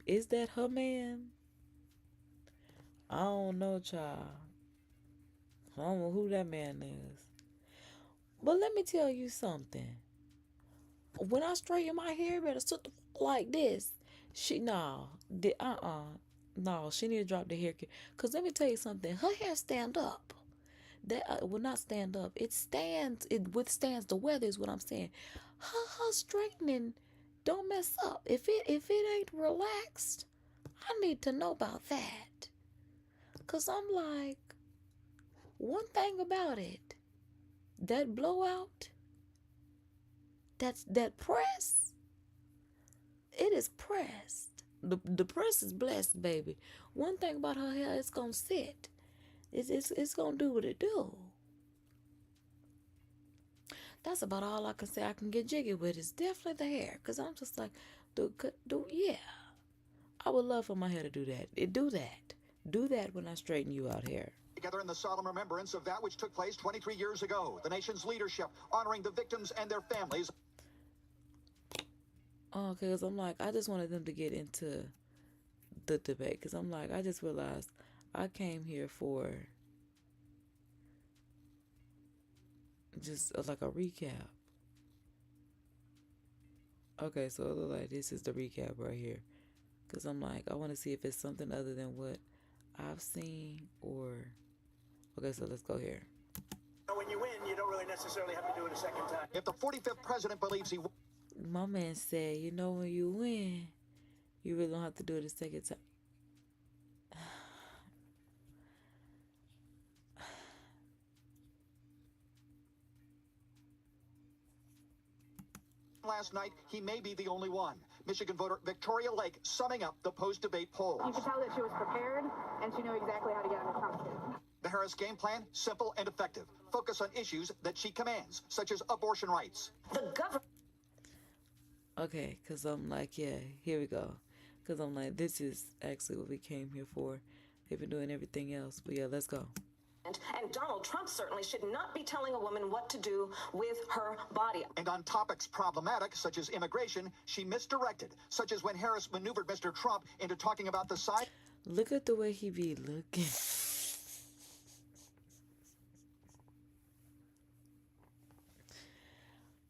Is that her man? I don't know, child. I don't know who that man is. But let me tell you something. When I straighten my hair, better sit the like this. No, she need to drop the hair. Cause let me tell you something. Her hair stand up. That will not stand up. It stands. It withstands the weather. Is what I'm saying. Her straightening don't mess up. If it ain't relaxed, I need to know about that. Cause I'm like, one thing about it, that blowout, that press, it is pressed. The press is blessed, baby. One thing about her hair, it's gonna sit. It's gonna do what it do. That's about all I can say I can get jiggy with. Is definitely the hair. Cause I'm just like, yeah. I would love for my hair to do that. Do that when I straighten you out here. Together in the solemn remembrance of that which took place 23 years ago. The nation's leadership honoring the victims and their families. Oh, because I'm like, I just wanted them to get into the debate. Because I'm like, I just realized I came here for just like a recap. Okay, so it look like this is the recap right here. Because I'm like, I want to see if it's something other than what I've seen or... Okay, so let's go here. When you win, you don't really necessarily have to do it a second time. If the 45th president believes he... My man said, you know, when you win, you really don't have to do it a second time. Last night, he may be the only one. Michigan voter Victoria Lake summing up the post-debate polls. You could tell that she was prepared and she knew exactly how to get under Trump's skin. The Harris game plan, simple and effective. Focus on issues that she commands, such as abortion rights. The government. Okay, because I'm like, yeah, here we go. Because I'm like, this is actually what we came here for. They've been doing everything else. But yeah, let's go. And Donald Trump certainly should not be telling a woman what to do with her body. And on topics problematic, such as immigration, she misdirected, such as when Harris maneuvered Mr. Trump into talking about the side. Look at the way he be looking.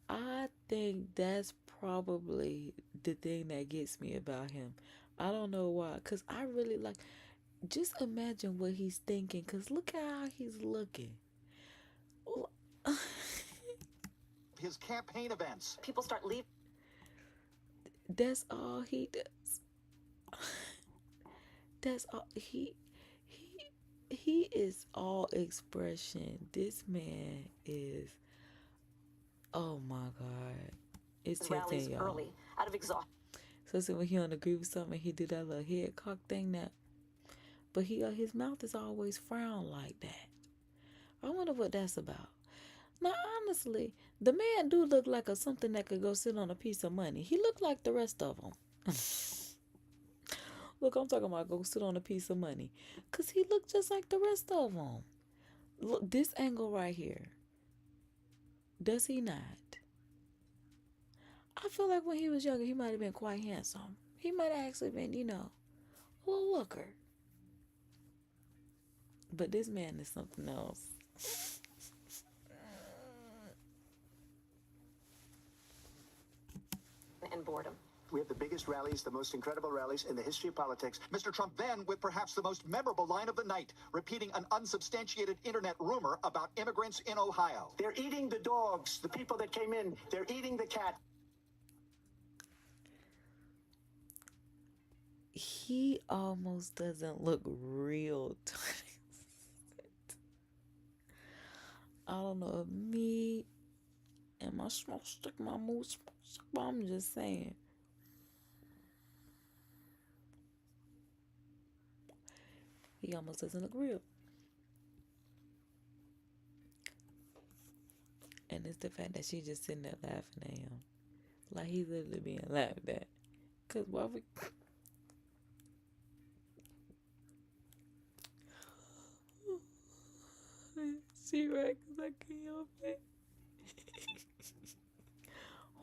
I think that's probably the thing that gets me about him. I don't know why. Because I really like... Just imagine what he's thinking, because look at how he's looking. His campaign events. People start leaving. That's all he does. That's all he is all expression. This man is, oh my God. It's tempting, y'all. Early, out of exhaustion. So when he don't agree with something, he do that little head cock thing that. But his mouth is always frowned like that. I wonder what that's about. Now, honestly, the man do look like something that could go sit on a piece of money. He look like the rest of them. Look, I'm talking about go sit on a piece of money. Because he look just like the rest of them. Look, this angle right here. Does he not? I feel like when he was younger, he might have been quite handsome. He might have actually been, a little looker. But this man is something else. And boredom. We have the biggest rallies, the most incredible rallies in the history of politics. Mr. Trump then with perhaps the most memorable line of the night, repeating an unsubstantiated internet rumor about immigrants in Ohio. They're eating the dogs, the people that came in. They're eating the cat. He almost doesn't look real. I don't know if me and my smoke stick, my mood smoke stick, but I'm just saying. He almost doesn't look real. And it's the fact that she just sitting there laughing at him. Like he's literally being laughed at. Cause why we... She right, cause I can't help it.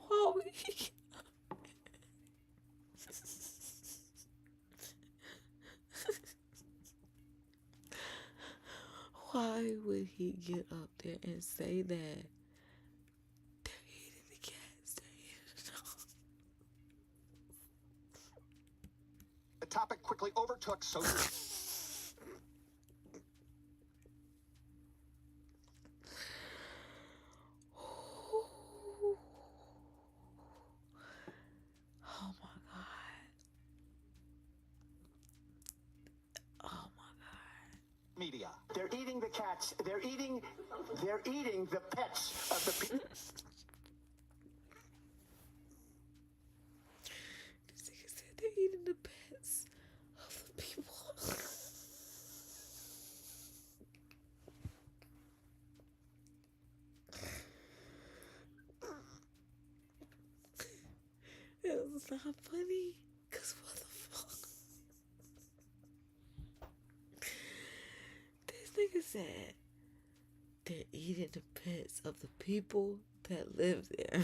Why would he... Why would he get up there and say that? They're eating the cats, they're eating the dogs. The topic quickly overtook social... Oh my God. Oh my God. media. They're eating the cats. They're eating the pets of the people. This nigga said they're eating the pets of the people. It's not funny. Cause what the fuck? This nigga said they're eating the pets of the people that live there.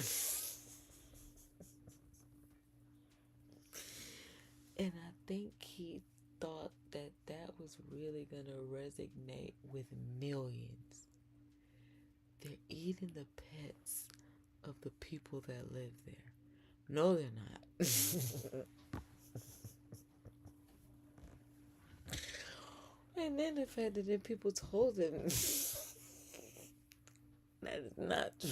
And I think he thought that that was really gonna resonate with millions. They're eating the pets of the people that live there. No, they're not. And then the fact that then people told him that is not true.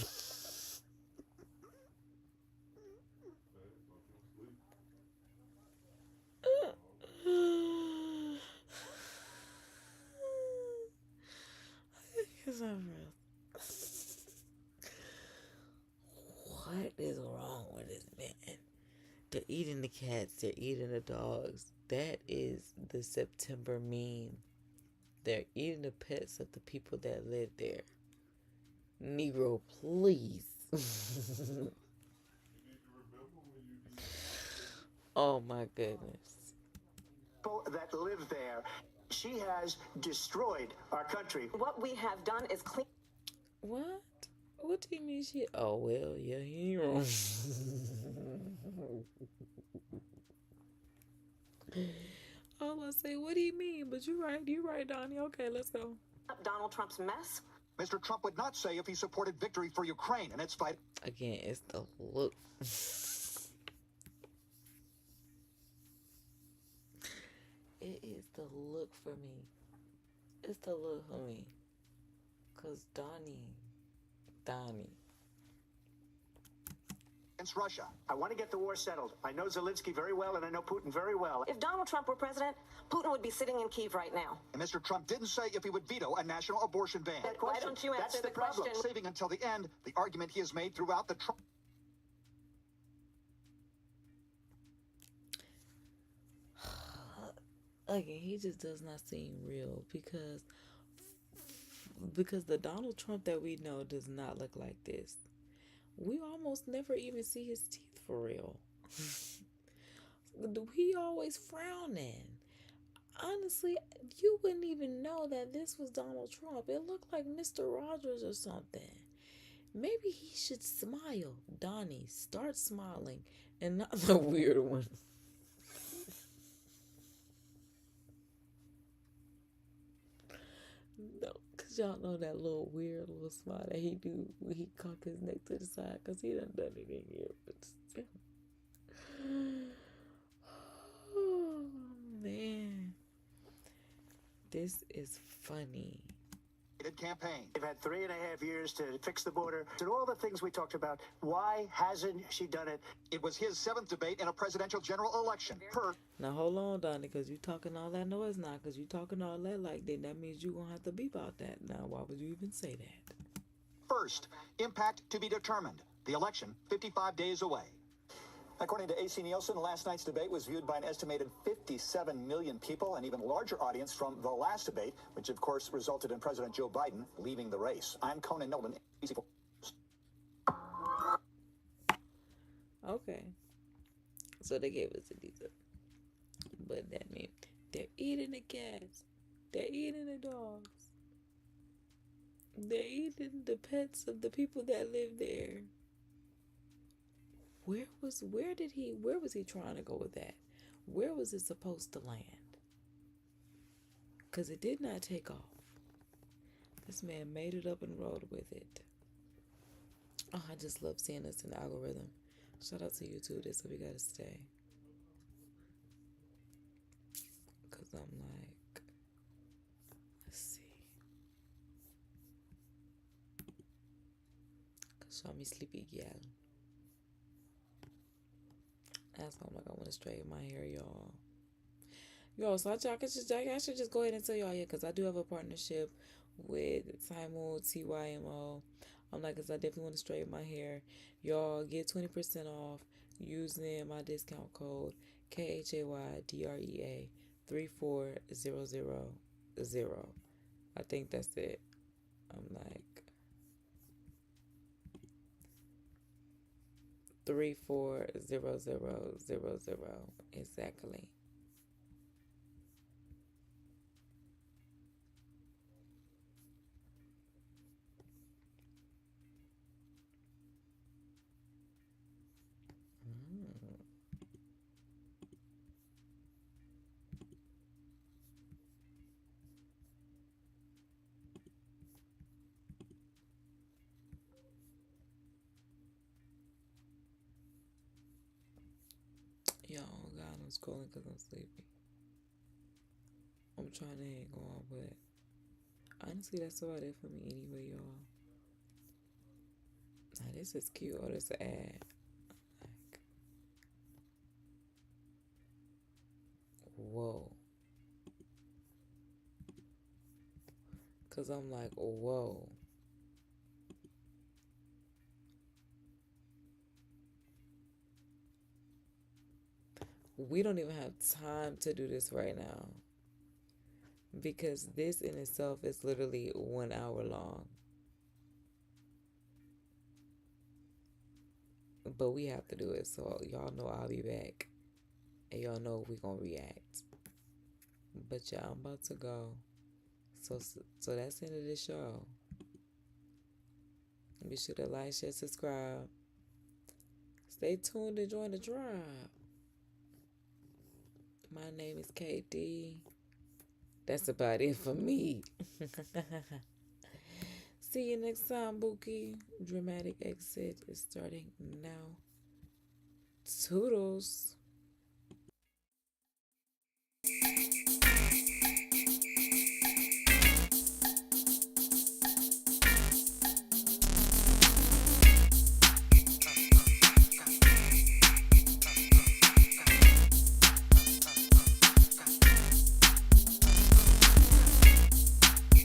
Because I'm real. What is wrong with this man? They're eating the cats. They're eating the dogs. That is the September meme. They're eating the pets of the people that live there. Negro, please. Oh my goodness. People that live there. She has destroyed our country. What we have done is clean. What? What do you mean she... Oh, well, yeah, he ain't wrong. I was gonna say, what do you mean? But you're right, Donnie. Okay, let's go. Donald Trump's mess. Mr. Trump would not say if he supported victory for Ukraine in its fight. Again, it's the look. It is the look for me. It's the look for me. Because Donnie. Against Russia. I want to get the war settled. I know Zelensky very well, and I know Putin very well. If Donald Trump were president, Putin would be sitting in Kyiv right now. And Mr. Trump didn't say if he would veto a national abortion ban. Why don't you answer the question? Saving until the end the argument he has made throughout the Trump. Again, he just does not seem real because the Donald Trump that we know does not look like this. We almost never even see his teeth for real. He always frowning. Honestly, you wouldn't even know that this was Donald Trump. It looked like Mr. Rogers or something. Maybe he should smile. Donnie, start smiling and not the weird one. No, because y'all know that little weird little smile that he do when he cock his neck to the side because he done it in here. But still. Oh, man. This is funny. Campaign. They've had 3.5 years to fix the border and all the things we talked about. Why hasn't she done it? It was his 7th debate in a presidential general election. Now hold on, Donnie, because you talking all that noise now, because you talking all that like that means you gonna have to beep out that. Now, why would you even say that? First, impact to be determined. The election 55 days away. According to AC Nielsen, last night's debate was viewed by an estimated 57 million people, an even larger audience from the last debate, which of course resulted in President Joe Biden leaving the race. I'm Conan Nolan. Okay. So they gave us a decent. But that means they're eating the cats. They're eating the dogs. They're eating the pets of the people that live there. Where was he trying to go with that? Where was it supposed to land? Because it did not take off. This man made it up and rode with it. Oh, I just love seeing this in the algorithm. Shout out to YouTube. This is what we gotta stay. Because I'm like, let's see. Show me sleepy gal. That's why I'm like, I want to straighten my hair, y'all. Yo, so I should just go ahead and tell y'all, yeah, because I do have a partnership with Timel, TYMO. I'm like, because I definitely want to straighten my hair. Y'all get 20% off using my discount code KHAYDREA 34000. I think that's it. I'm like 34000 exactly. Yo, God, I'm scrolling because I'm sleepy. I'm trying to hang on, but honestly, that's about it for me anyway, y'all. Now, this is cute. Oh, this is an ad. Like, whoa. Because I'm like, whoa. We don't even have time to do this right now. Because this in itself is literally 1 hour long. But we have to do it. So y'all know I'll be back. And y'all know we gonna react. But yeah, I'm about to go. So that's the end of this show. Be sure to like, share, subscribe. Stay tuned and join the drive. My name is KD. That's about it for me. See you next time, Bookie. Dramatic exit is starting now. Toodles.